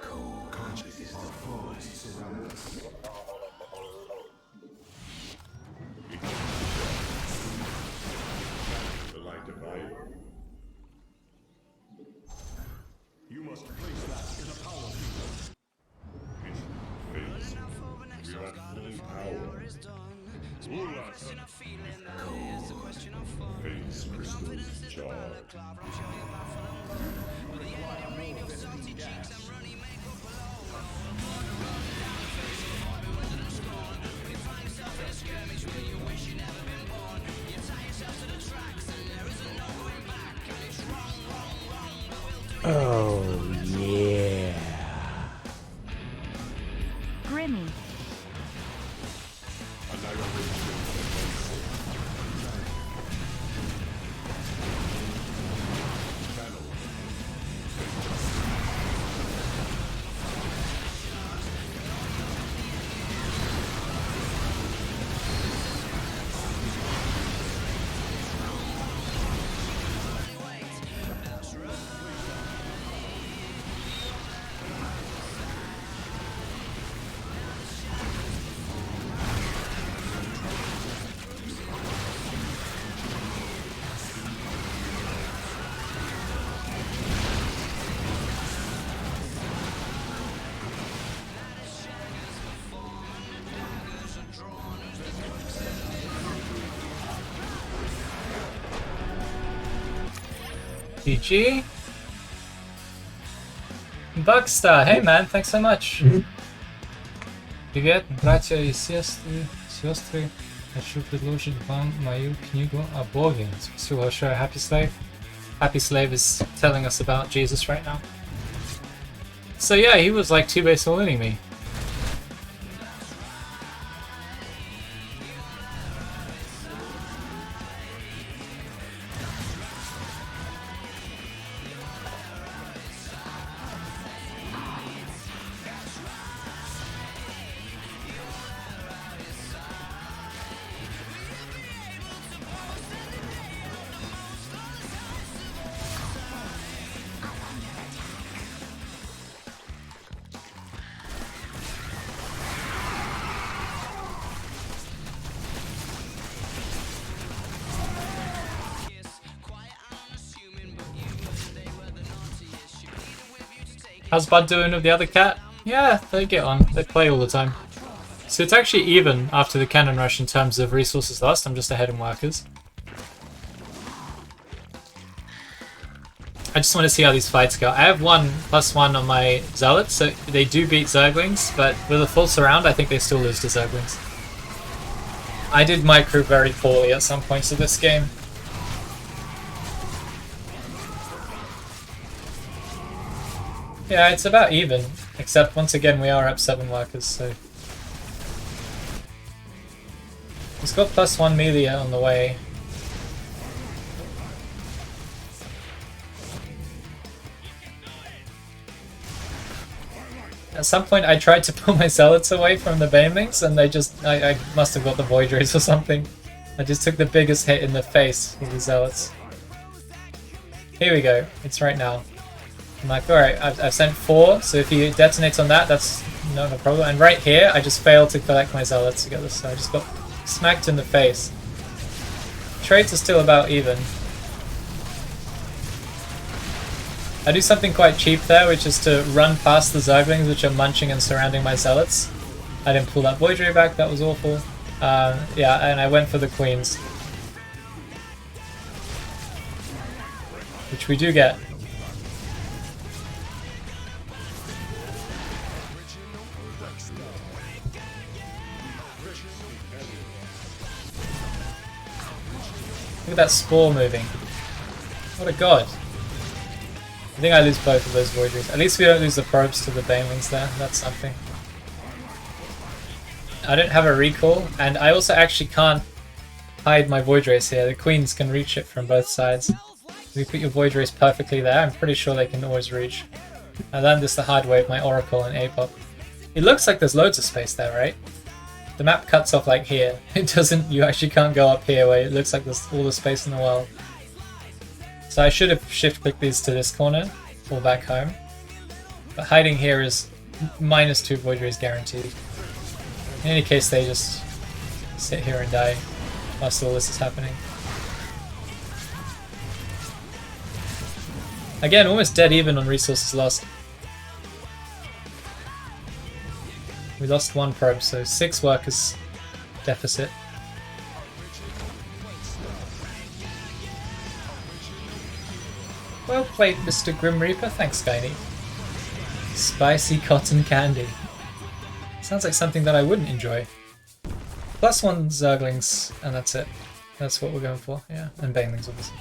Co-conscious is the force surround us. The light divide. You must place that in a power field. Mission phase. We are at full power. Phase crystals charged. Oh, yeah. Grimmy. GG. Bugstar, hey man, thanks so much. Привет, братья и сестры. Хочу предложить вам мою книгу о Боге. Спасибо большое, Happy Slave. Happy Slave is telling us about Jesus right now. So yeah, he was like 2-base all-inning me. How's Bud doing with the other cat? Yeah, they get on. They play all the time. So it's actually even after the cannon rush in terms of resources lost. I'm just ahead in workers. I just want to see how these fights go. I have 1+1 on my Zealots, so they do beat Zerglings, but with a full surround, I think they still lose to Zerglings. I did my crew very poorly at some points of this game. Yeah, it's about even, except once again we are up 7 workers, so... He's got +1 melee on the way. At some point I tried to pull my Zealots away from the Banelings and they just... I must have got the Void Rays or something. I just took the biggest hit in the face with the Zealots. Here we go, it's right now. I'm like, alright, I've sent 4, so if he detonates on that, that's no problem. And right here, I just failed to collect my Zealots together, so I just got smacked in the face. Trades are still about even. I do something quite cheap there, which is to run past the Zerglings, which are munching and surrounding my Zealots. I didn't pull that Void Ray back, that was awful. Yeah, and I went for the Queens. Which we do get. Look at that Spore moving. What a god. I think I lose both of those Void Rays. At least we don't lose the probes to the Banelings there. That's something. I don't have a recall, and I also actually can't hide my Void Rays here. The Queens can reach it from both sides. If you put your Void Rays perfectly there, I'm pretty sure they can always reach. I learned this the hard way with my Oracle and APOP. It looks like there's loads of space there, right? The map cuts off like here. It doesn't, you actually can't go up here where it looks like there's all the space in the world. So I should have shift-clicked these to this corner, or back home. But hiding here is -2 Void Rays guaranteed. In any case, they just sit here and die whilst all this is happening. Again, almost dead even on resources lost. We lost 1 probe, so 6 workers deficit. Well played, Mr. Grim Reaper. Thanks, Skyny. Spicy cotton candy. Sounds like something that I wouldn't enjoy. +1 Zerglings, and that's it. That's what we're going for, yeah. And Banelings, obviously.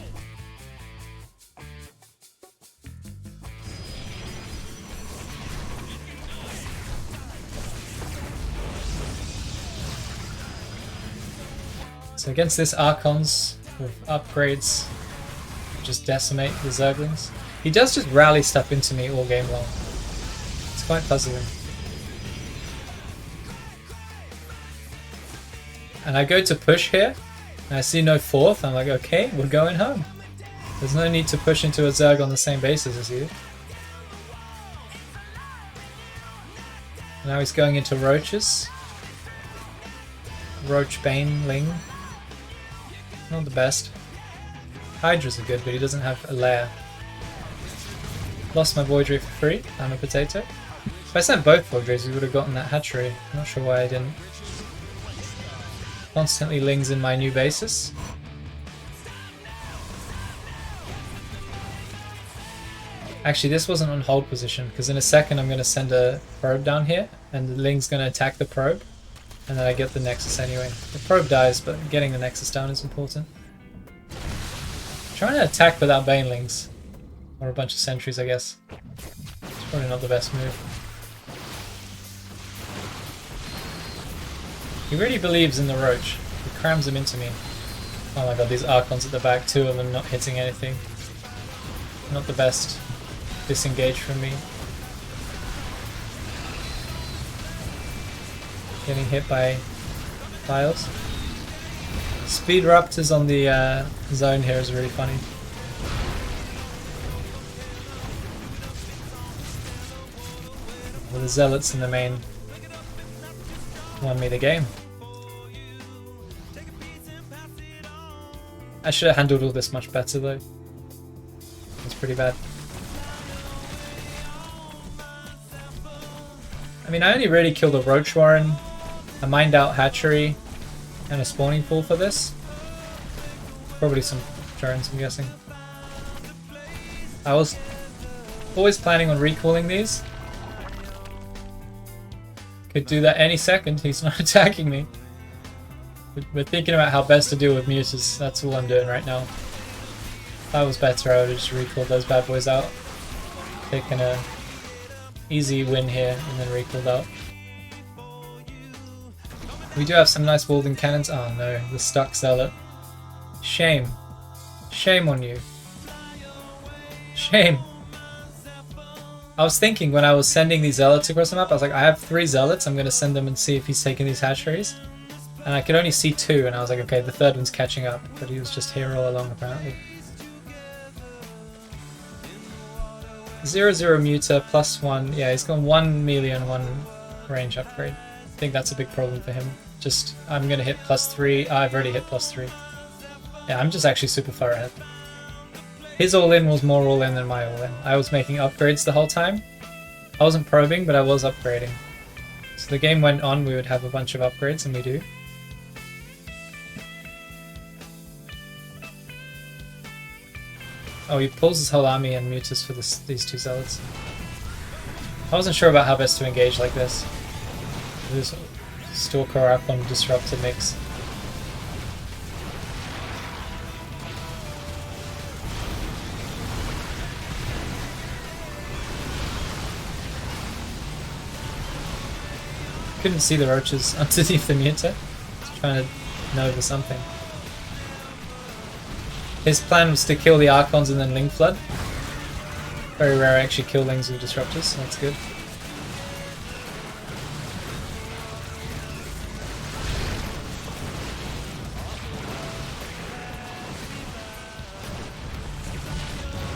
So against this Archons with upgrades, just decimate the Zerglings. He does just rally stuff into me all game long. It's quite puzzling. And I go to push here, and I see no 4th. I'm like, okay, we're going home. There's no need to push into a Zerg on the same basis as you. Now he's going into Roaches. Roach Baneling. Not the best. Hydras are good, but he doesn't have a lair. Lost my Void Ray for free. I'm a potato. If I sent both Void Rays, we would have gotten that hatchery. Not sure why I didn't. Constantly lings in my new basis. Actually, this wasn't on hold position, because in a second I'm going to send a probe down here, and the Ling's going to attack the probe, and then I get the Nexus anyway. The probe dies, but getting the Nexus down is important. Trying to attack without Banelings, or a bunch of sentries, I guess. It's probably not the best move. He really believes in the Roach. He crams them into me. Oh my god, these Archons at the back, 2 of them not hitting anything. Not the best. Disengage from me. Getting hit by files. Speed Raptors on the zone here is really funny. Well, the Zealots in the main won me the game. I should have handled all this much better though. It's pretty bad. I mean, I only really killed a Roach Warren, a mined out hatchery, and a spawning pool for this. Probably some drones, I'm guessing. I was always planning on recalling these. Could do that any second, he's not attacking me. We're thinking about how best to deal with mutas, that's all I'm doing right now. If I was better, I would have just recalled those bad boys out. Taking a easy win here and then recalled out. We do have some nice Walden cannons. Oh no, the stuck Zealot. Shame. Shame on you. Shame. I was thinking when I was sending these Zealots across the map, I was like, I have 3 Zealots, I'm going to send them and see if he's taking these hatcheries. And I could only see 2, and I was like, okay, the 3rd one's catching up, but he was just here all along apparently. 0-0 Muta, +1, yeah, he's got 1 melee and 1 range upgrade. I think that's a big problem for him. Just, I'm going to hit +3, I've already hit +3. Yeah, I'm just actually super far ahead. His all-in was more all-in than my all-in. I was making upgrades the whole time. I wasn't probing, but I was upgrading. So the game went on, we would have a bunch of upgrades, and we do. Oh, he pulls his whole army and mutas for these 2 Zealots. I wasn't sure about how best to engage like this. This Stalker Archon disrupted mix. Couldn't see the roaches underneath the muta. Just trying to nova something. His plan was to kill the Archons and then Ling Flood. Very rare I actually kill Lings with Disruptors, so that's good.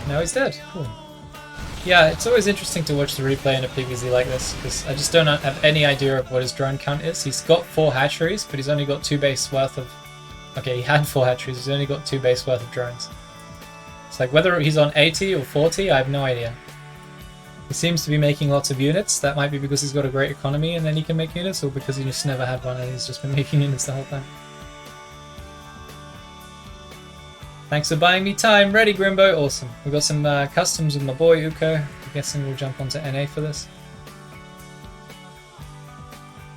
Now he's dead. Cool. Yeah, it's always interesting to watch the replay in a PvZ like this, because I just don't have any idea of what his drone count is. He's got 4 hatcheries, but he's only got 2 base worth of... Okay, he had 4 hatcheries, he's only got 2 base worth of drones. It's like, whether he's on 80 or 40, I have no idea. He seems to be making lots of units. That might be because he's got a great economy and then he can make units, or because he just never had one and he's just been making units the whole time. Thanks for buying me time. Ready, Grimbo? Awesome. We've got some customs with my boy, Uko. I'm guessing we'll jump onto NA for this.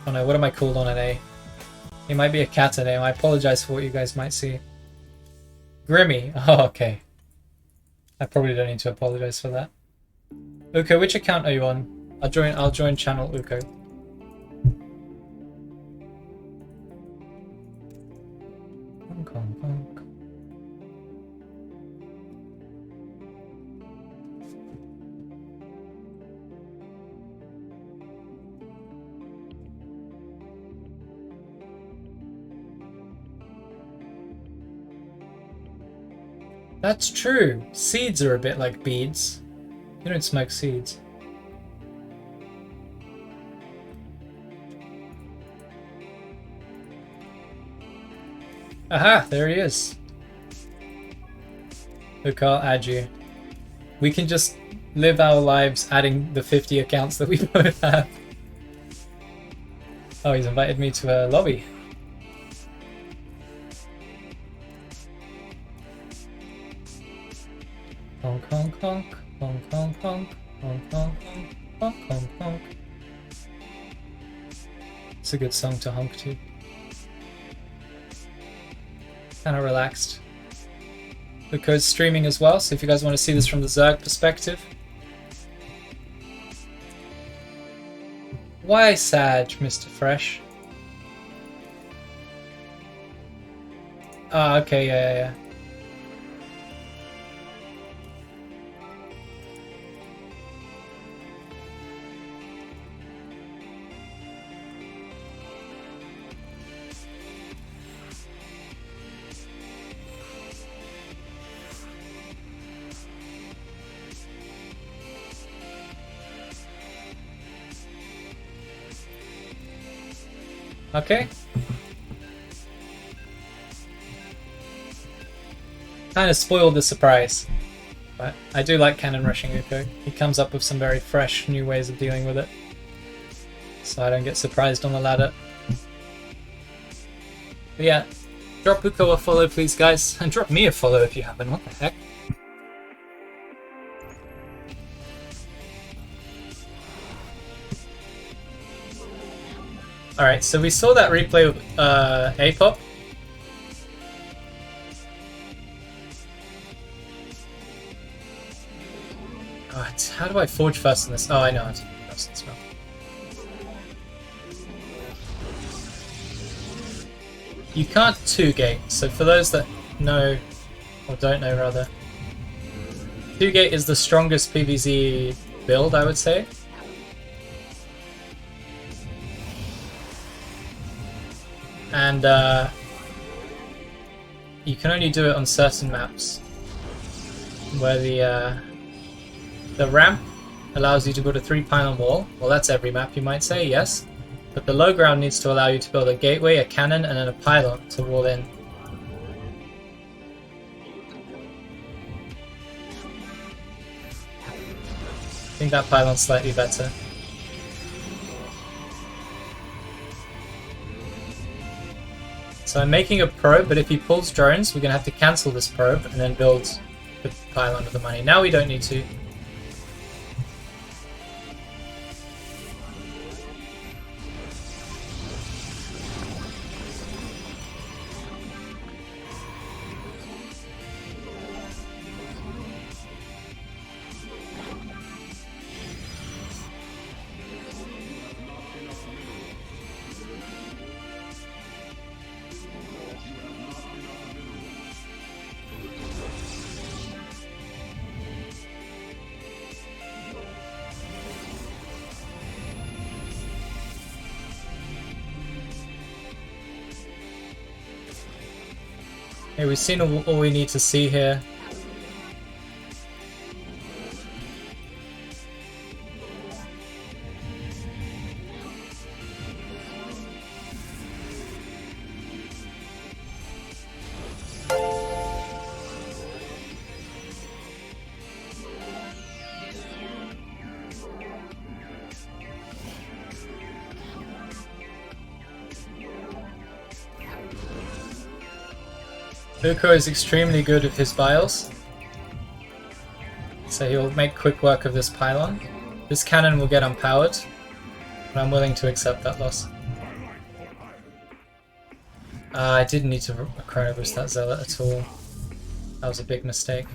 Oh no, what am I called on NA? He might be a cat name. I apologize for what you guys might see. Grimmy. Oh, okay. I probably don't need to apologize for that. Uko, which account are you on? I'll join channel Uko. Honk, honk, honk. That's true. Seeds are a bit like beads. You don't smoke seeds. Aha! There he is. Look, I'll add you. We can just live our lives adding the 50 accounts that we both have. Oh, he's invited me to a lobby. Honk, honk, honk. Honk, honk, honk. Honk, honk, honk. Honk, honk, honk. It's a good song to honk to. Kind of relaxed. The code's streaming as well, so if you guys want to see this from the Zerg perspective. Why Sag, Mr. Fresh? Ah, okay, yeah. Okay. Kind of spoiled the surprise, but I do like cannon rushing Uko. He comes up with some very fresh new ways of dealing with it, so I don't get surprised on the ladder. But yeah, drop Uko a follow please guys, and drop me a follow if you haven't, what the heck. Alright, so we saw that replay with Apop. God, how do I forge first in this? Oh, I know it. First as well. You can't 2-gate, so for those that know, or don't know rather, 2-gate is the strongest PvZ build, I would say. And you can only do it on certain maps where the ramp allows you to build a 3-pylon wall. Well, that's every map, you might say, yes. But the low ground needs to allow you to build a gateway, a cannon, and then a pylon to wall in. I think that pylon's slightly better. So I'm making a probe, but if he pulls drones, we're going to have to cancel this probe and then build the pylon with the money. Now we don't need to. Okay, we've seen all we need to see here. Uko is extremely good with his bios, so he'll make quick work of this pylon. This cannon will get unpowered, but I'm willing to accept that loss. I didn't need to chrono boost that zealot at all. That was a big mistake.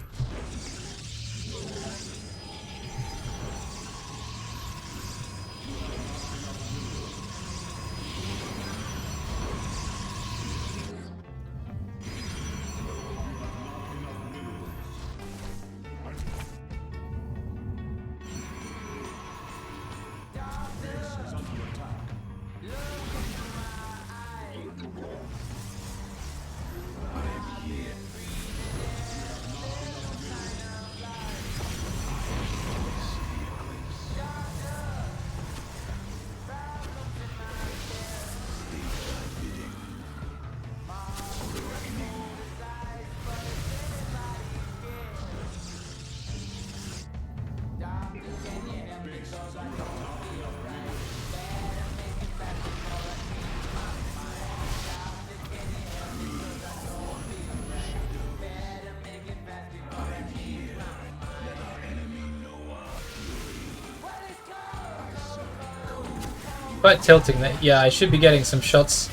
Quite tilting that. Yeah, I should be getting some shots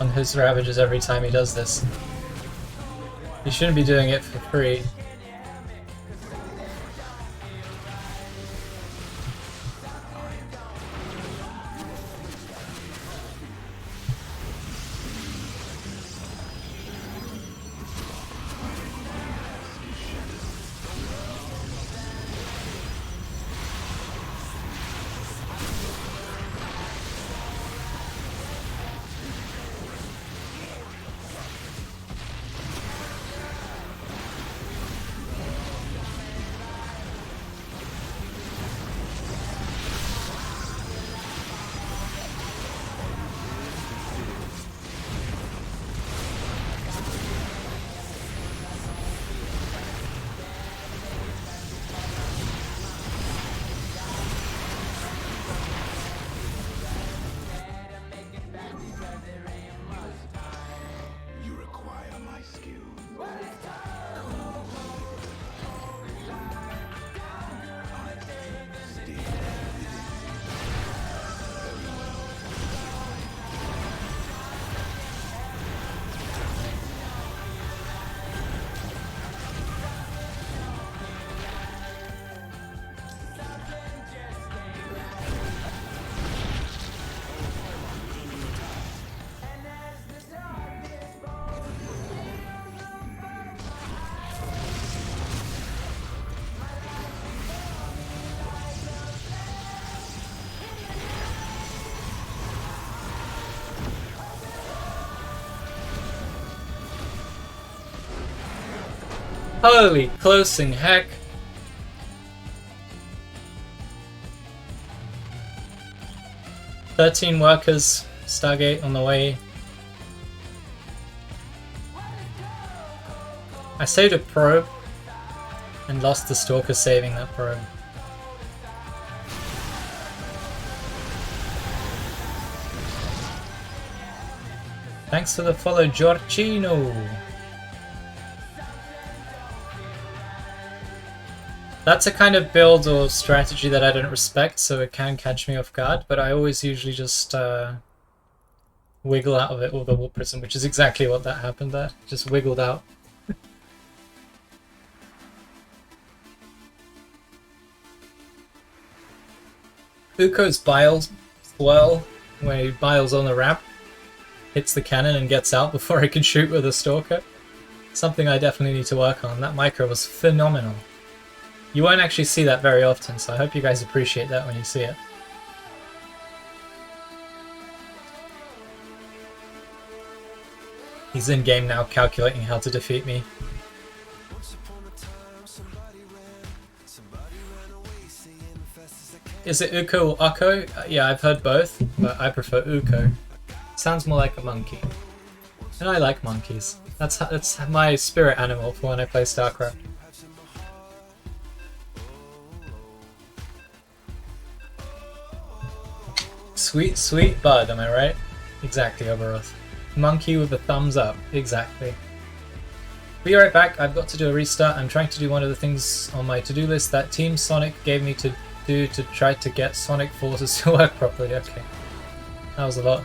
on his Ravagers every time he does this. He shouldn't be doing it for free. You require my skill. Holy closing heck! "13 workers, Stargate on the way." I saved a probe and lost the Stalker saving that probe. Thanks for the follow, Giorgino! That's a kind of build or strategy that I don't respect, so it can catch me off guard, but I always usually just wiggle out of it with the Warp Prism, which is exactly what that happened there. Just wiggled out. Uko's Bile Swirl, where he biles on the ramp, hits the cannon and gets out before he can shoot with a Stalker. Something I definitely need to work on. That micro was phenomenal. You won't actually see that very often, so I hope you guys appreciate that when you see it. He's in game now calculating how to defeat me. Is it Uko or Ukko? Yeah, I've heard both, but I prefer Uko. Sounds more like a monkey. And I like monkeys. That's my spirit animal for when I play StarCraft. Sweet, sweet bud, am I right? Exactly, Overoth. Monkey with a thumbs up, exactly. Be right back, I've got to do a restart. I'm trying to do one of the things on my to-do list that Team Sonic gave me to do to try to get Sonic Forces to work properly. Okay. That was a lot.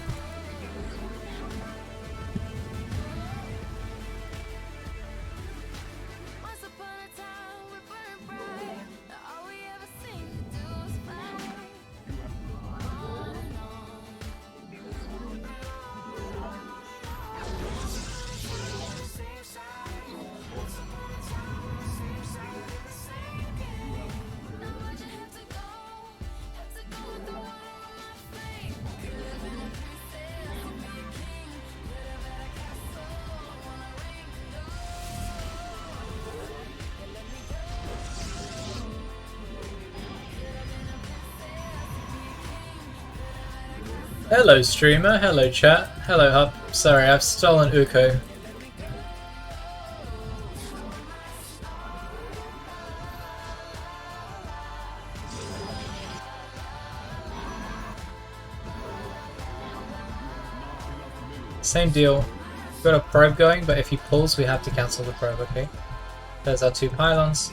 Hello streamer, hello chat, hello hub. Sorry, I've stolen Uko. Same deal. Got a probe going, but if he pulls, we have to cancel the probe, okay? There's our 2 pylons.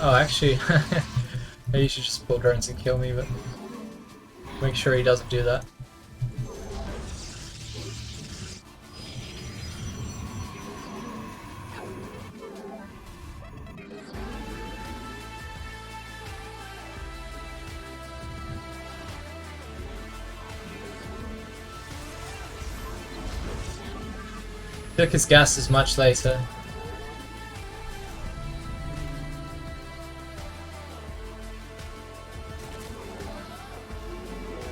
Oh, actually, maybe you should just pull drones and kill me, but make sure he doesn't do that. Took his gases much later.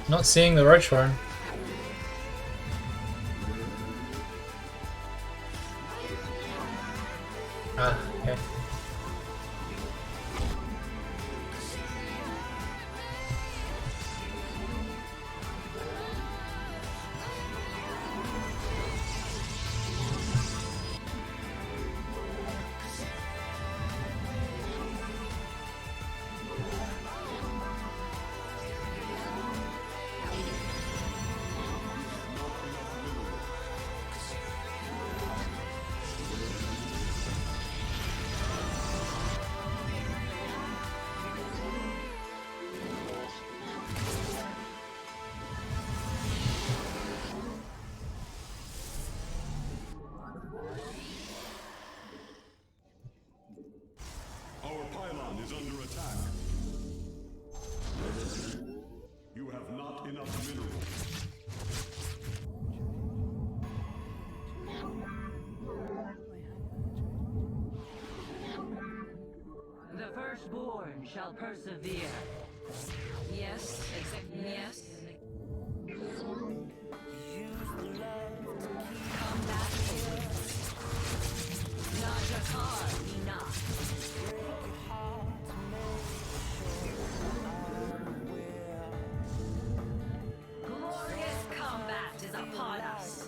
Not seeing the roach horn. Ah, okay. Our pylon is under attack. You have not enough minerals. The firstborn shall persevere. Yes, exactly. Yes. Come back here. Not your card, enough. Glorious combat is upon us.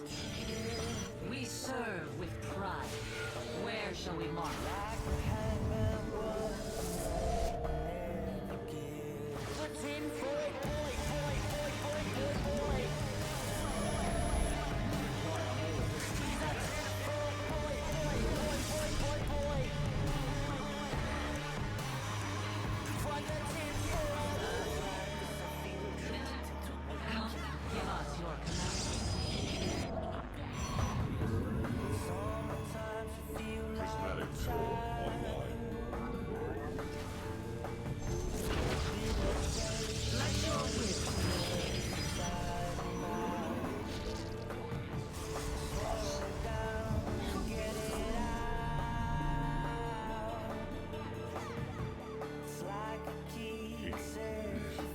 We serve with pride. Where shall we mark? Give us your Prismatic core online.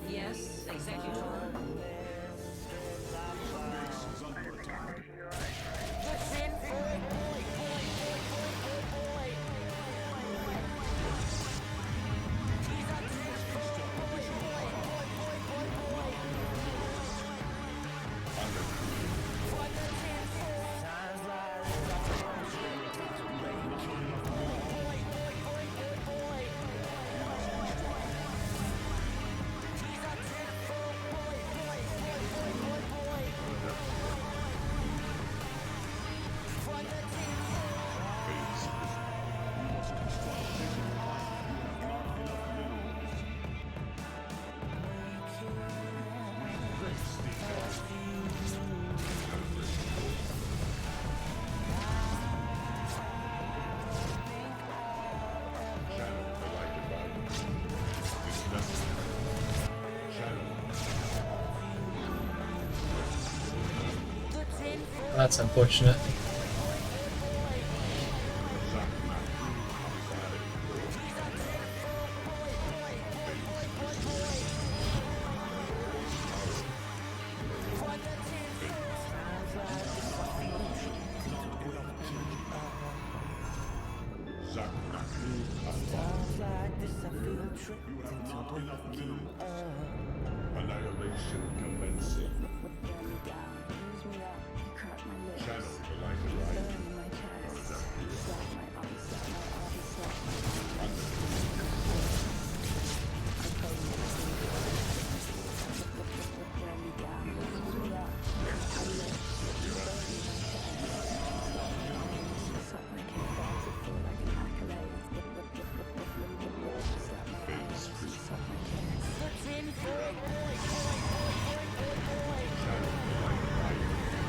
Yes, executor. Base is under attack. That's unfortunate. You have not enough minerals. Annihilation commencing. Channel the light arrive.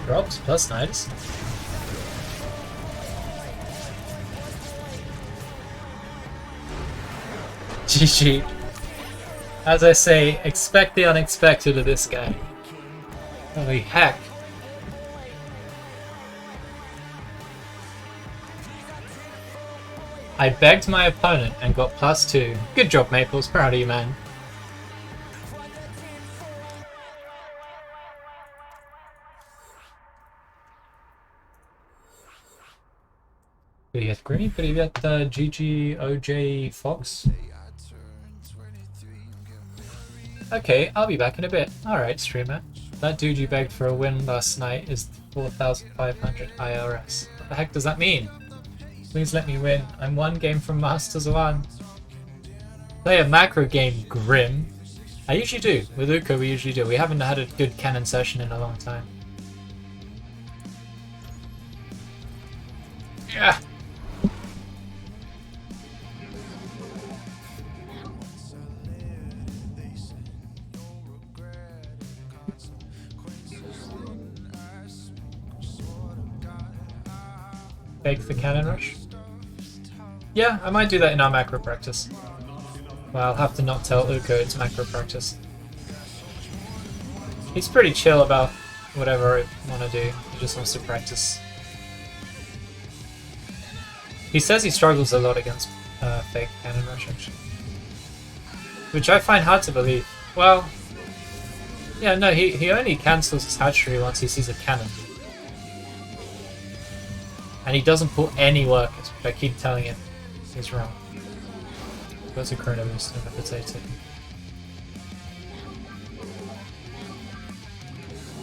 dropped, plus nice. GG. As I say, expect the unexpected of this guy. Holy heck. I begged my opponent and got +2. Good job, Maples. Proud of you, man. Привет, Grimmy. Привет, GG OJ Fox. Okay, I'll be back in a bit. Alright, streamer. That dude you begged for a win last night is 4,500 IRS. What the heck does that mean? Please let me win. I'm one game from Masters 1. Play a macro game, Grim. I usually do. With Uko, we usually do. We haven't had a good cannon session in a long time. Yeah. Bake the cannon rush? Yeah, I might do that in our macro practice. Well, I'll have to not tell Uko it's macro practice. He's pretty chill about whatever I want to do. He just wants to practice. He says he struggles a lot against fake cannon rush, actually. Which I find hard to believe. Well, yeah, no, he only cancels his hatchery once he sees a cannon. And he doesn't put any workers, which I keep telling him is wrong. That's a chrono boost and a potato.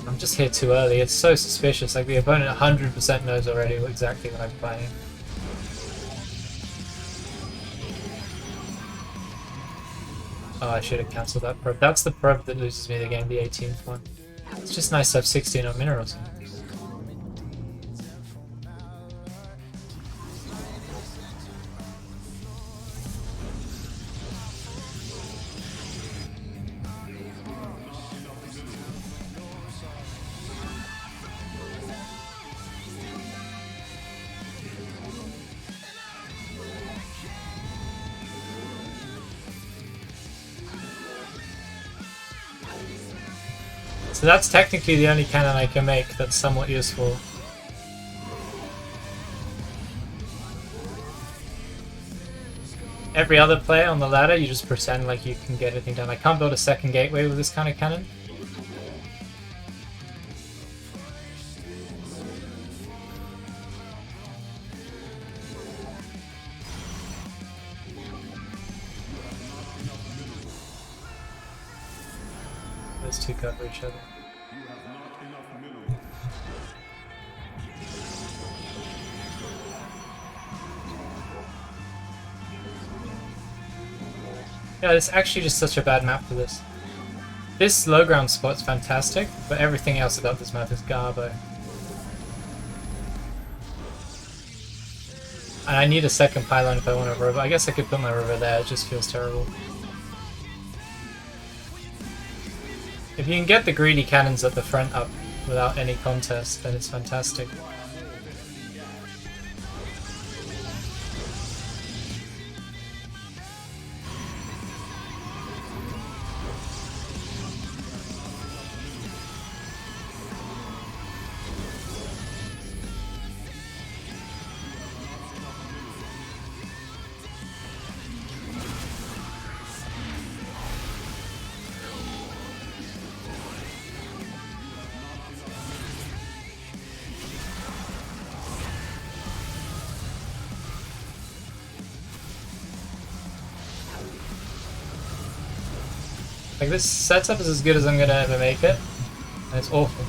I'm just here too early, it's so suspicious, like the opponent 100% knows already exactly what I'm playing. Oh, I should have cancelled that probe. That's the probe that loses me the game, the 18th one. It's just nice to have 16 on minerals. So that's technically the only cannon I can make that's somewhat useful. Every other player on the ladder, you just pretend like you can get anything done. I can't build a second gateway with this kind of cannon. Those two cover each other. Yeah, it's actually just such a bad map for this. This low ground spot's fantastic, but everything else about this map is garbo. And I need a second pylon if I want a river. I guess I could put my river there, it just feels terrible. If you can get the greedy cannons at the front up without any contest, then it's fantastic. Like, this setup is as good as I'm gonna ever make it, and it's awful.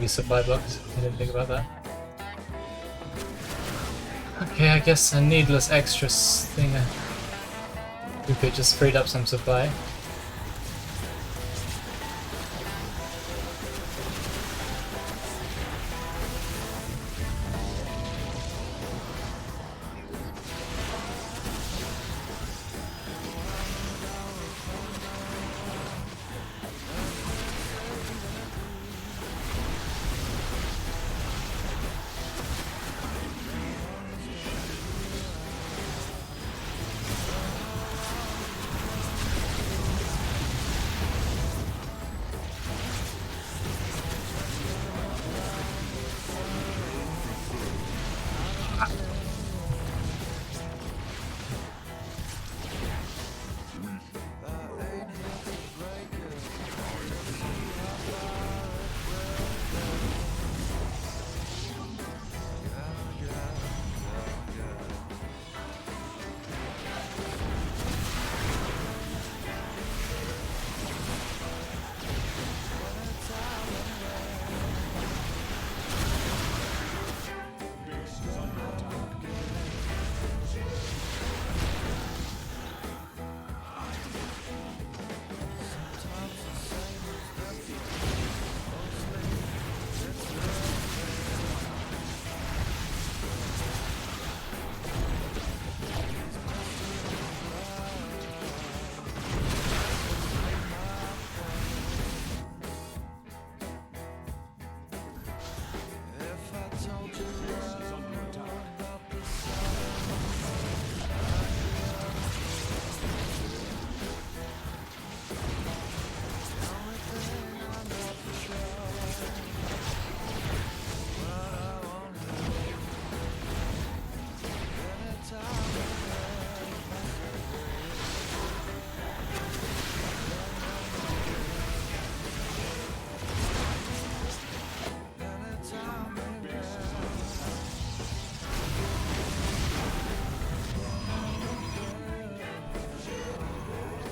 be supply blocked. I didn't think about that. Okay, I guess a needless extra thing. We could just freed up some supply.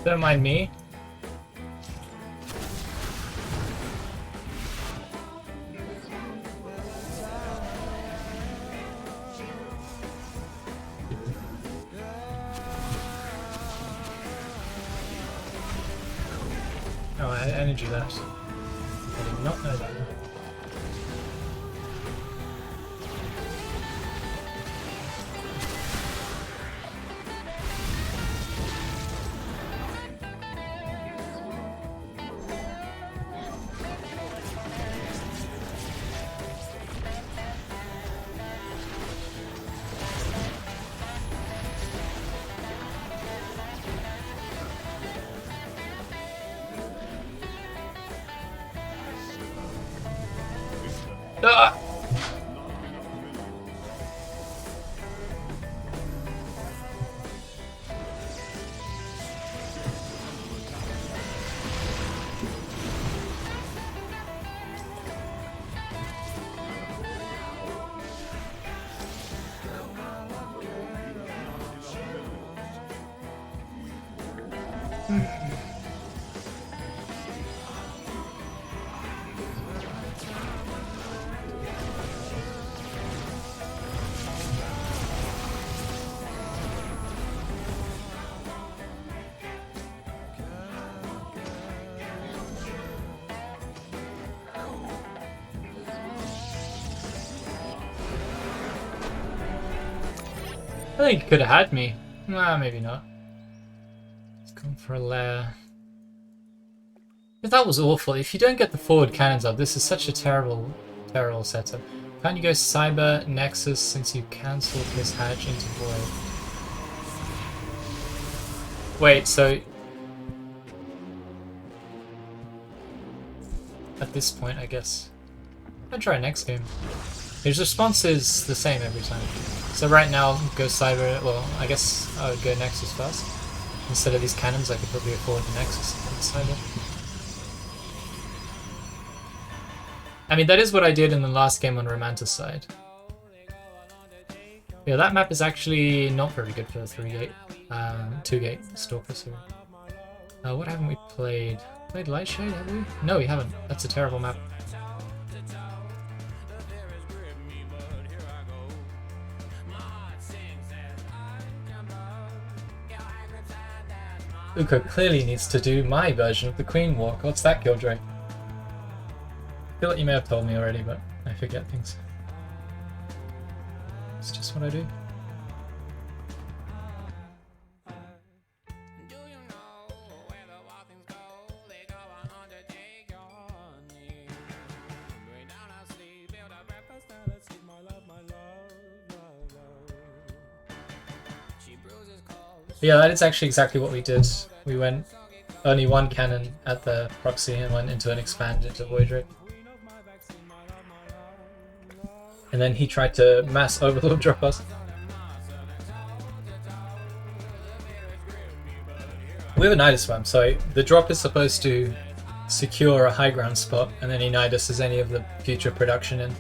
Don't mind me. Oh, I had energy left. I did not know that. Ah! I think he could have had me. Nah, maybe not. Let's go for a lair. But that was awful. If you don't get the forward cannons up, this is such a terrible, terrible setup. Can't you go Cyber Nexus since you cancelled his hatch into Void? Wait, so... At this point, I guess. I'll try next game. His response is the same every time. So right now, go Cyber, well, I guess I would go Nexus first. Instead of these cannons, I could probably afford the Nexus and the Cyber. I mean, that is what I did in the last game on Romanticide. Yeah, that map is actually not very good for 3-gate, 2-gate Stalker, sorry. What haven't we played? Played Lightshade, have we? No, we haven't. That's a terrible map. Uko clearly needs to do my version of the Queen Walk. What's that, Gildrake? I feel like you may have told me already, but I forget things. It's just what I do. But yeah, that is actually exactly what we did. We went only one cannon at the proxy and went into an expand into Void Ray. And then he tried to mass overload drop us. We have a Nidus Swarm, so the drop is supposed to secure a high ground spot, and then he Nidus any of the future production in.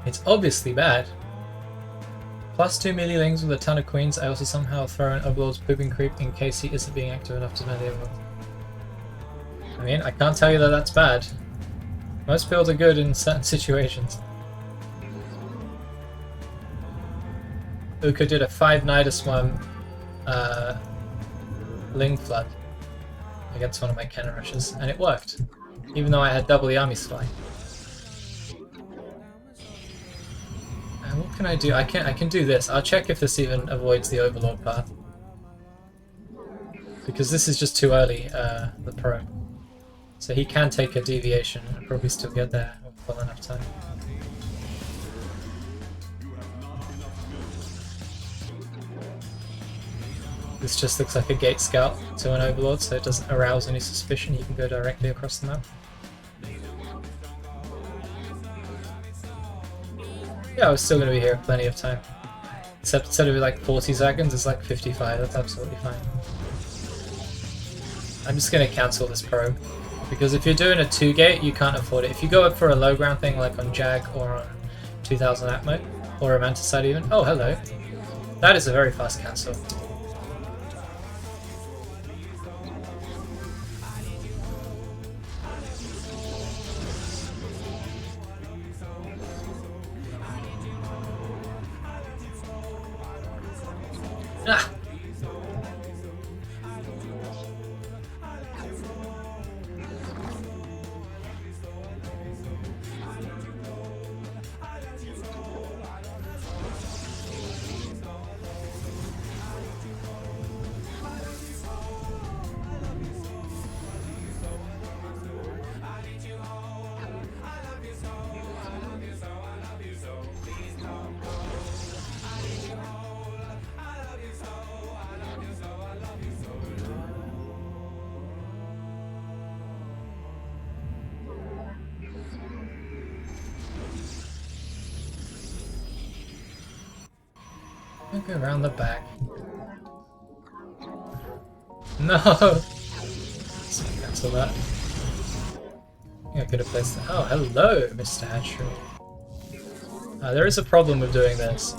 It's obviously bad. Plus 2 melee lings with a ton of queens. I also somehow throw in Overlord's pooping creep in case he isn't being active enough to know the Overlord. I mean, I can't tell you that that's bad. Most builds are good in certain situations. Uka did a 5 Nidus one Ling Flood against one of my cannon rushes, and it worked, even though I had double the army supply. And what can I do? I can do this. I'll check if this even avoids the Overlord path, because this is just too early, the pro. So he can take a deviation and probably still get there with full enough time. This just looks like a gate scout to an Overlord, so it doesn't arouse any suspicion. You can go directly across the map. Yeah, I was still going to be here plenty of time. Except instead of like 40 seconds, it's like 55. That's absolutely fine. I'm just going to cancel this probe. Because if you're doing a 2-gate, you can't afford it. If you go up for a low ground thing like on Jag or on 2000 Atmo, or Romanticide even. Oh, hello. That is a very fast cancel. Ah! I'll go around the back. No! Let's cancel that. I think I could have placed that. Oh, hello, Mr. Hatchery. There is a problem with doing this.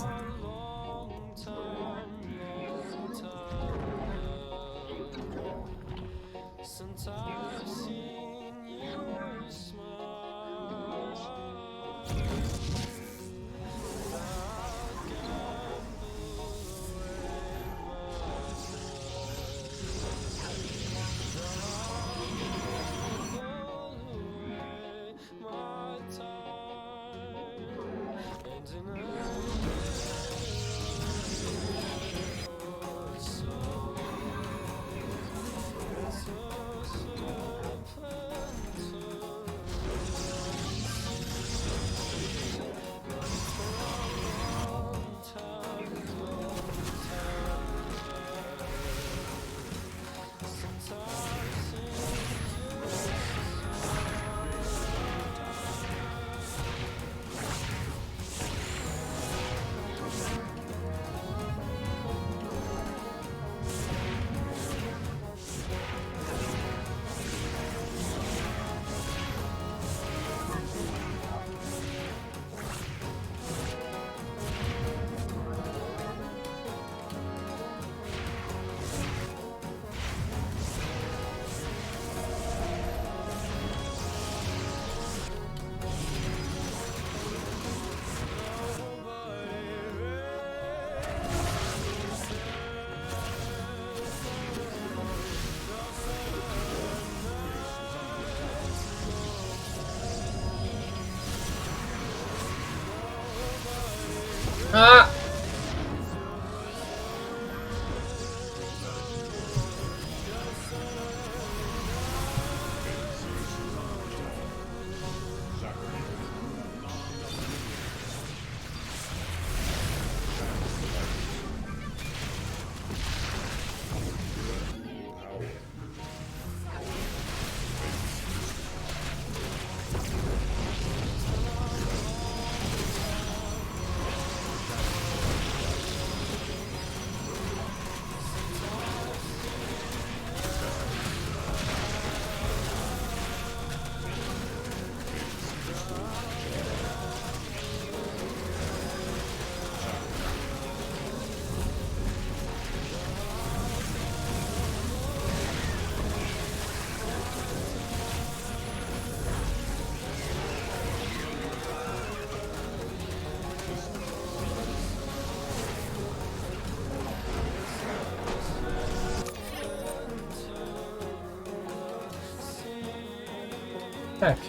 Heck.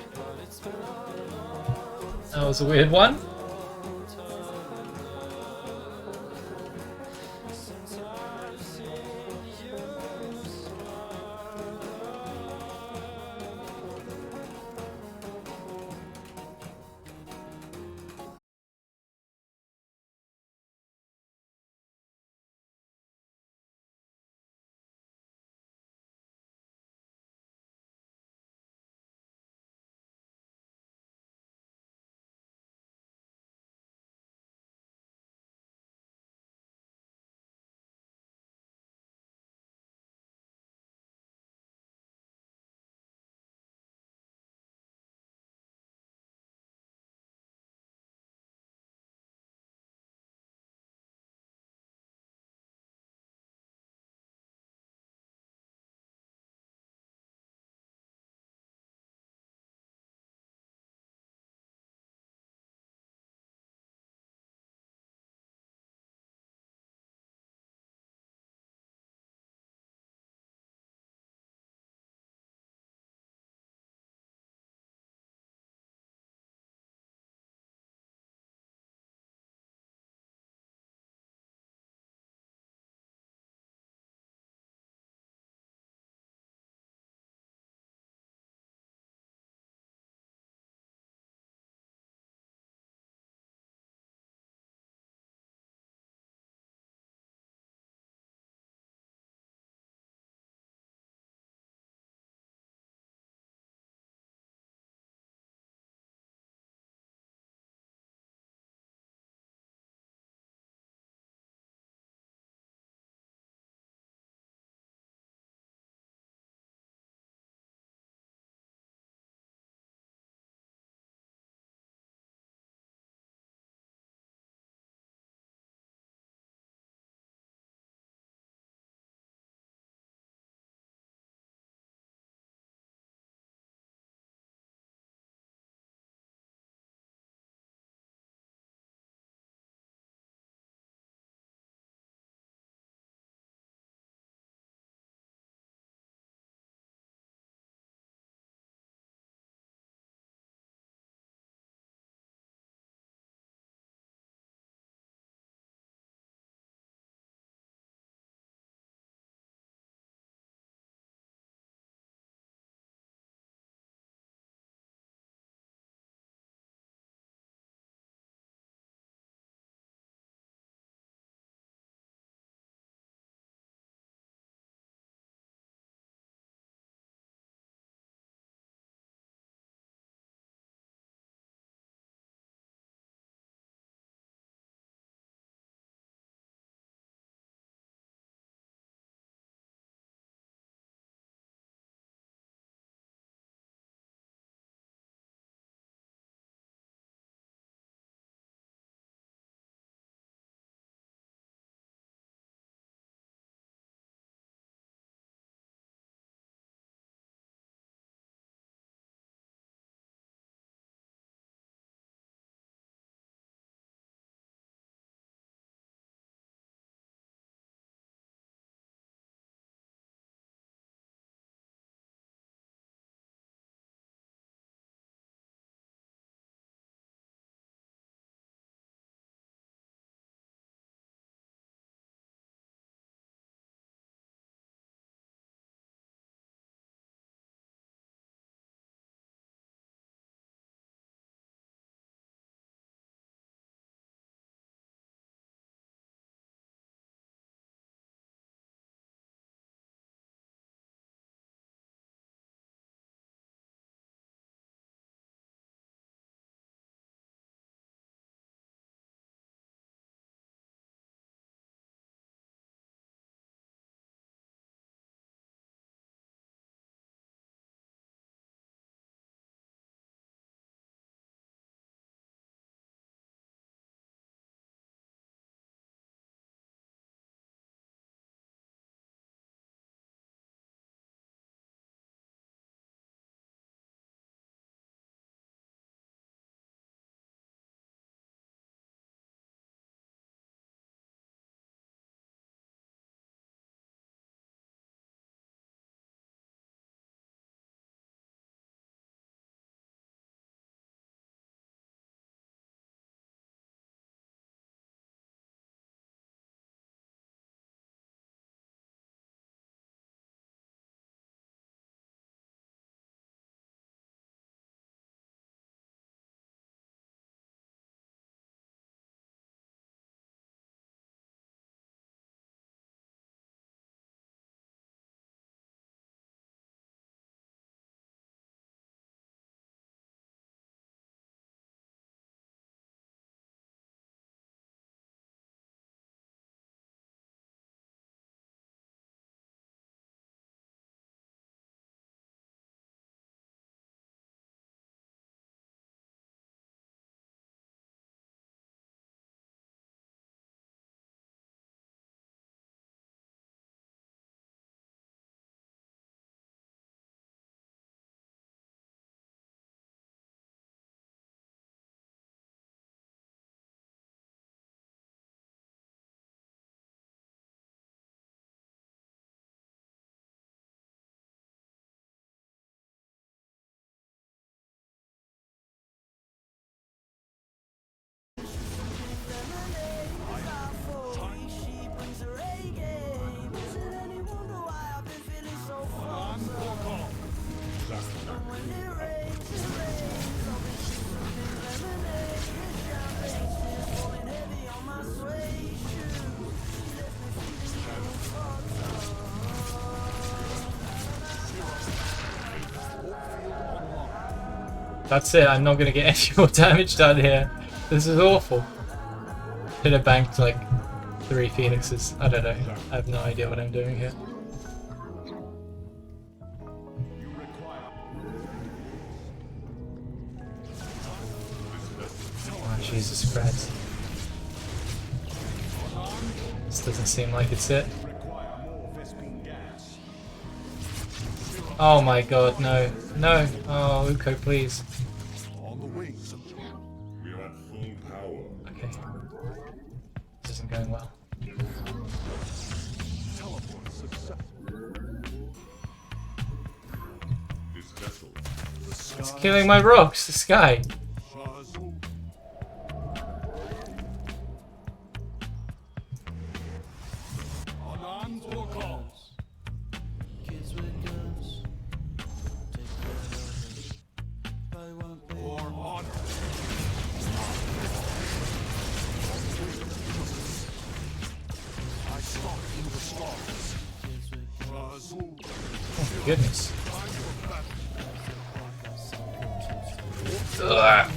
That was a weird one. That's it, I'm not gonna get any more damage done here. This is awful. Should have banked like 3 phoenixes. I don't know. I have no idea what I'm doing here. Oh, Jesus Christ. This doesn't seem like it's it. Oh my god, no. No! Oh, Uko, please. On the wings. We are at full power. Okay. This isn't going well. Teleport success. This vessel. It's killing my rocks, this guy. Shazoo. Alarm calls. For honor. I stalk through the stars. Shazoo. Oh my goodness. Ugh.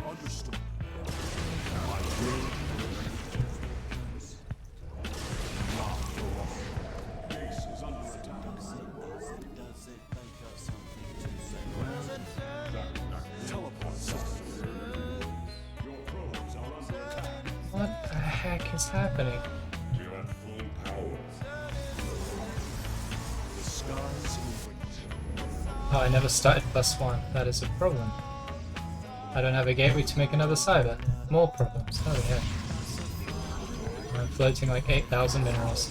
Understood. Base is under attack. Teleport system. Your probes are under attack. What the heck is happening? We are at full power. The skies await. Oh, I never started +1. That is a problem. I don't have a gateway to make another cyber. More problems. Oh yeah. I'm floating like 8,000 minerals.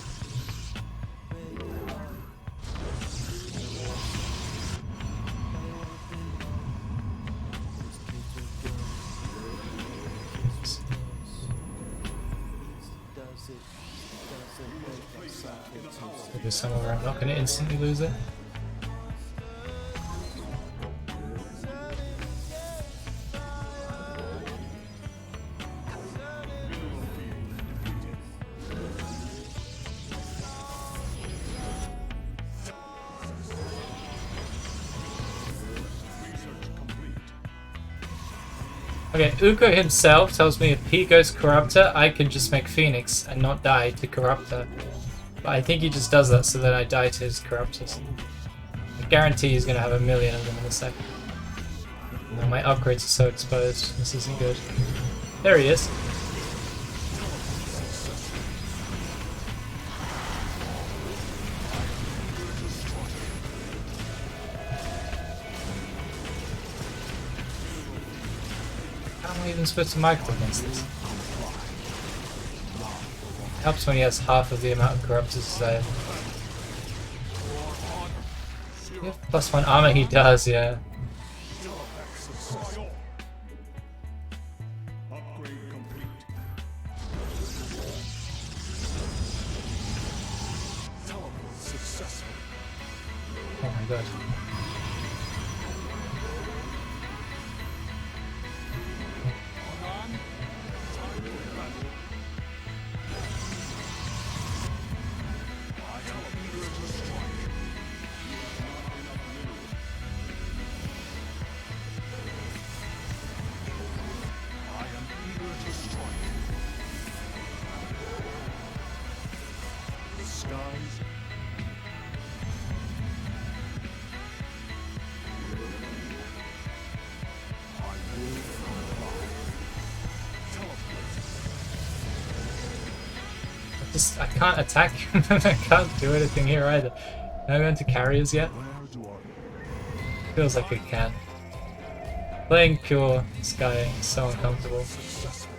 There's somewhere where I'm not going to instantly lose it. Okay, Uko himself tells me if he goes Corruptor, I can just make Phoenix and not die to Corruptor. But I think he just does that so that I die to his Corruptors. I guarantee he's going to have a million of them in a second. No, my upgrades are so exposed. This isn't good. There he is. How am I even supposed to micro against this? Helps when he has half of the amount of corruptors as I have. You have +1 armor, he does, yeah. Upgrade complete. Teleport successful. Oh my god. I am eager to strike. The skies. I will comply. Teleport. I can't attack him and I can't do anything here either. Am I going to carriers yet? Where do I Feels like I can. Playing pure Sky is so uncomfortable. successful?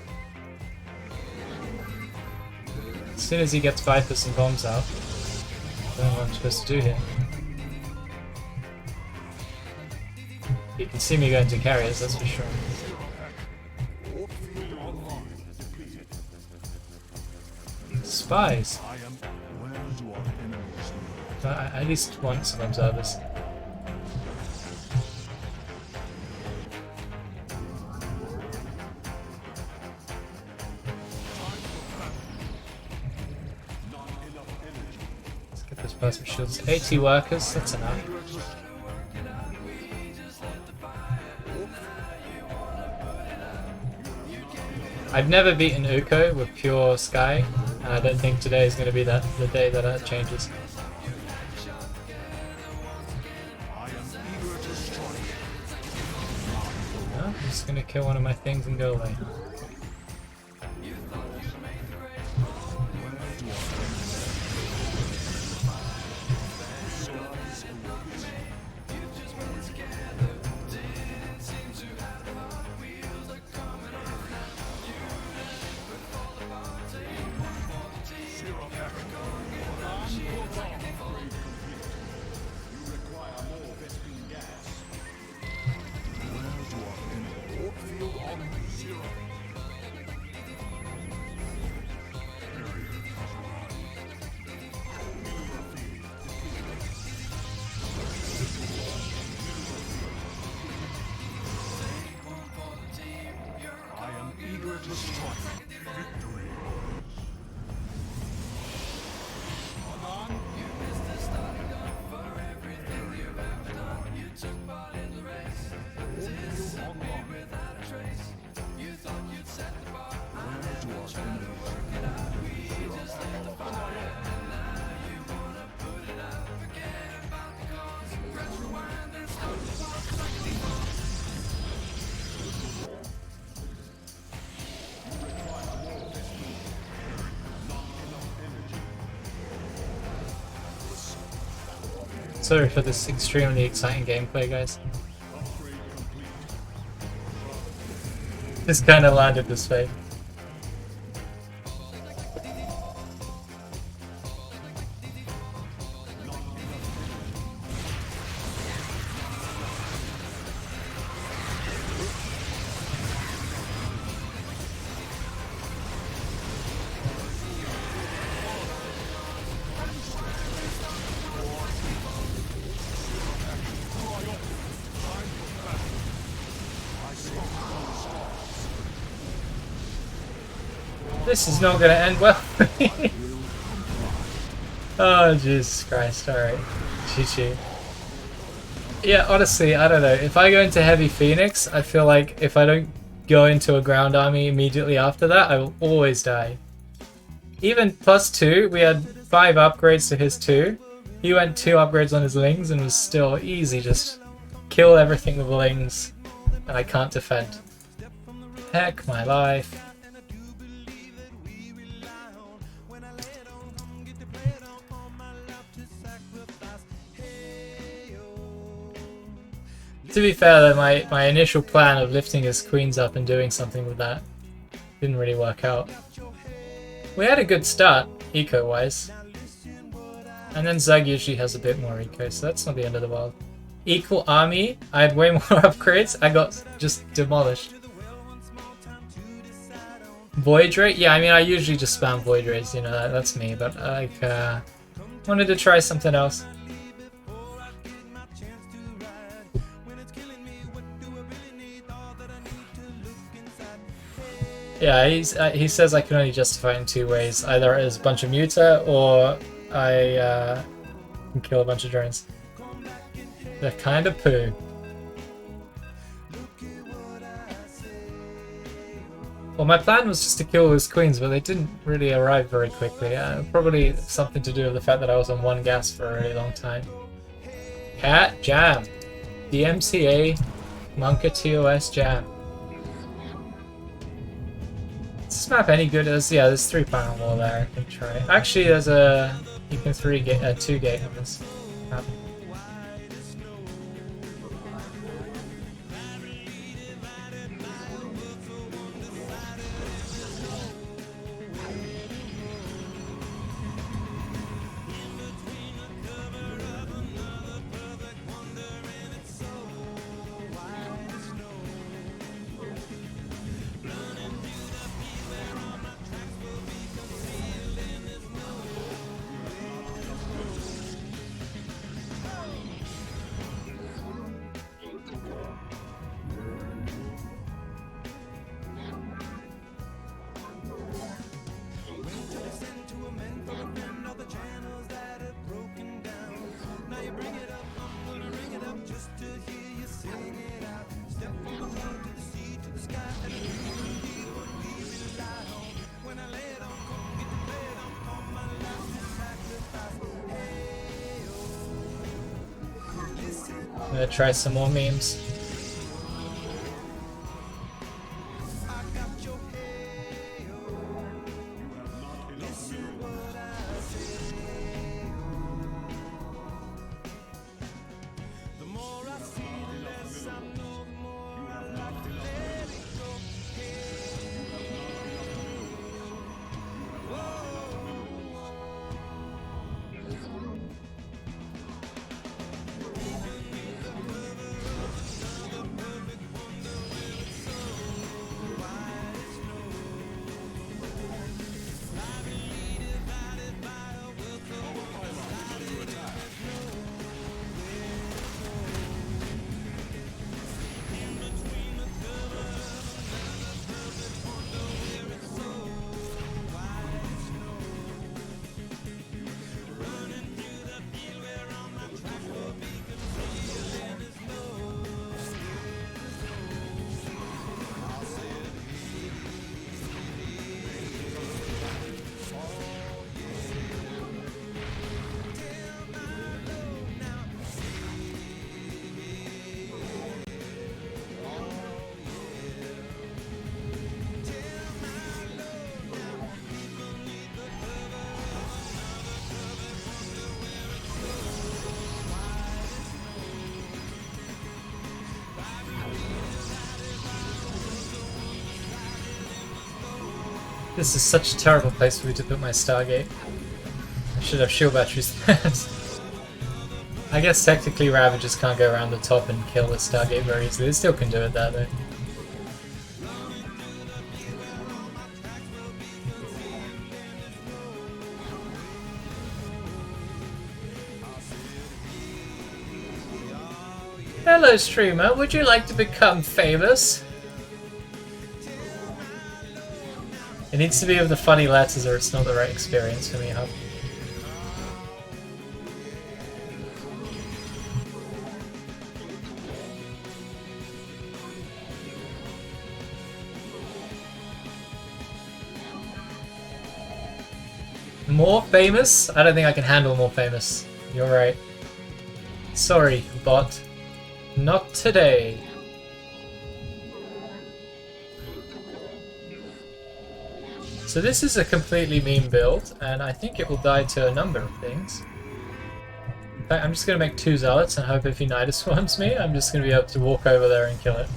As soon as he gets Vipers and bombs out, I don't know what I'm supposed to do here. You can see me going to carriers, that's for sure. Field online. Depleted. Spies! I am. Where do our enemies live? I at least want some observers. plasma shields. 80 workers, that's enough. I've never beaten Uko with pure Sky, and I don't think today is going to be the day that that changes. No, I'm just going to kill one of my things and go away. Sorry for this extremely exciting gameplay, guys. This kind of landed this way. This is not gonna end well for me. Oh, Jesus Christ, alright. GG. Yeah, honestly, I don't know. If I go into Heavy Phoenix, I feel like if I don't go into a ground army immediately after that, I will always die. Even +2, we had 5 upgrades to his 2. He went 2 upgrades on his Lings and was still easy, just kill everything with Lings. And I can't defend. Heck my life. To be fair though, my initial plan of lifting his queens up and doing something with that didn't really work out. We had a good start, eco-wise. And then Zug usually has a bit more eco, so that's not the end of the world. Equal army, I had way more upgrades, I got just demolished. Void Ray? Yeah, I mean I usually just spam Void Rays, you know, that's me, but like, wanted to try something else. Yeah, he says I can only justify it in 2 ways. Either as a bunch of Muta, or I can kill a bunch of drones. They're kind of poo. Well, my plan was just to kill his queens, but they didn't really arrive very quickly. Probably something to do with the fact that I was on 1 gas for a really long time. Cat Jam. DMCA Monka TOS Jam. Is this map any good? There's 3 panel wall there. I can try. Actually, there's a you can 2 gate on this map. I'm gonna try some more memes. This is such a terrible place for me to put my Stargate. I should have shield batteries there. I guess technically Ravagers can't go around the top and kill the Stargate very easily. They still can do it there though. Hello streamer, would you like to become famous? It needs to be of the funny letters or it's not the right experience for me, huh? More famous? I don't think I can handle more famous. You're right. Sorry, bot. Not today. So this is a completely meme build, and I think it will die to a number of things. In fact, I'm just going to make 2 Zealots and hope if he Nida swarms me, I'm just going to be able to walk over there and kill it.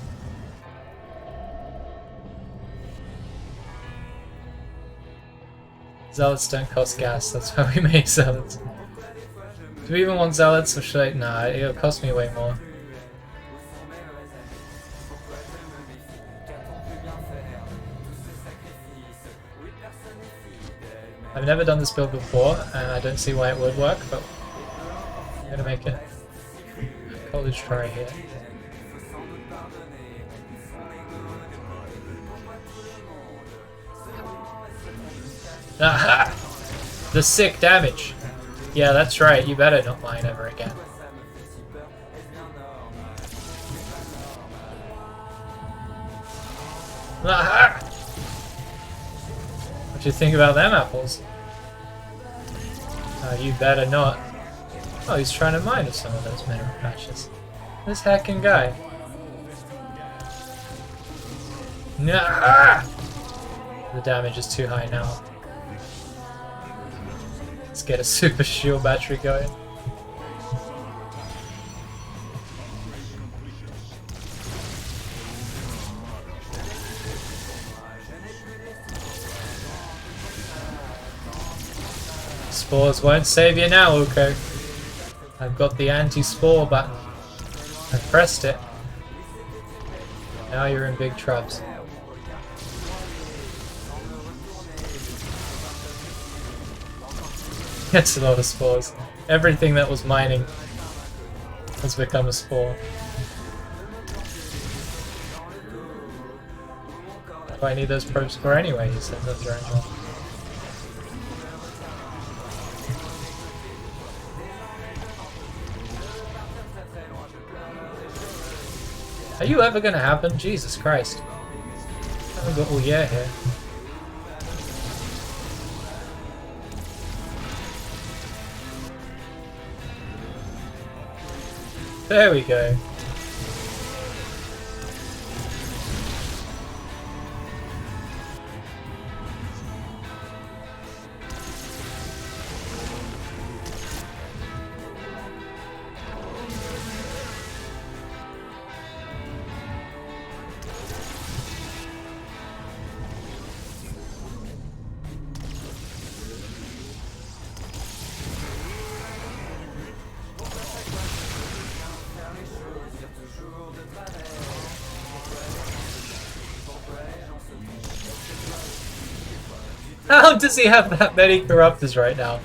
Zealots don't cost gas, that's why we make Zealots. Do we even want Zealots, or should I? Nah, it'll cost me way more. I've never done this build before, and I don't see why it would work, but I'm gonna make it. College try here. Aha! The sick damage! Yeah, that's right, you better not mine ever again. Aha! What do you think about them apples? Oh, you better not. Oh, he's trying to mine some of those mineral patches. This hacking guy. Nah! The damage is too high now. Let's get a super shield battery going. Spores won't save you now, Uko. I've got the anti-spore button. I pressed it. Now you're in big troubles. That's a lot of spores. Everything that was mining has become a spore. Do I need those probes for anyway? He said that's right. Are you ever gonna happen? Jesus Christ. I haven't got all year here. There we go. How does he have that many corruptors right now?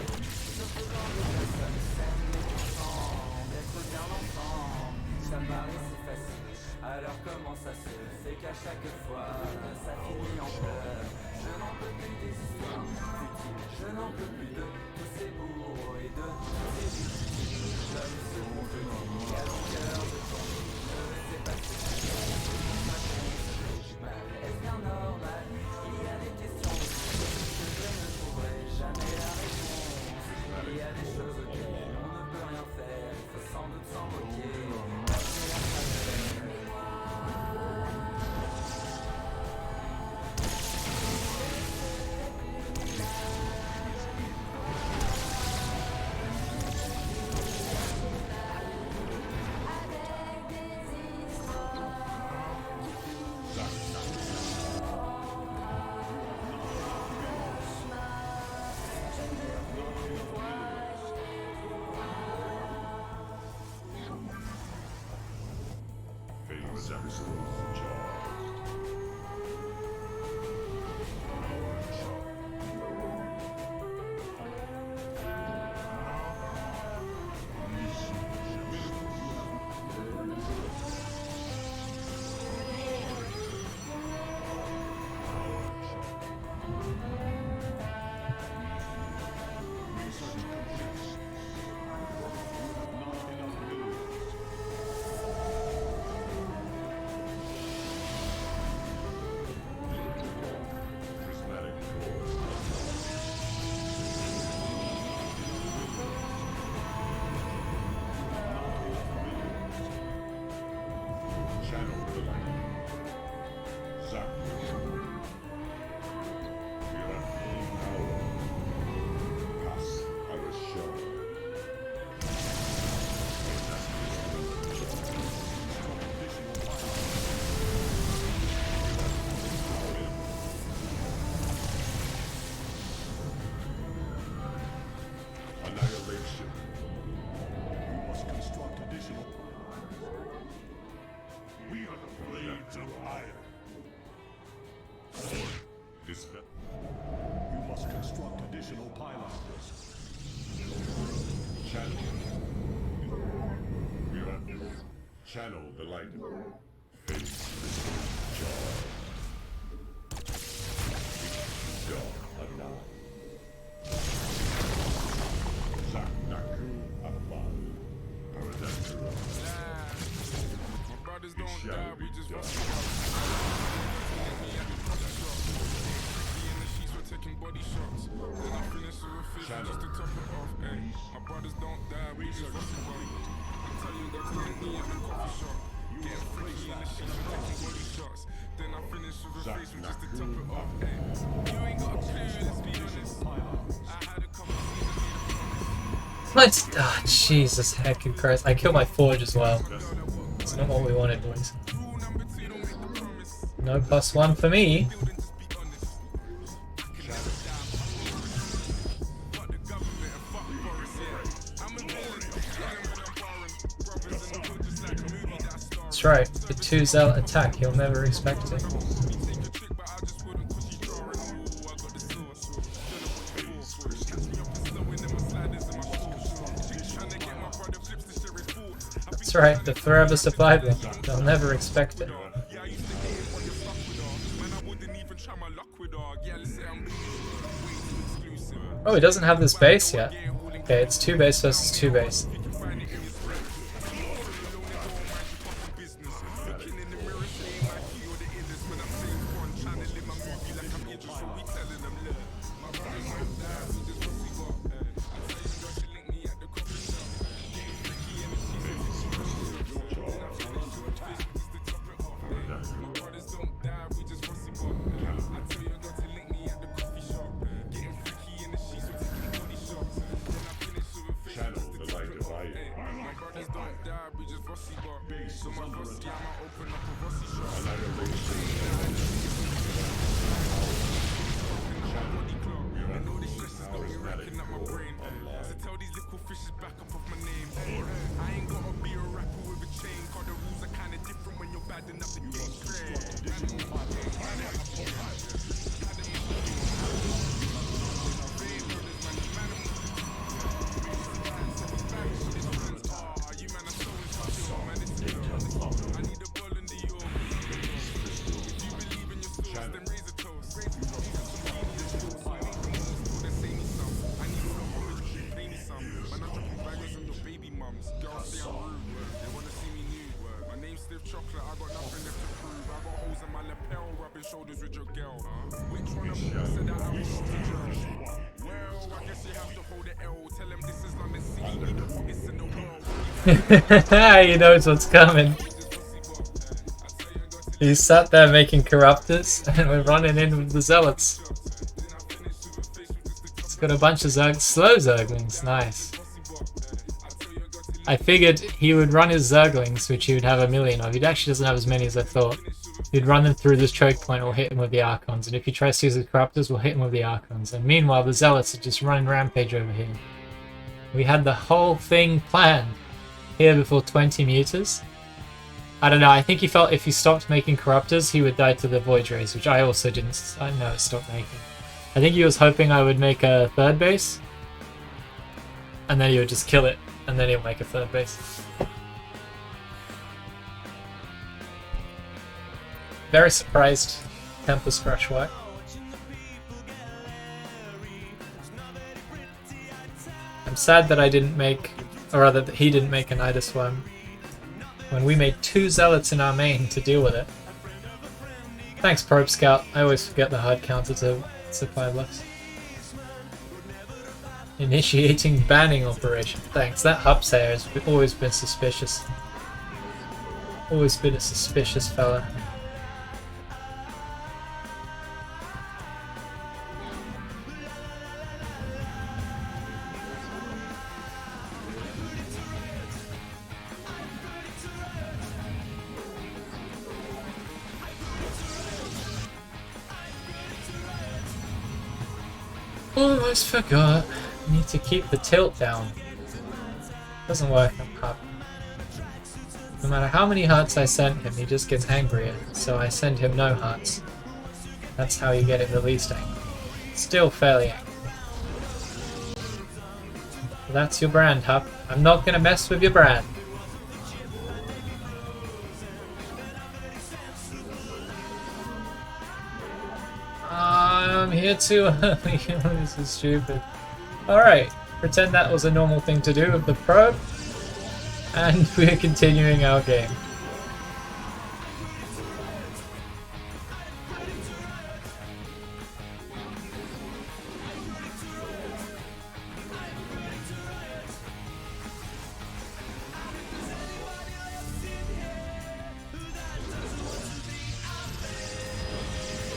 You must construct additional pylons. Channel the light. Face the jar. My brothers don't die, we just taking body shots. Then I finish with a fish just to top it off. Ay. My brothers don't die, we just rustle on. I tell you, got to get me at the coffee shop. Getting freaky in the sheets and taking body shots. Then I finish with a face just to top it off. Ay. You ain't got a clue, let's be honest. I had a couple seasons. What? Ah, Jesus heckin' Christ. I killed my forge as well. It's not what we wanted, boys. No +1 for me. That's right, the 2 Zealot attack, you'll never expect it. That's right, the Forever Survivor, they'll never expect it. Oh, he doesn't have this base yet. Okay, it's 2 base versus 2 base. brothers don't die, we just fussy but so much fussy, I might open up a fussy shop. And all these stresses got me racking up my brain. So tell these little fishes back up off my name. I ain't gotta be a rapper with a chain, cause the rules are kinda different when you're bad enough to get chocolate, I got nothing left to prove. I got holes in my lapel, rubbing shoulders with your girl. Which one of them said that I was jail? Well, I guess you have to hold the L. Tell them this is London City, we the hottest in the world. He knows what's coming. He sat there making corruptors, and we're running in with the zealots. It's got a bunch of slow zerglings, nice. I figured he would run his zerglings, which he would have 1,000,000 of. He actually doesn't have as many as I thought. He'd run them through this choke point, we'll hit him with the Archons, and if he tries to use his corruptors, we'll hit him with the Archons. And meanwhile, the zealots are just running rampage over here. We had the whole thing planned here before 20 muters. I don't know, I think he felt if he stopped making corruptors, he would die to the Void Rays, which I also didn't, I know, stop making. I think he was hoping I would make a third base, and then he would just kill it, and then he'll make a third base. Very surprised Tempest Crush worked. I'm sad that I didn't make, or rather that he didn't make a Nidus Worm when we made 2 Zealots in our main to deal with it. Thanks, Probe Scout. I always forget the hard counter to supply blocks. Initiating banning operation. Thanks. That Hupsayer has always been suspicious. Always been a suspicious fella. Almost forgot. I need to keep the tilt down. Doesn't work on Pup. No matter how many hearts I send him, he just gets angrier, so I send him no hearts. That's how you get him the least angry. Still fairly angry. Well, that's your brand, Hup. I'm not gonna mess with your brand. I'm here too early. This is stupid. Alright, pretend that was a normal thing to do with the probe, and we're continuing our game.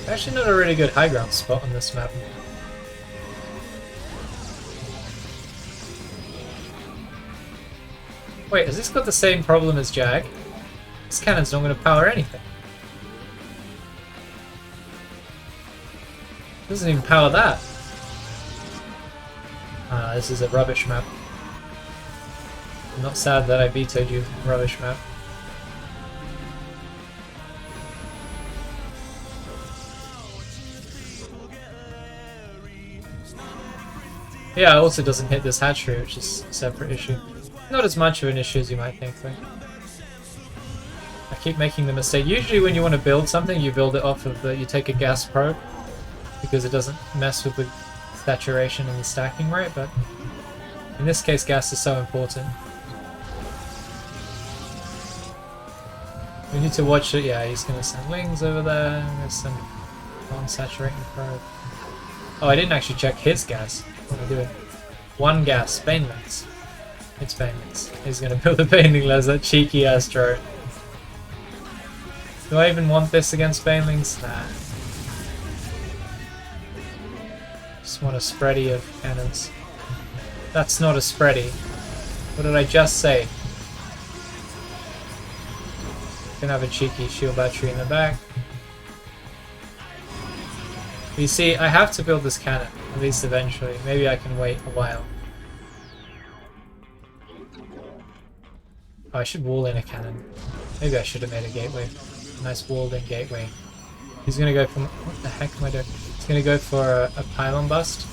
Actually not a really good high ground spot on this map. Wait, has this got the same problem as Jag? This cannon's not going to power anything. It doesn't even power that. Ah, this is a rubbish map. I'm not sad that I vetoed you, rubbish map. Yeah, it also doesn't hit this hatchery, which is a separate issue. Not as much of an issue as you might think, though. I keep making the mistake. Usually when you want to build something, you build it off of the... you take a gas probe, because it doesn't mess with the saturation and the stacking rate, but in this case gas is so important. We need to watch it. Yeah, he's going to send wings over there. I'm going to send non-saturating probe. Oh, I didn't actually check his gas. What am I doing? One gas, Banelings. It's Banelings. He's gonna build a Baneling Les, that cheeky ass drone. Do I even want this against Banelings? Nah. Just want a spready of cannons. That's not a spready. What did I just say? Can have a cheeky shield battery in the back. You see, I have to build this cannon, at least eventually. Maybe I can wait a while. Oh, I should wall in a cannon. Maybe I should have made a gateway. Nice walled in gateway. He's gonna go for... What the heck am I doing? He's gonna go for a pylon bust.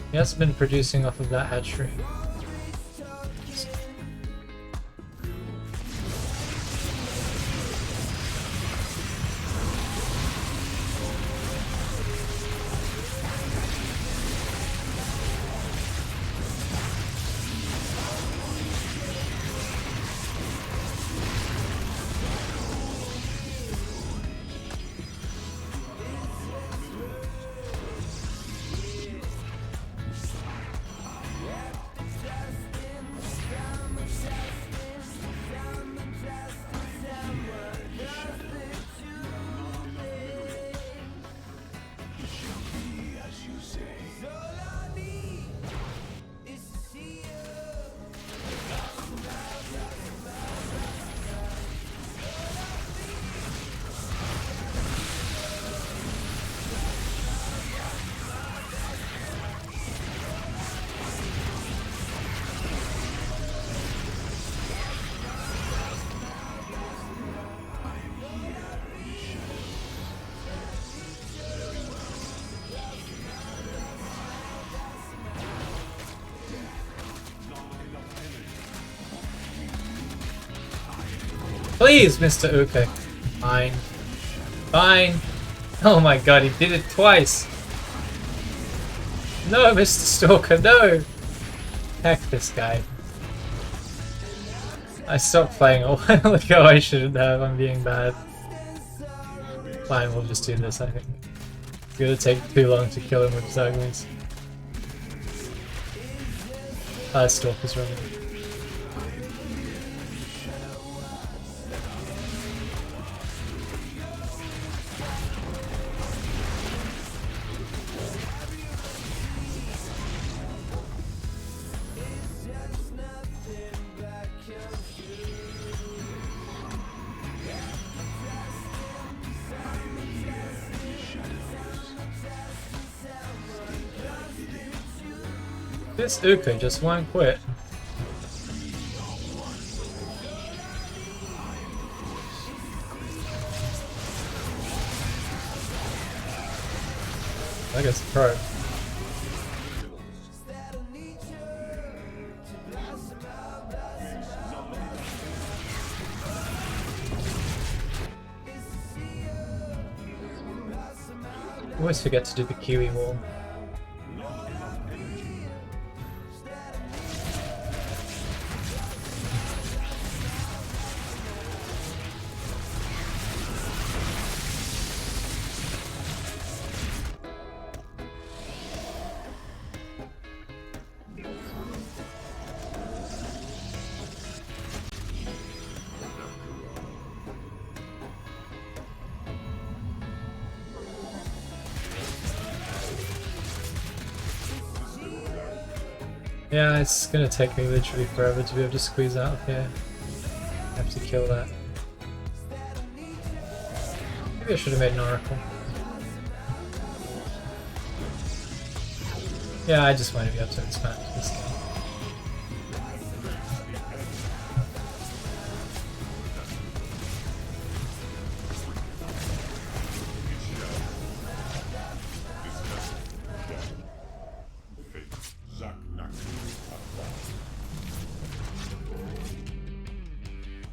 He hasn't been producing off of that hatchery. Please, Mr. Uke. Fine. Fine. Oh my god, he did it twice. No, Mr. Stalker, no! Heck this guy. I stopped playing a while ago, I shouldn't have, I'm being bad. Fine, we'll just do this, I think. It's gonna take too long to kill him with Zaglis. Stalker's running. This Uke just won't quit. I guess pro. Always forget to do the Kiwi wall. Yeah, it's gonna take me literally forever to be able to squeeze out of here. I have to kill that. Maybe I should have made an oracle. Yeah, I just want to be able to expand this game.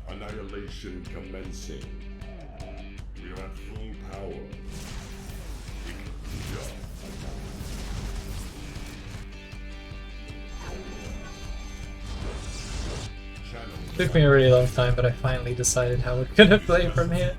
Annihilation commencing. We are at full power. Took me a really long time, but I finally decided how we're gonna play from here.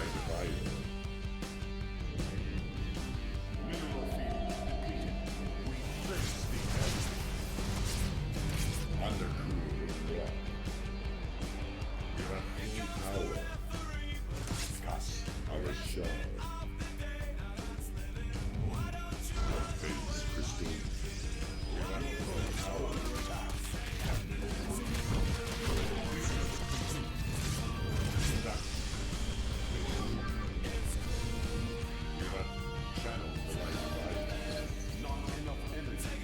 light of iron. Mineral field depleted. We face the enemy. Undercooled rock. You have any power. Cast our shard. Face crystal. We have no power. You have channeled the light of iron. Not enough energy.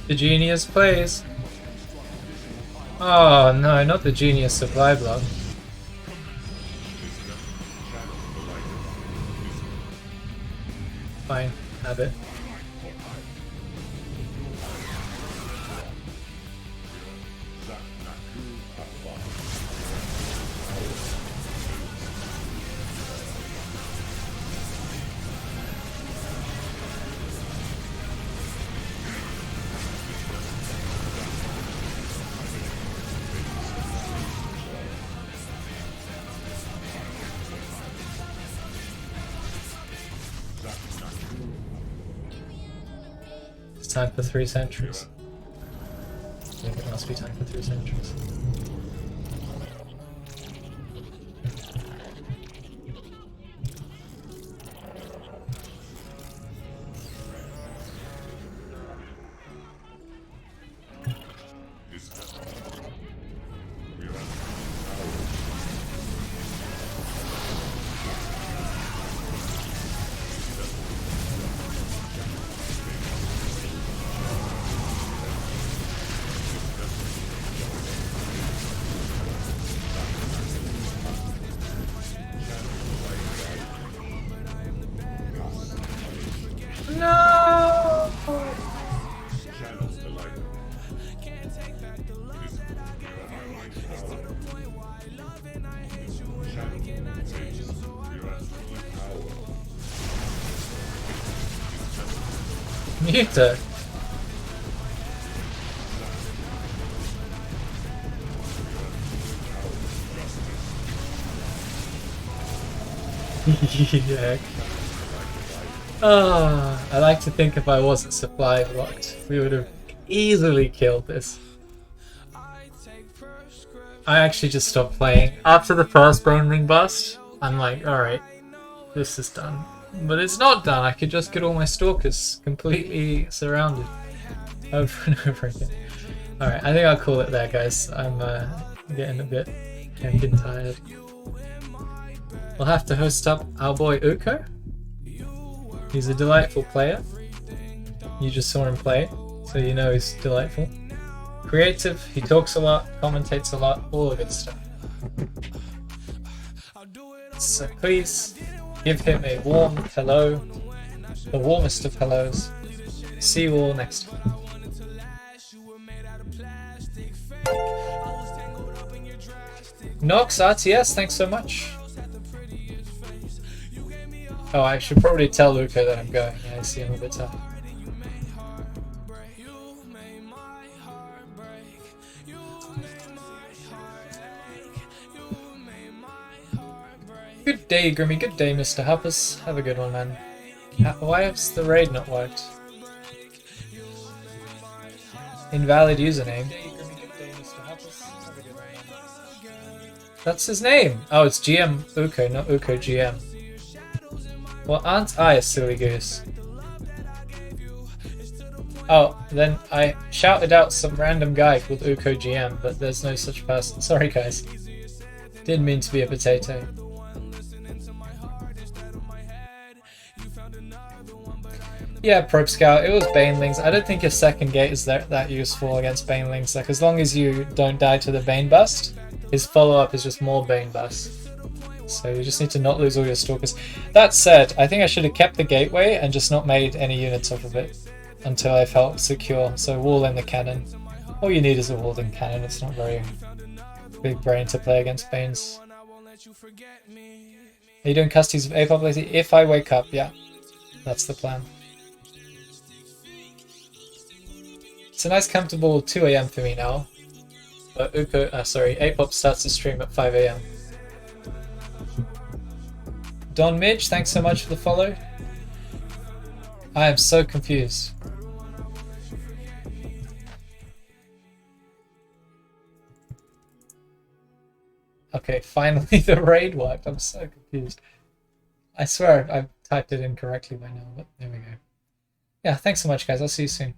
The genius plays. Oh no, not the genius supply block. Fine, have it. It's time for 3 centuries. I think it must be time for 3 centuries. No! Channels the light. Muter. Yeah. I like to think if I wasn't supply blocked, we would have easily killed this. I actually just stopped playing. After the first Bone Ring bust, I'm like, alright, this is done. But it's not done, I could just get all my stalkers completely surrounded over and over again. Alright, I think I'll call it there, guys. I'm getting a bit getting tired. We'll have to host up our boy Uko. He's a delightful player. You just saw him play, so you know he's delightful. Creative, he talks a lot, commentates a lot, all the good stuff. So please give him a warm hello, the warmest of hellos. See you all next time. Nox RTS, thanks so much. Oh, I should probably tell Luca that I'm going. Yeah, I see him a bit tired. Good day, Grimmy. Good day, Mr. Hoppers. Have a good one, man. Why has the raid not worked? Invalid username. That's his name. Oh, it's GM Uko, not Uko GM. Well, aren't I a silly goose? Oh, then I shouted out some random guy called Uko GM, but there's no such person. Sorry, guys. Didn't mean to be a potato. Yeah, Probe Scout, it was Banelings. I don't think your second gate is that useful against Banelings. Like, as long as you don't die to the Bane Bust, his follow-up is just more Bane Bust. So you just need to not lose all your Stalkers. That said, I think I should have kept the Gateway and just not made any units off of it until I felt secure. So wall in the cannon. All you need is a Walden Cannon. It's not very big brain to play against Banes. Are you doing custies of Apop lazy? If I wake up, yeah. That's the plan. It's a nice comfortable 2 AM for me now. But Apop starts to stream at 5 AM. Don Midge, thanks so much for the follow. I am so confused. Okay, finally the raid worked. I'm so confused. I swear I've typed it incorrectly by now, but there we go. Yeah, thanks so much, guys. I'll see you soon.